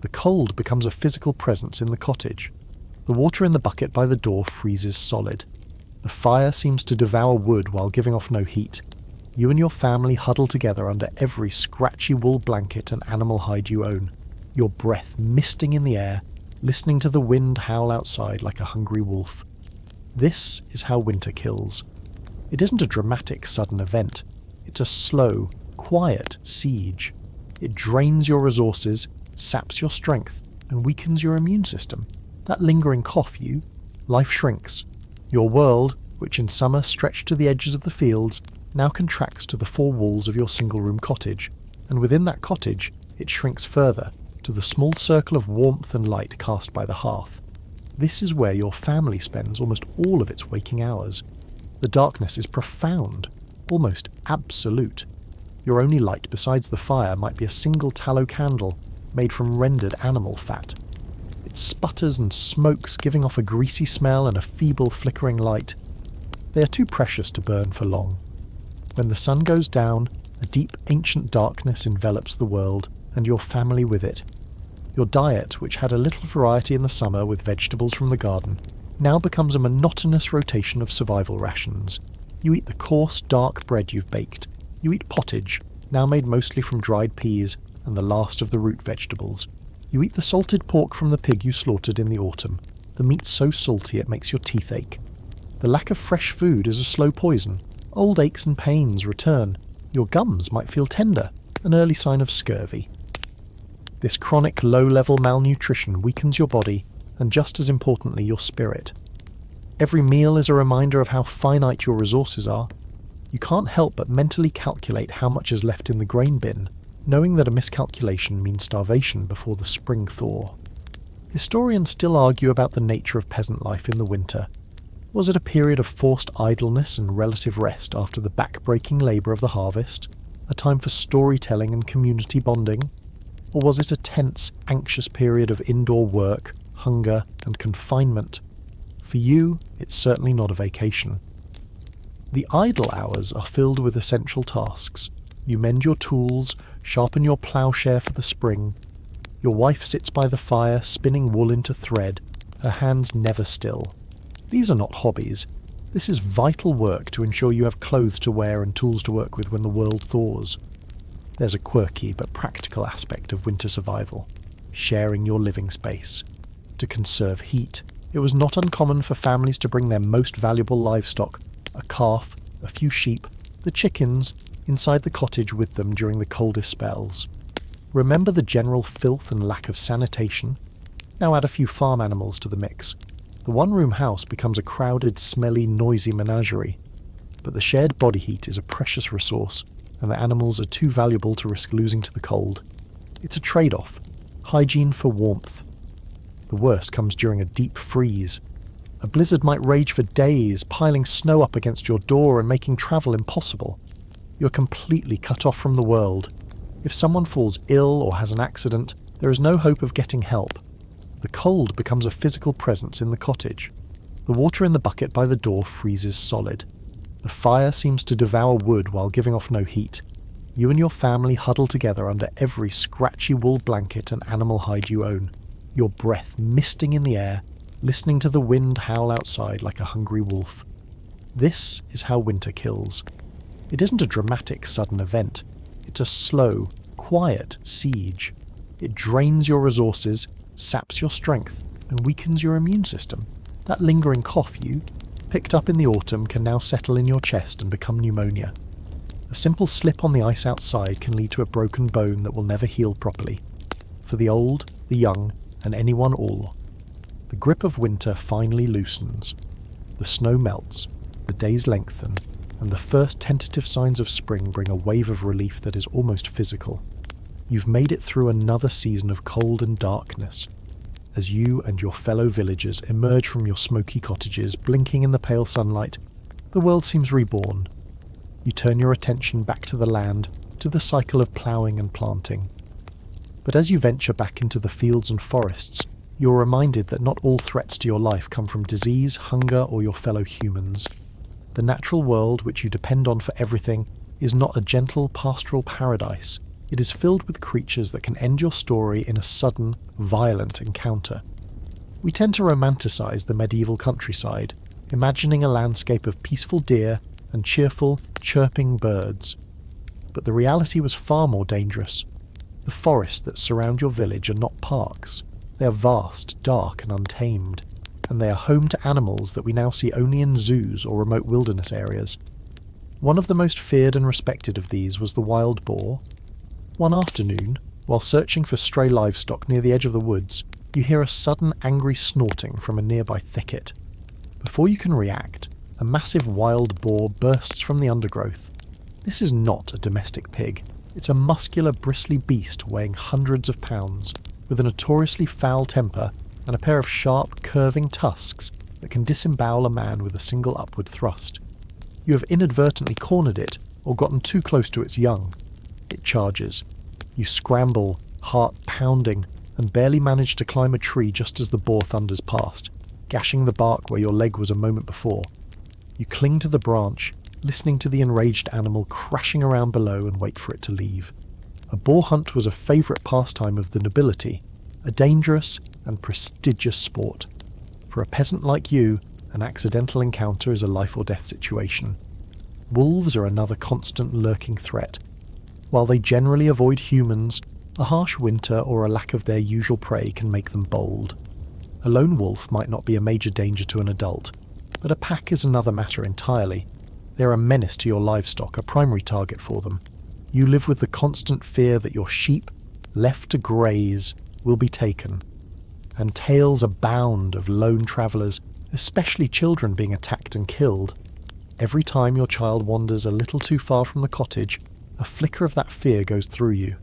The cold becomes a physical presence in the cottage. The water in the bucket by the door freezes solid. The fire seems to devour wood while giving off no heat. You and your family huddle together under every scratchy wool blanket and animal hide you own, your breath misting in the air, listening to the wind howl outside like a hungry wolf. This is how winter kills. It isn't a dramatic, sudden event. It's a slow, quiet siege. It drains your resources, saps your strength, and weakens your immune system. That lingering cough, life shrinks. Your world, which in summer stretched to the edges of the fields, now contracts to the four walls of your single-room cottage, and within that cottage, it shrinks further, to the small circle of warmth and light cast by the hearth. This is where your family spends almost all of its waking hours. The darkness is profound, almost absolute. Your only light besides the fire might be a single tallow candle made from rendered animal fat. It sputters and smokes, giving off a greasy smell and a feeble flickering light. They are too precious to burn for long. When the sun goes down, a deep ancient darkness envelops the world, and your family with it. Your diet, which had a little variety in the summer with vegetables from the garden, now becomes a monotonous rotation of survival rations. You eat the coarse, dark bread you've baked. You eat pottage, now made mostly from dried peas and the last of the root vegetables. You eat the salted pork from the pig you slaughtered in the autumn. The meat's so salty it makes your teeth ache. The lack of fresh food is a slow poison. Old aches and pains return. Your gums might feel tender, an early sign of scurvy. This chronic low-level malnutrition weakens your body, and just as importantly, your spirit. Every meal is a reminder of how finite your resources are. You can't help but mentally calculate how much is left in the grain bin, knowing that a miscalculation means starvation before the spring thaw. Historians still argue about the nature of peasant life in the winter. Was it a period of forced idleness and relative rest after the back-breaking labour of the harvest? A time for storytelling and community bonding? Or was it a tense, anxious period of indoor work, hunger, and confinement? For you, it's certainly not a vacation. The idle hours are filled with essential tasks. You mend your tools, sharpen your ploughshare for the spring. Your wife sits by the fire, spinning wool into thread, her hands never still. These are not hobbies. This is vital work to ensure you have clothes to wear and tools to work with when the world thaws. There's a quirky but practical aspect of winter survival: sharing your living space. To conserve heat, it was not uncommon for families to bring their most valuable livestock, a calf, a few sheep, the chickens, inside the cottage with them during the coldest spells. Remember the general filth and lack of sanitation? Now add a few farm animals to the mix. The one-room house becomes a crowded, smelly, noisy menagerie. But the shared body heat is a precious resource, and the animals are too valuable to risk losing to the cold. It's a trade-off: hygiene for warmth. The worst comes during a deep freeze. A blizzard might rage for days, piling snow up against your door and making travel impossible. You're completely cut off from the world. If someone falls ill or has an accident, there is no hope of getting help. The cold becomes a physical presence in the cottage. The water in the bucket by the door freezes solid. The fire seems to devour wood while giving off no heat. You and your family huddle together under every scratchy wool blanket and animal hide you own, your breath misting in the air, listening to the wind howl outside like a hungry wolf. This is how winter kills. It isn't a dramatic, sudden event. It's a slow, quiet siege. It drains your resources, saps your strength, and weakens your immune system. That lingering cough you picked up in the autumn can now settle in your chest and become pneumonia. A simple slip on the ice outside can lead to a broken bone that will never heal properly. For the old, the young, and anyone all, the grip of winter finally loosens. The snow melts, the days lengthen, and the first tentative signs of spring bring a wave of relief that is almost physical. You've made it through another season of cold and darkness. As you and your fellow villagers emerge from your smoky cottages, blinking in the pale sunlight, the world seems reborn. You turn your attention back to the land, to the cycle of ploughing and planting. But as you venture back into the fields and forests, you're reminded that not all threats to your life come from disease, hunger, or your fellow humans. The natural world, which you depend on for everything, is not a gentle pastoral paradise. It is filled with creatures that can end your story in a sudden, violent encounter. We tend to romanticize the medieval countryside, imagining a landscape of peaceful deer and cheerful, chirping birds. But the reality was far more dangerous. The forests that surround your village are not parks. They are vast, dark, and untamed, and they are home to animals that we now see only in zoos or remote wilderness areas. One of the most feared and respected of these was the wild boar. One afternoon, while searching for stray livestock near the edge of the woods, you hear a sudden angry snorting from a nearby thicket. Before you can react, a massive wild boar bursts from the undergrowth. This is not a domestic pig. It's a muscular, bristly beast weighing hundreds of pounds, with a notoriously foul temper and a pair of sharp, curving tusks that can disembowel a man with a single upward thrust. You have inadvertently cornered it or gotten too close to its young. It charges. You scramble, heart pounding, and barely manage to climb a tree just as the boar thunders past, gashing the bark where your leg was a moment before. You cling to the branch, listening to the enraged animal crashing around below, and wait for it to leave. A boar hunt was a favourite pastime of the nobility, a dangerous and prestigious sport. For a peasant like you, an accidental encounter is a life or death situation. Wolves are another constant lurking threat. While they generally avoid humans, a harsh winter or a lack of their usual prey can make them bold. A lone wolf might not be a major danger to an adult, but a pack is another matter entirely. They are a menace to your livestock, a primary target for them. You live with the constant fear that your sheep, left to graze, will be taken. And tales abound of lone travellers, especially children, being attacked and killed. Every time your child wanders a little too far from the cottage, a flicker of that fear goes through you.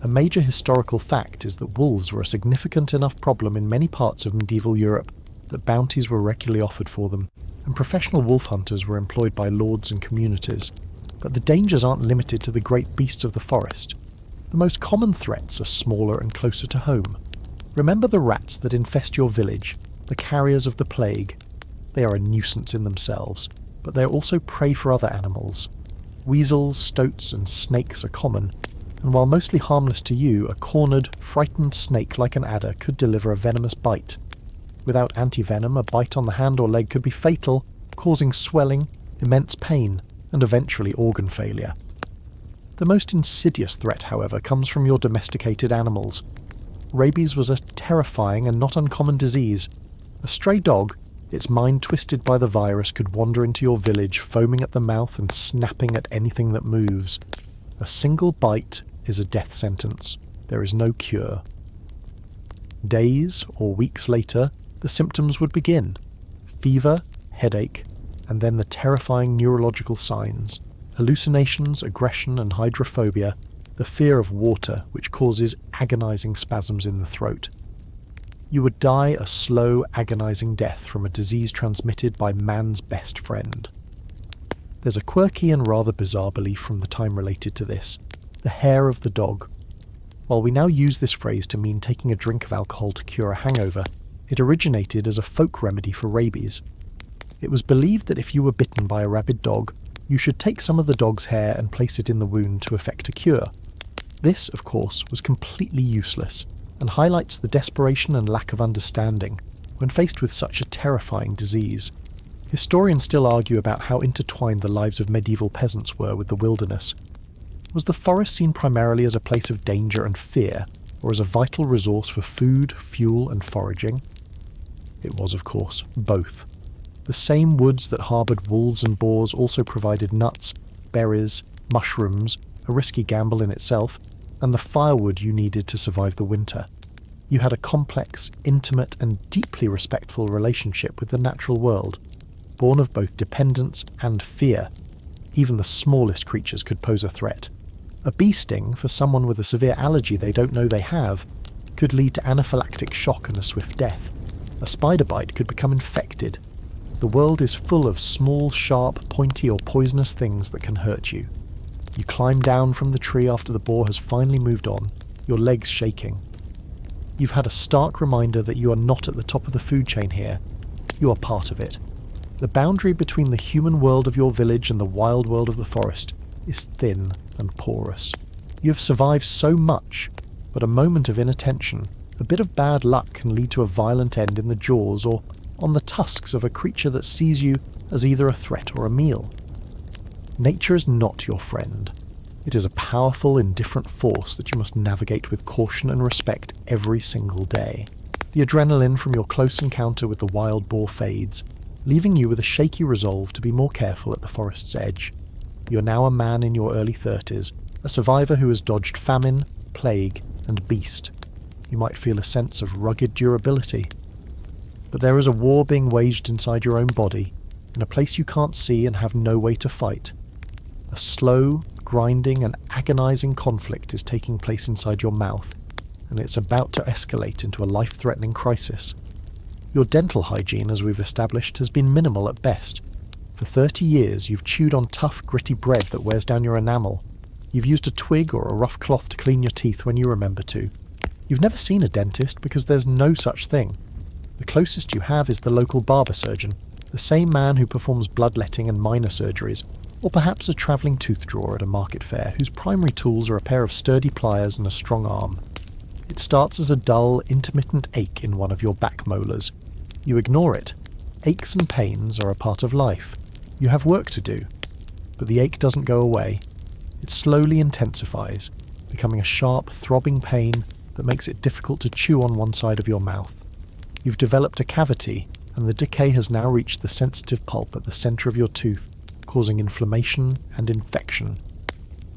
A major historical fact is that wolves were a significant enough problem in many parts of medieval Europe that bounties were regularly offered for them, and professional wolf hunters were employed by lords and communities. But the dangers aren't limited to the great beasts of the forest. The most common threats are smaller and closer to home. Remember the rats that infest your village, the carriers of the plague. They are a nuisance in themselves, but they are also prey for other animals. Weasels, stoats, and snakes are common, and while mostly harmless to you, a cornered, frightened snake like an adder could deliver a venomous bite. Without antivenom, a bite on the hand or leg could be fatal, causing swelling, immense pain, and eventually organ failure. The most insidious threat, however, comes from your domesticated animals. Rabies was a terrifying and not uncommon disease. A stray dog, its mind twisted by the virus, could wander into your village, foaming at the mouth and snapping at anything that moves. A single bite is a death sentence. There is no cure. Days or weeks later, the symptoms would begin. Fever, headache, and then the terrifying neurological signs. Hallucinations, aggression, and hydrophobia, the fear of water, which causes agonizing spasms in the throat. You would die a slow, agonizing death from a disease transmitted by man's best friend. There's a quirky and rather bizarre belief from the time related to this: the hair of the dog. While we now use this phrase to mean taking a drink of alcohol to cure a hangover, it originated as a folk remedy for rabies. It was believed that if you were bitten by a rabid dog, you should take some of the dog's hair and place it in the wound to effect a cure. This, of course, was completely useless, and highlights the desperation and lack of understanding. when faced with such a terrifying disease. Historians still argue about how intertwined the lives of medieval peasants were with the wilderness. Was the forest seen primarily as a place of danger and fear, or as a vital resource for food, fuel, and foraging? It was, of course, both. The same woods that harboured wolves and boars also provided nuts, berries, mushrooms, a risky gamble in itself, and the firewood you needed to survive the winter. You had a complex, intimate, and deeply respectful relationship with the natural world, born of both dependence and fear. Even the smallest creatures could pose a threat. A bee sting, for someone with a severe allergy they don't know they have, could lead to anaphylactic shock and a swift death. A spider bite could become infected. The world is full of small, sharp, pointy or poisonous things that can hurt you. You climb down from the tree after the boar has finally moved on, your legs shaking. You've had a stark reminder that you are not at the top of the food chain here. You are part of it. The boundary between the human world of your village and the wild world of the forest is thin and porous. You have survived so much, but a moment of inattention, a bit of bad luck can lead to a violent end in the jaws or on the tusks of a creature that sees you as either a threat or a meal. Nature is not your friend. It is a powerful, indifferent force that you must navigate with caution and respect every single day. The adrenaline from your close encounter with the wild boar fades, leaving you with a shaky resolve to be more careful at the forest's edge. You are now a man in your early 30s, a survivor who has dodged famine, plague, and beast. You might feel a sense of rugged durability. But there is a war being waged inside your own body, in a place you can't see and have no way to fight. A slow, grinding, and agonizing conflict is taking place inside your mouth, and it's about to escalate into a life-threatening crisis. Your dental hygiene, as we've established, has been minimal at best. For 30 years, you've chewed on tough, gritty bread that wears down your enamel. You've used a twig or a rough cloth to clean your teeth when you remember to. You've never seen a dentist because there's no such thing. The closest you have is the local barber surgeon, the same man who performs bloodletting and minor surgeries, or perhaps a travelling tooth drawer at a market fair whose primary tools are a pair of sturdy pliers and a strong arm. It starts as a dull, intermittent ache in one of your back molars. You ignore it. Aches and pains are a part of life. You have work to do. But the ache doesn't go away. It slowly intensifies, becoming a sharp, throbbing pain that makes it difficult to chew on one side of your mouth. You've developed a cavity, and the decay has now reached the sensitive pulp at the centre of your tooth, causing inflammation and infection.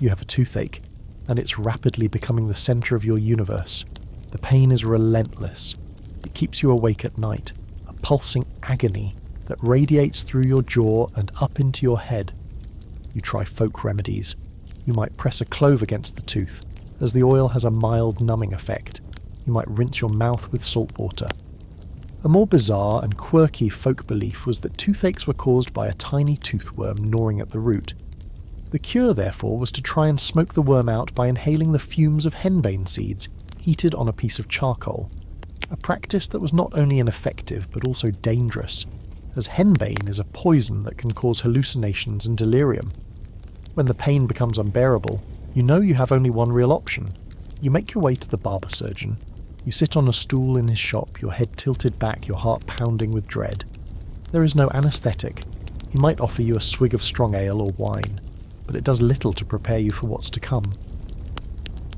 You have a toothache, and it's rapidly becoming the centre of your universe. The pain is relentless. It keeps you awake at night, a pulsing agony that radiates through your jaw and up into your head. You try folk remedies. You might press a clove against the tooth, as the oil has a mild numbing effect. You might rinse your mouth with salt water. A more bizarre and quirky folk belief was that toothaches were caused by a tiny toothworm gnawing at the root. The cure, therefore, was to try and smoke the worm out by inhaling the fumes of henbane seeds heated on a piece of charcoal, a practice that was not only ineffective but also dangerous, as henbane is a poison that can cause hallucinations and delirium. When the pain becomes unbearable, you know you have only one real option. You make your way to the barber surgeon. You sit on a stool in his shop, your head tilted back, your heart pounding with dread. There is no anaesthetic. He might offer you a swig of strong ale or wine, but it does little to prepare you for what's to come.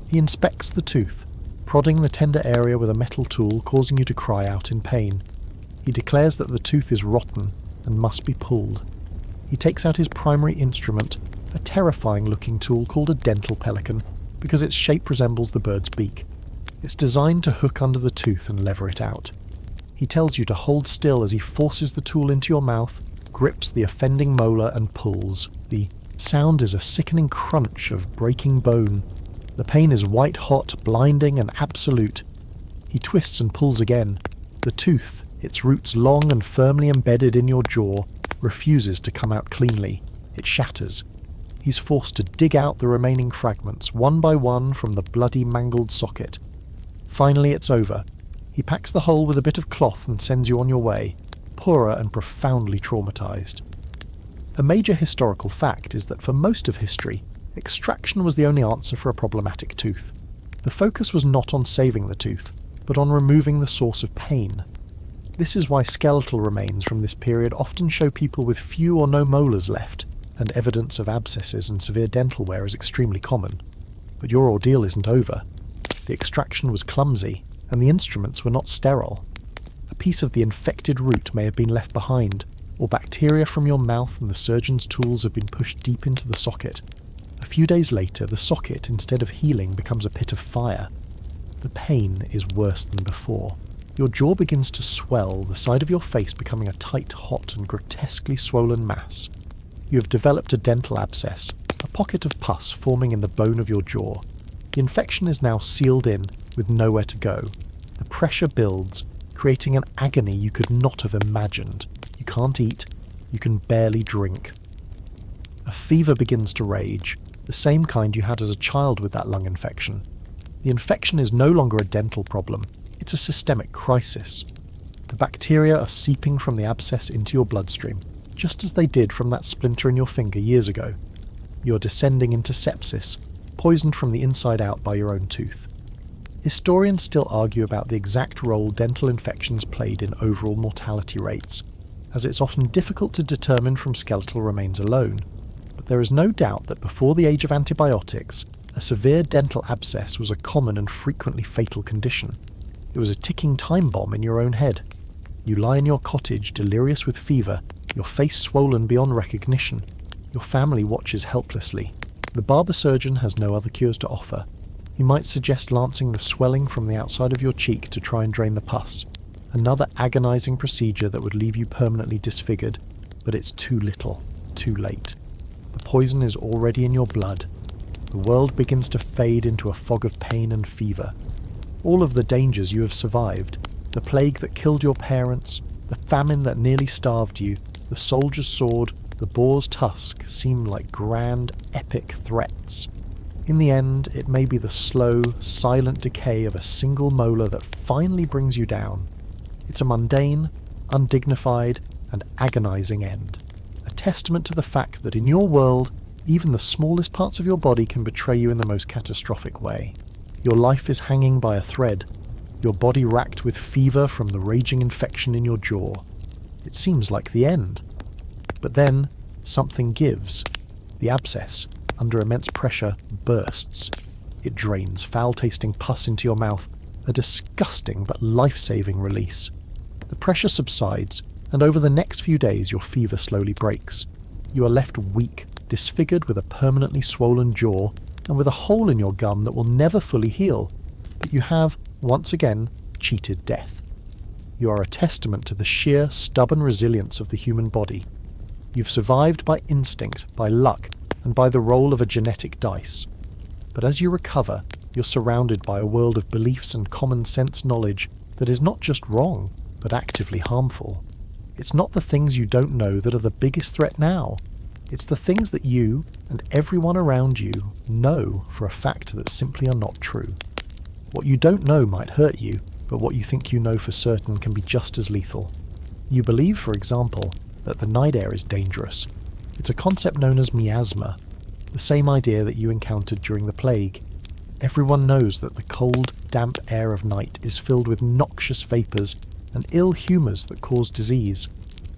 He inspects the tooth, prodding the tender area with a metal tool, causing you to cry out in pain. He declares that the tooth is rotten and must be pulled. He takes out his primary instrument, a terrifying-looking tool called a dental pelican, because its shape resembles the bird's beak. It's designed to hook under the tooth and lever it out. He tells you to hold still as he forces the tool into your mouth, grips the offending molar and pulls. The sound is a sickening crunch of breaking bone. The pain is white-hot, blinding, and absolute. He twists and pulls again. The tooth, its roots long and firmly embedded in your jaw, refuses to come out cleanly. It shatters. He's forced to dig out the remaining fragments, one by one, from the bloody, mangled socket. Finally, it's over. He packs the hole with a bit of cloth and sends you on your way, poorer and profoundly traumatized. A major historical fact is that for most of history, extraction was the only answer for a problematic tooth. The focus was not on saving the tooth, but on removing the source of pain. This is why skeletal remains from this period often show people with few or no molars left, and evidence of abscesses and severe dental wear is extremely common. But your ordeal isn't over. The extraction was clumsy, and the instruments were not sterile. A piece of the infected root may have been left behind, or bacteria from your mouth and the surgeon's tools have been pushed deep into the socket. A few days later, the socket, instead of healing, becomes a pit of fire. The pain is worse than before. Your jaw begins to swell, the side of your face becoming a tight, hot, and grotesquely swollen mass. You have developed a dental abscess, a pocket of pus forming in the bone of your jaw. The infection is now sealed in, with nowhere to go. The pressure builds, creating an agony you could not have imagined. You can't eat, you can barely drink. A fever begins to rage, the same kind you had as a child with that lung infection. The infection is no longer a dental problem, it's a systemic crisis. The bacteria are seeping from the abscess into your bloodstream, just as they did from that splinter in your finger years ago. You're descending into sepsis, poisoned from the inside out by your own tooth. Historians still argue about the exact role dental infections played in overall mortality rates, as it's often difficult to determine from skeletal remains alone. But there is no doubt that before the age of antibiotics, a severe dental abscess was a common and frequently fatal condition. It was a ticking time bomb in your own head. You lie in your cottage, delirious with fever, your face swollen beyond recognition. Your family watches helplessly. The barber surgeon has no other cures to offer. He might suggest lancing the swelling from the outside of your cheek to try and drain the pus. Another agonizing procedure that would leave you permanently disfigured, but it's too little, too late. The poison is already in your blood. The world begins to fade into a fog of pain and fever. All of the dangers you have survived, the plague that killed your parents, the famine that nearly starved you, the soldier's sword, the boar's tusk, seem like grand, epic threats. In the end, it may be the slow, silent decay of a single molar that finally brings you down. It's a mundane, undignified, and agonizing end. A testament to the fact that in your world, even the smallest parts of your body can betray you in the most catastrophic way. Your life is hanging by a thread, your body racked with fever from the raging infection in your jaw. It seems like the end. But then, something gives. The abscess, under immense pressure, bursts. It drains foul-tasting pus into your mouth, a disgusting but life-saving release. The pressure subsides, and over the next few days your fever slowly breaks. You are left weak, disfigured with a permanently swollen jaw, and with a hole in your gum that will never fully heal. But you have, once again, cheated death. You are a testament to the sheer, stubborn resilience of the human body. You've survived by instinct, by luck, and by the roll of a genetic dice. But as you recover, you're surrounded by a world of beliefs and common sense knowledge that is not just wrong, but actively harmful. It's not the things you don't know that are the biggest threat now. It's the things that you, and everyone around you, know for a fact that simply are not true. What you don't know might hurt you, but what you think you know for certain can be just as lethal. You believe, for example, that the night air is dangerous. It's a concept known as miasma, the same idea that you encountered during the plague. Everyone knows that the cold, damp air of night is filled with noxious vapours and ill humours that cause disease.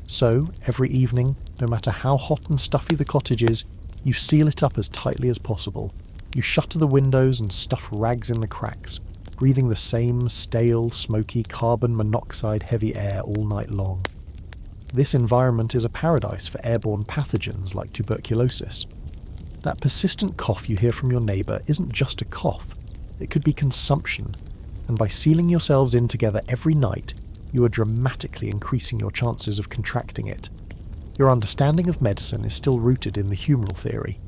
So, every evening, no matter how hot and stuffy the cottage is, you seal it up as tightly as possible. You shutter the windows and stuff rags in the cracks, breathing the same stale, smoky, carbon monoxide-heavy air all night long. This environment is a paradise for airborne pathogens like tuberculosis. That persistent cough you hear from your neighbour isn't just a cough, it could be consumption, and by sealing yourselves in together every night, you are dramatically increasing your chances of contracting it. Your understanding of medicine is still rooted in the humoral theory.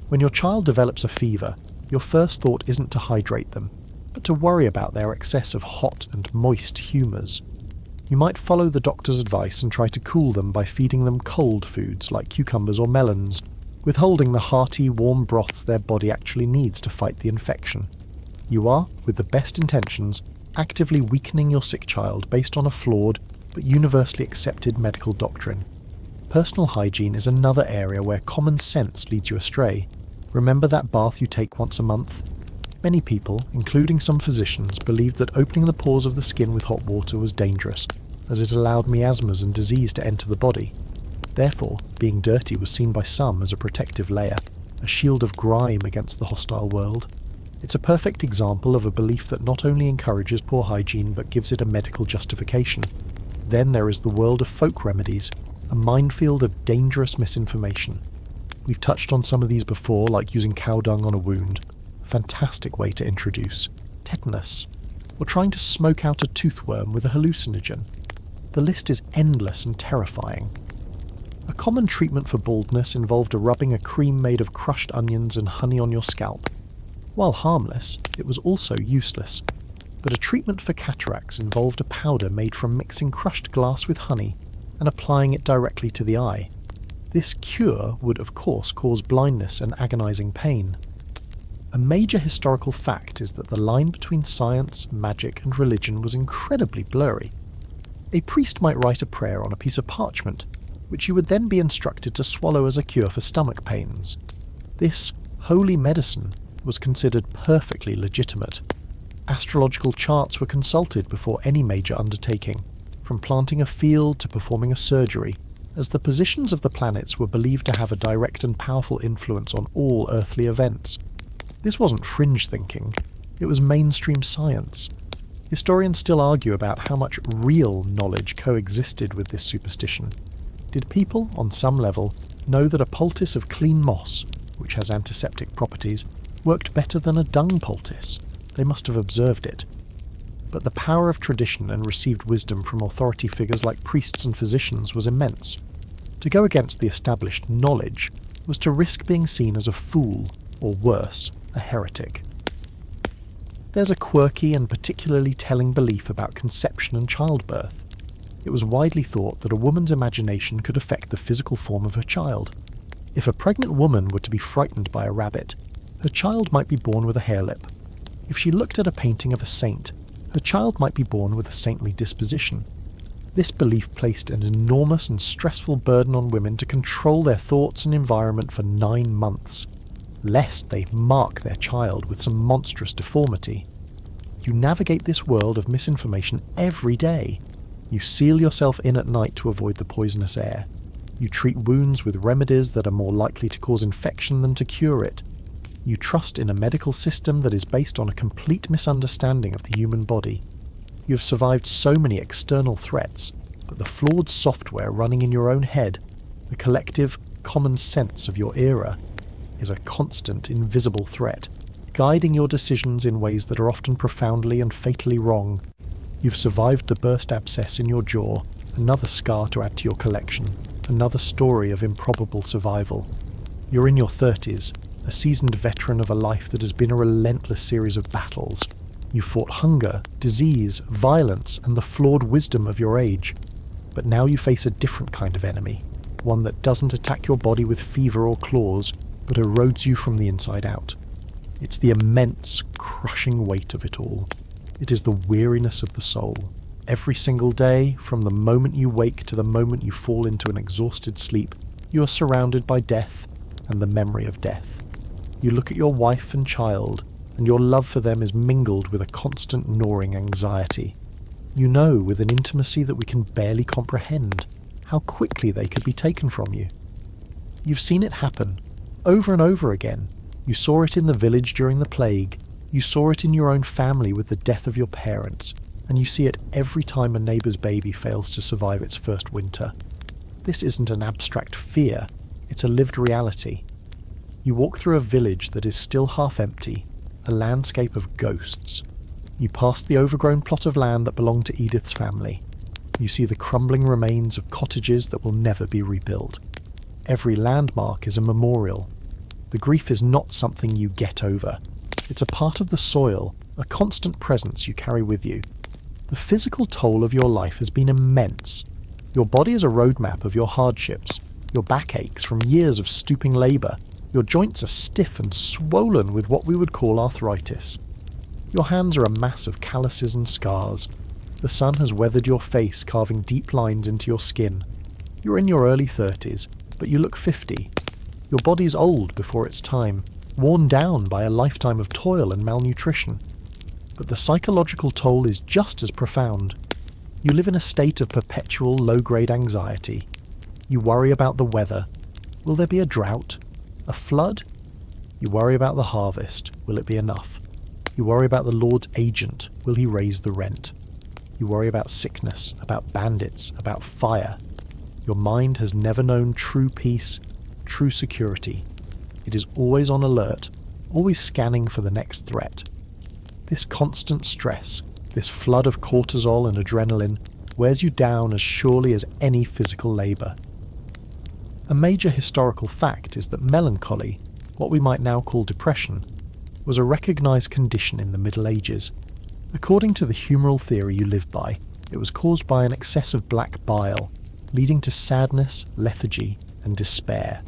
When your child develops a fever, your first thought isn't to hydrate them, but to worry about their excess of hot and moist humours. You might follow the doctor's advice and try to cool them by feeding them cold foods like cucumbers or melons, withholding the hearty, warm broths their body actually needs to fight the infection. You are, with the best intentions, actively weakening your sick child based on a flawed but universally accepted medical doctrine. Personal hygiene is another area where common sense leads you astray. Remember that bath you take once a month? Many people, including some physicians, believed that opening the pores of the skin with hot water was dangerous, as it allowed miasmas and disease to enter the body. Therefore, being dirty was seen by some as a protective layer, a shield of grime against the hostile world. It's a perfect example of a belief that not only encourages poor hygiene but gives it a medical justification. Then there is the world of folk remedies, a minefield of dangerous misinformation. We've touched on some of these before, like using cow dung on a wound. Fantastic way to introduce tetanus, or trying to smoke out a toothworm with a hallucinogen. The list is endless and terrifying. A common treatment for baldness involved rubbing a cream made of crushed onions and honey on your scalp. While harmless, it was also useless. But a treatment for cataracts involved a powder made from mixing crushed glass with honey and applying it directly to the eye. This cure would of course cause blindness and agonizing pain. A major historical fact is that the line between science, magic, and religion was incredibly blurry. A priest might write a prayer on a piece of parchment, which you would then be instructed to swallow as a cure for stomach pains. This holy medicine was considered perfectly legitimate. Astrological charts were consulted before any major undertaking, from planting a field to performing a surgery, as the positions of the planets were believed to have a direct and powerful influence on all earthly events. This wasn't fringe thinking, it was mainstream science. Historians still argue about how much real knowledge coexisted with this superstition. Did people, on some level, know that a poultice of clean moss, which has antiseptic properties, worked better than a dung poultice? They must have observed it. But the power of tradition and received wisdom from authority figures like priests and physicians was immense. To go against the established knowledge was to risk being seen as a fool, or worse, a heretic. There's a quirky and particularly telling belief about conception and childbirth. It was widely thought that a woman's imagination could affect the physical form of her child. If a pregnant woman were to be frightened by a rabbit, her child might be born with a hair lip. If she looked at a painting of a saint, her child might be born with a saintly disposition. This belief placed an enormous and stressful burden on women to control their thoughts and environment for 9 months, lest they mark their child with some monstrous deformity. You navigate this world of misinformation every day. You seal yourself in at night to avoid the poisonous air. You treat wounds with remedies that are more likely to cause infection than to cure it. You trust in a medical system that is based on a complete misunderstanding of the human body. You have survived so many external threats, but the flawed software running in your own head, the collective common sense of your era, is a constant invisible threat, guiding your decisions in ways that are often profoundly and fatally wrong. You've survived the burst abscess in your jaw, another scar to add to your collection, another story of improbable survival. You're in your 30s, a seasoned veteran of a life that has been a relentless series of battles. You fought hunger, disease, violence, and the flawed wisdom of your age. But now you face a different kind of enemy, one that doesn't attack your body with fever or claws, but erodes you from the inside out. It's the immense, crushing weight of it all. It is the weariness of the soul. Every single day, from the moment you wake to the moment you fall into an exhausted sleep, you are surrounded by death and the memory of death. You look at your wife and child, and your love for them is mingled with a constant gnawing anxiety. You know with an intimacy that we can barely comprehend how quickly they could be taken from you. You've seen it happen, over and over again. You saw it in the village during the plague, you saw it in your own family with the death of your parents, and you see it every time a neighbour's baby fails to survive its first winter. This isn't an abstract fear, it's a lived reality. You walk through a village that is still half empty, a landscape of ghosts. You pass the overgrown plot of land that belonged to Edith's family. You see the crumbling remains of cottages that will never be rebuilt. Every landmark is a memorial. The grief is not something you get over. It's a part of the soil, a constant presence you carry with you. The physical toll of your life has been immense. Your body is a roadmap of your hardships. Your back aches from years of stooping labour. Your joints are stiff and swollen with what we would call arthritis. Your hands are a mass of calluses and scars. The sun has weathered your face, carving deep lines into your skin. You're in your early 30s, but you look 50. Your body's old before its time, worn down by a lifetime of toil and malnutrition. But the psychological toll is just as profound. You live in a state of perpetual low-grade anxiety. You worry about the weather. Will there be a drought? A flood? You worry about the harvest. Will it be enough? You worry about the Lord's agent. Will he raise the rent? You worry about sickness, about bandits, about fire. Your mind has never known true peace, true security. It is always on alert, always scanning for the next threat. This constant stress, this flood of cortisol and adrenaline, wears you down as surely as any physical labour. A major historical fact is that melancholy, what we might now call depression, was a recognised condition in the Middle Ages. According to the humoral theory you live by, it was caused by an excess of black bile, leading to sadness, lethargy, and despair.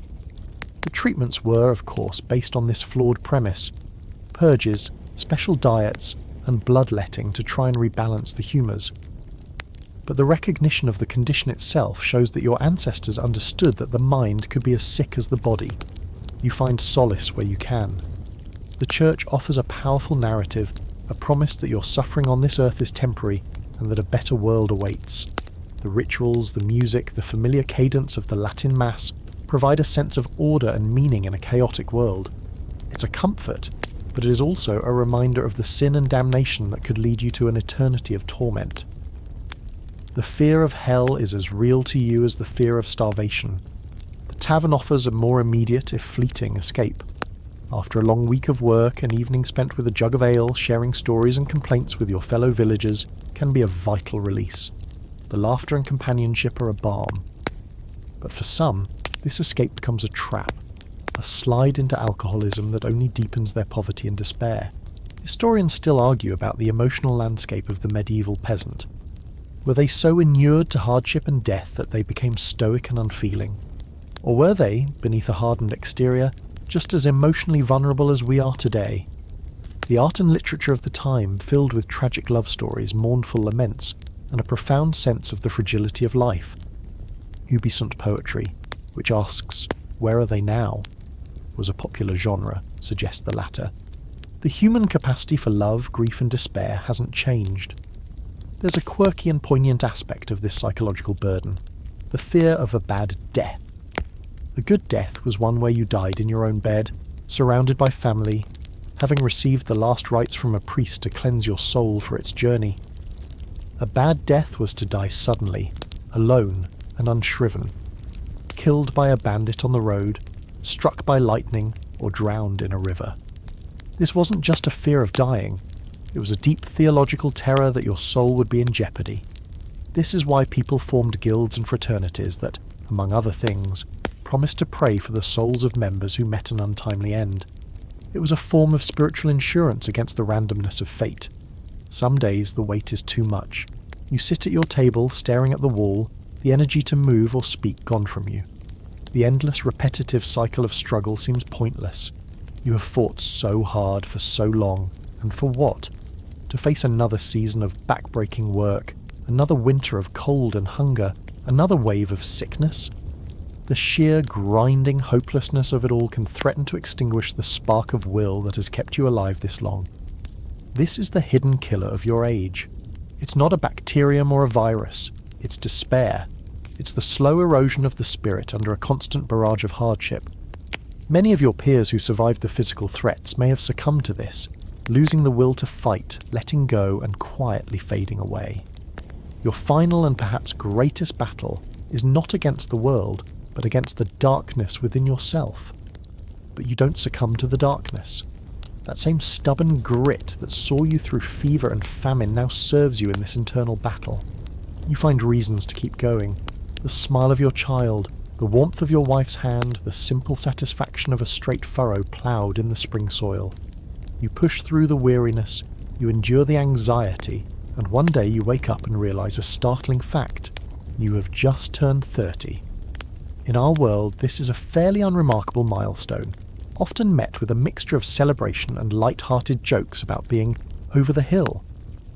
The treatments were, of course, based on this flawed premise: purges, special diets, and bloodletting to try and rebalance the humours. But the recognition of the condition itself shows that your ancestors understood that the mind could be as sick as the body. You find solace where you can. The Church offers a powerful narrative, a promise that your suffering on this earth is temporary and that a better world awaits. The rituals, the music, the familiar cadence of the Latin Mass provide a sense of order and meaning in a chaotic world. It's a comfort, but it is also a reminder of the sin and damnation that could lead you to an eternity of torment. The fear of hell is as real to you as the fear of starvation. The tavern offers a more immediate, if fleeting, escape. After a long week of work, an evening spent with a jug of ale, sharing stories and complaints with your fellow villagers, can be a vital release. The laughter and companionship are a balm. But for some, this escape becomes a trap, a slide into alcoholism that only deepens their poverty and despair. Historians still argue about the emotional landscape of the medieval peasant. Were they so inured to hardship and death that they became stoic and unfeeling? Or were they, beneath a hardened exterior, just as emotionally vulnerable as we are today? The art and literature of the time filled with tragic love stories, mournful laments, and a profound sense of the fragility of life. Ubi sunt poetry, which asks, where are they now? Was a popular genre, suggests the latter. The human capacity for love, grief and despair hasn't changed. There's a quirky and poignant aspect of this psychological burden, the fear of a bad death. A good death was one where you died in your own bed, surrounded by family, having received the last rites from a priest to cleanse your soul for its journey. A bad death was to die suddenly, alone and unshriven, killed by a bandit on the road, struck by lightning, or drowned in a river. This wasn't just a fear of dying, it was a deep theological terror that your soul would be in jeopardy. This is why people formed guilds and fraternities that, among other things, promised to pray for the souls of members who met an untimely end. It was a form of spiritual insurance against the randomness of fate. Some days the weight is too much. You sit at your table staring at the wall, the energy to move or speak gone from you. The endless repetitive cycle of struggle seems pointless. You have fought so hard for so long, and for what? To face another season of back-breaking work, another winter of cold and hunger, another wave of sickness? The sheer grinding hopelessness of it all can threaten to extinguish the spark of will that has kept you alive this long. This is the hidden killer of your age. It's not a bacterium or a virus. It's despair. It's the slow erosion of the spirit under a constant barrage of hardship. Many of your peers who survived the physical threats may have succumbed to this, losing the will to fight, letting go, and quietly fading away. Your final and perhaps greatest battle is not against the world, but against the darkness within yourself. But you don't succumb to the darkness. That same stubborn grit that saw you through fever and famine now serves you in this internal battle. You find reasons to keep going. The smile of your child, the warmth of your wife's hand, the simple satisfaction of a straight furrow ploughed in the spring soil. You push through the weariness, you endure the anxiety, and one day you wake up and realise a startling fact. You have just turned 30. In our world, this is a fairly unremarkable milestone, often met with a mixture of celebration and light-hearted jokes about being over the hill.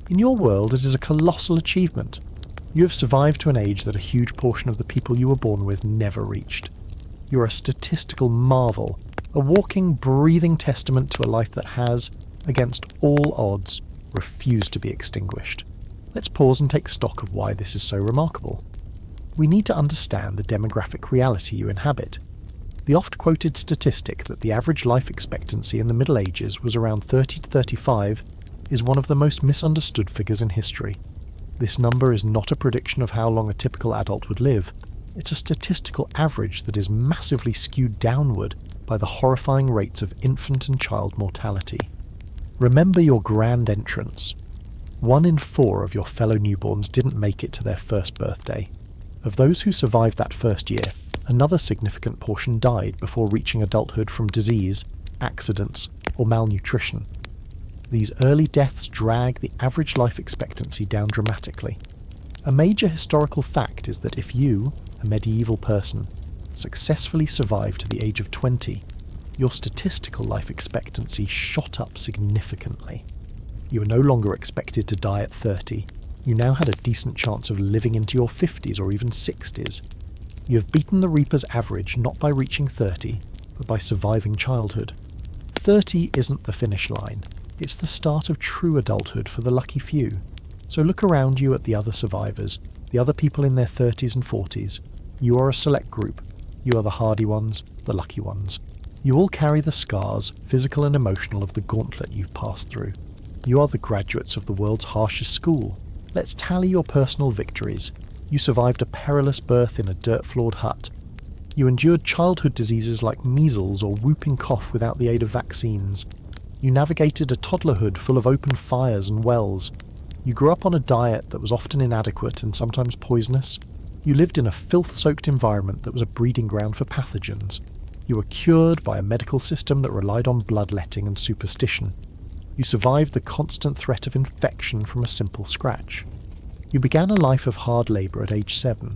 In your world, it is a colossal achievement. You have survived to an age that a huge portion of the people you were born with never reached. You are a statistical marvel, a walking, breathing testament to a life that has, against all odds, refused to be extinguished. Let's pause and take stock of why this is so remarkable. We need to understand the demographic reality you inhabit. The oft-quoted statistic that the average life expectancy in the Middle Ages was around 30 to 35 is one of the most misunderstood figures in history. This number is not a prediction of how long a typical adult would live. It's a statistical average that is massively skewed downward by the horrifying rates of infant and child mortality. Remember your grand entrance. 1 in 4 of your fellow newborns didn't make it to their first birthday. Of those who survived that first year, another significant portion died before reaching adulthood from disease, accidents, or malnutrition. These early deaths drag the average life expectancy down dramatically. A major historical fact is that if you, a medieval person, successfully survived to the age of 20, your statistical life expectancy shot up significantly. You were no longer expected to die at 30. You now had a decent chance of living into your 50s or even 60s. You have beaten the Reaper's average not by reaching 30, but by surviving childhood. 30 isn't the finish line. It's the start of true adulthood for the lucky few. So look around you at the other survivors, the other people in their 30s and 40s. You are a select group. You are the hardy ones, the lucky ones. You all carry the scars, physical and emotional, of the gauntlet you've passed through. You are the graduates of the world's harshest school. Let's tally your personal victories. You survived a perilous birth in a dirt-floored hut. You endured childhood diseases like measles or whooping cough without the aid of vaccines. You navigated a toddlerhood full of open fires and wells. You grew up on a diet that was often inadequate and sometimes poisonous. You lived in a filth-soaked environment that was a breeding ground for pathogens. You were cured by a medical system that relied on bloodletting and superstition. You survived the constant threat of infection from a simple scratch. You began a life of hard labour at age 7.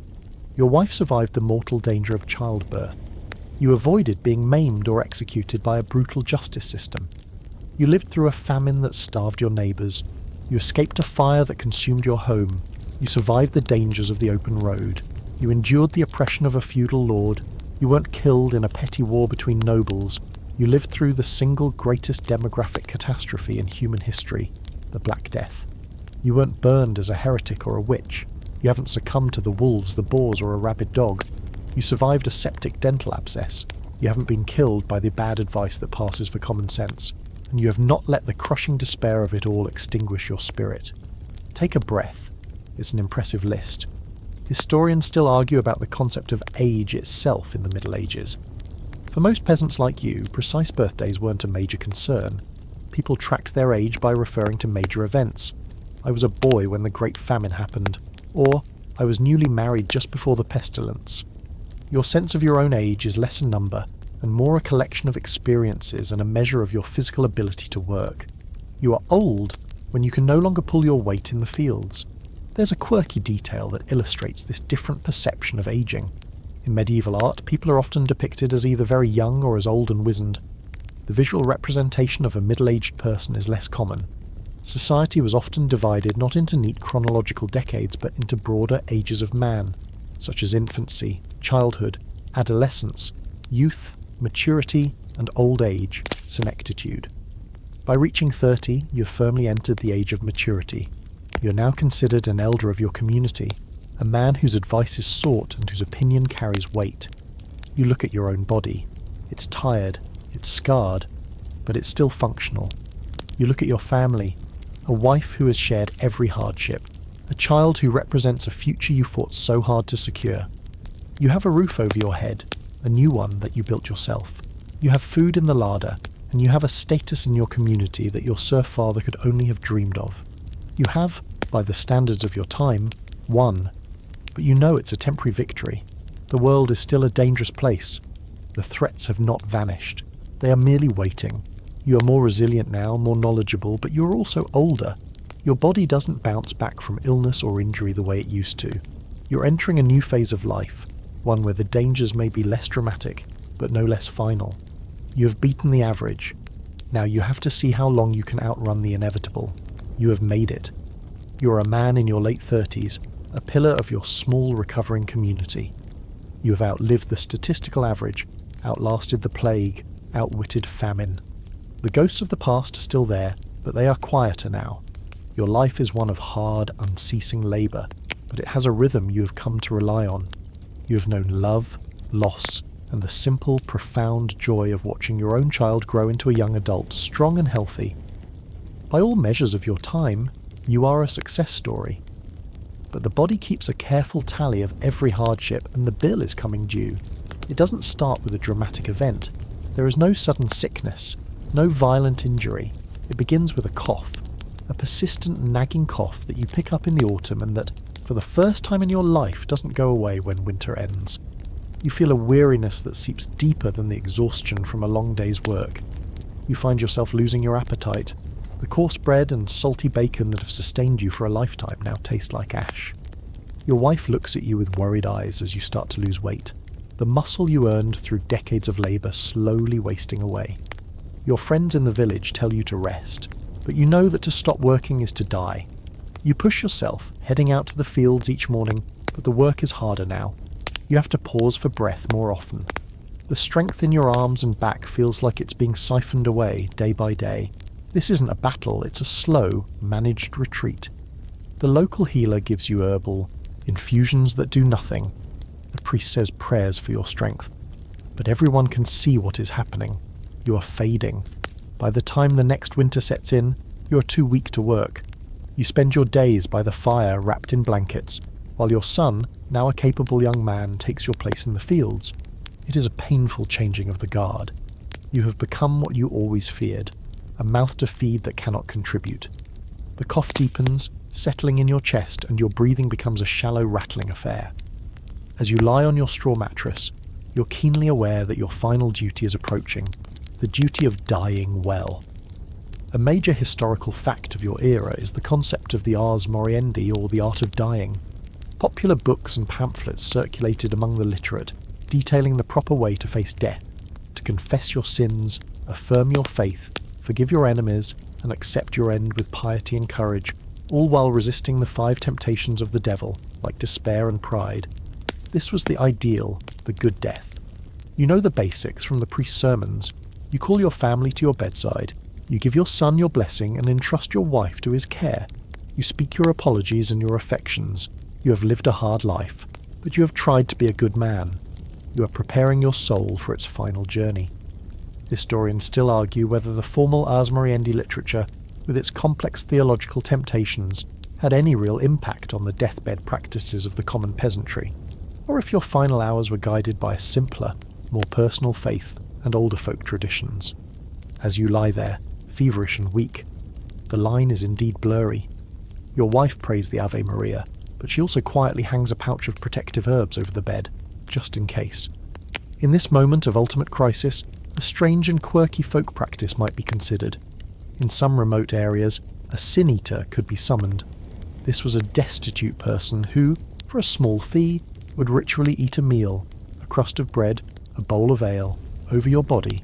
Your wife survived the mortal danger of childbirth. You avoided being maimed or executed by a brutal justice system. You lived through a famine that starved your neighbours. You escaped a fire that consumed your home. You survived the dangers of the open road. You endured the oppression of a feudal lord. You weren't killed in a petty war between nobles. You lived through the single greatest demographic catastrophe in human history, the Black Death. You weren't burned as a heretic or a witch. You haven't succumbed to the wolves, the boars, or a rabid dog. You survived a septic dental abscess. You haven't been killed by the bad advice that passes for common sense. And you have not let the crushing despair of it all extinguish your spirit. Take a breath. It's an impressive list. Historians still argue about the concept of age itself in the Middle Ages. For most peasants like you, precise birthdays weren't a major concern. People tracked their age by referring to major events. I was a boy when the Great Famine happened, or I was newly married just before the pestilence. Your sense of your own age is less a number, and more a collection of experiences and a measure of your physical ability to work. You are old when you can no longer pull your weight in the fields. There's a quirky detail that illustrates this different perception of aging. In medieval art, people are often depicted as either very young or as old and wizened. The visual representation of a middle-aged person is less common. Society was often divided not into neat chronological decades but into broader ages of man, such as infancy, childhood, adolescence, youth, maturity, and old age, senectitude. By reaching 30, you have firmly entered the age of maturity. You are now considered an elder of your community, a man whose advice is sought and whose opinion carries weight. You look at your own body. It's tired, it's scarred, but it's still functional. You look at your family, a wife who has shared every hardship, a child who represents a future you fought so hard to secure. You have a roof over your head, a new one that you built yourself. You have food in the larder, and you have a status in your community that your serf father could only have dreamed of. You have, by the standards of your time, won, but you know it's a temporary victory. The world is still a dangerous place. The threats have not vanished. They are merely waiting. You are more resilient now, more knowledgeable, but you are also older. Your body doesn't bounce back from illness or injury the way it used to. You're entering a new phase of life, one where the dangers may be less dramatic, but no less final. You have beaten the average. Now you have to see how long you can outrun the inevitable. You have made it. You are a man in your late 30s, a pillar of your small recovering community. You have outlived the statistical average, outlasted the plague, outwitted famine. The ghosts of the past are still there, but they are quieter now. Your life is one of hard, unceasing labour, but it has a rhythm you have come to rely on. You have known love, loss, and the simple, profound joy of watching your own child grow into a young adult, strong and healthy. By all measures of your time, you are a success story. But the body keeps a careful tally of every hardship, and the bill is coming due. It doesn't start with a dramatic event. There is no sudden sickness, no violent injury. It begins with a cough, a persistent nagging cough that you pick up in the autumn and that, for the first time in your life, doesn't go away when winter ends. You feel a weariness that seeps deeper than the exhaustion from a long day's work. You find yourself losing your appetite. The coarse bread and salty bacon that have sustained you for a lifetime now taste like ash. Your wife looks at you with worried eyes as you start to lose weight, the muscle you earned through decades of labour slowly wasting away. Your friends in the village tell you to rest, but you know that to stop working is to die. You push yourself, heading out to the fields each morning, but the work is harder now. You have to pause for breath more often. The strength in your arms and back feels like it's being siphoned away day by day. This isn't a battle, it's a slow, managed retreat. The local healer gives you herbal infusions that do nothing. The priest says prayers for your strength. But everyone can see what is happening. You are fading. By the time the next winter sets in, you are too weak to work. You spend your days by the fire wrapped in blankets, while your son, now a capable young man, takes your place in the fields. It is a painful changing of the guard. You have become what you always feared, a mouth to feed that cannot contribute. The cough deepens, settling in your chest, and your breathing becomes a shallow, rattling affair. As you lie on your straw mattress, you're keenly aware that your final duty is approaching, the duty of dying well. A major historical fact of your era is the concept of the ars moriendi, or the art of dying. Popular books and pamphlets circulated among the literate, detailing the proper way to face death, to confess your sins, affirm your faith, forgive your enemies, and accept your end with piety and courage, all while resisting the 5 temptations of the devil, like despair and pride. This was the ideal, the good death. You know the basics from the priest's sermons. You call your family to your bedside. You give your son your blessing and entrust your wife to his care. You speak your apologies and your affections. You have lived a hard life, but you have tried to be a good man. You are preparing your soul for its final journey. Historians still argue whether the formal ars moriendi literature, with its complex theological temptations, had any real impact on the deathbed practices of the common peasantry, or if your final hours were guided by a simpler, more personal faith and older folk traditions. As you lie there, feverish and weak, the line is indeed blurry. Your wife prays the Ave Maria, but she also quietly hangs a pouch of protective herbs over the bed, just in case. In this moment of ultimate crisis, a strange and quirky folk practice might be considered. In some remote areas, a sin-eater could be summoned. This was a destitute person who, for a small fee, would ritually eat a meal, a crust of bread, a bowl of ale, over your body,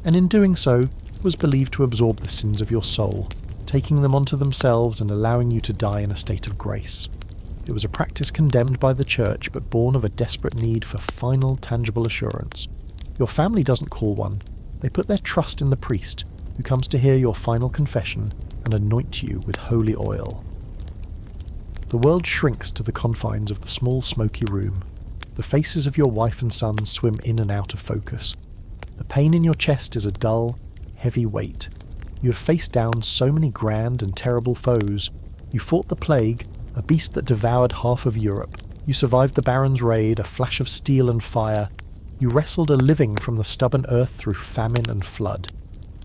and in doing so was believed to absorb the sins of your soul, taking them onto themselves and allowing you to die in a state of grace. It was a practice condemned by the church, but born of a desperate need for final, tangible assurance. Your family doesn't call one. They put their trust in the priest, who comes to hear your final confession and anoint you with holy oil. The world shrinks to the confines of the small, smoky room. The faces of your wife and son swim in and out of focus. The pain in your chest is a dull, heavy weight. You have faced down so many grand and terrible foes. You fought the plague, a beast that devoured half of Europe. You survived the Baron's raid, a flash of steel and fire. You wrestled a living from the stubborn earth through famine and flood.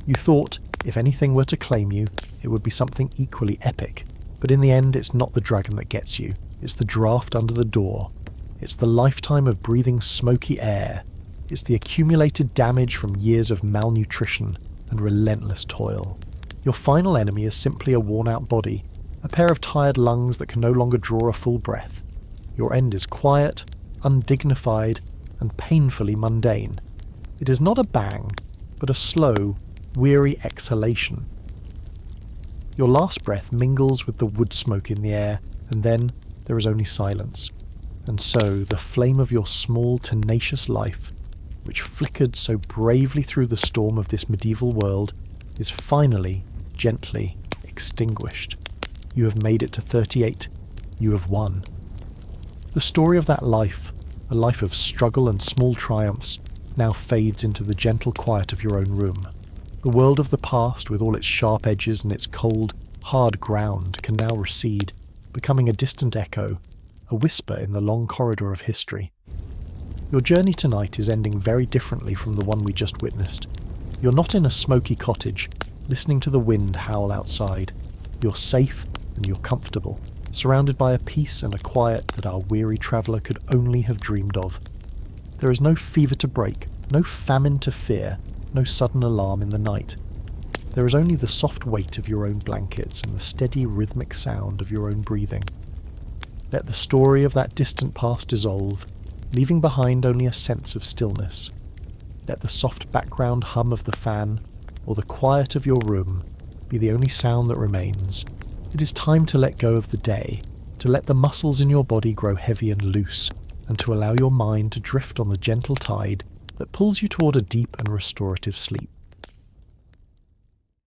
You thought, if anything were to claim you, it would be something equally epic. But in the end, it's not the dragon that gets you. It's the draft under the door. It's the lifetime of breathing smoky air. It's the accumulated damage from years of malnutrition and relentless toil. Your final enemy is simply a worn-out body, a pair of tired lungs that can no longer draw a full breath. Your end is quiet, undignified, and painfully mundane. It is not a bang, but a slow, weary exhalation. Your last breath mingles with the wood smoke in the air, and then there is only silence. And so the flame of your small, tenacious life, which flickered so bravely through the storm of this medieval world, is finally, gently extinguished. You have made it to 38. You have won. The story of that life, a life of struggle and small triumphs, now fades into the gentle quiet of your own room. The world of the past, with all its sharp edges and its cold, hard ground, can now recede, becoming a distant echo, a whisper in the long corridor of history. Your journey tonight is ending very differently from the one we just witnessed. You're not in a smoky cottage, listening to the wind howl outside. You're safe and you're comfortable, surrounded by a peace and a quiet that our weary traveller could only have dreamed of. There is no fever to break, no famine to fear, no sudden alarm in the night. There is only the soft weight of your own blankets and the steady rhythmic sound of your own breathing. Let the story of that distant past dissolve, leaving behind only a sense of stillness. Let the soft background hum of the fan, or the quiet of your room, be the only sound that remains. It is time to let go of the day, to let the muscles in your body grow heavy and loose, and to allow your mind to drift on the gentle tide that pulls you toward a deep and restorative sleep.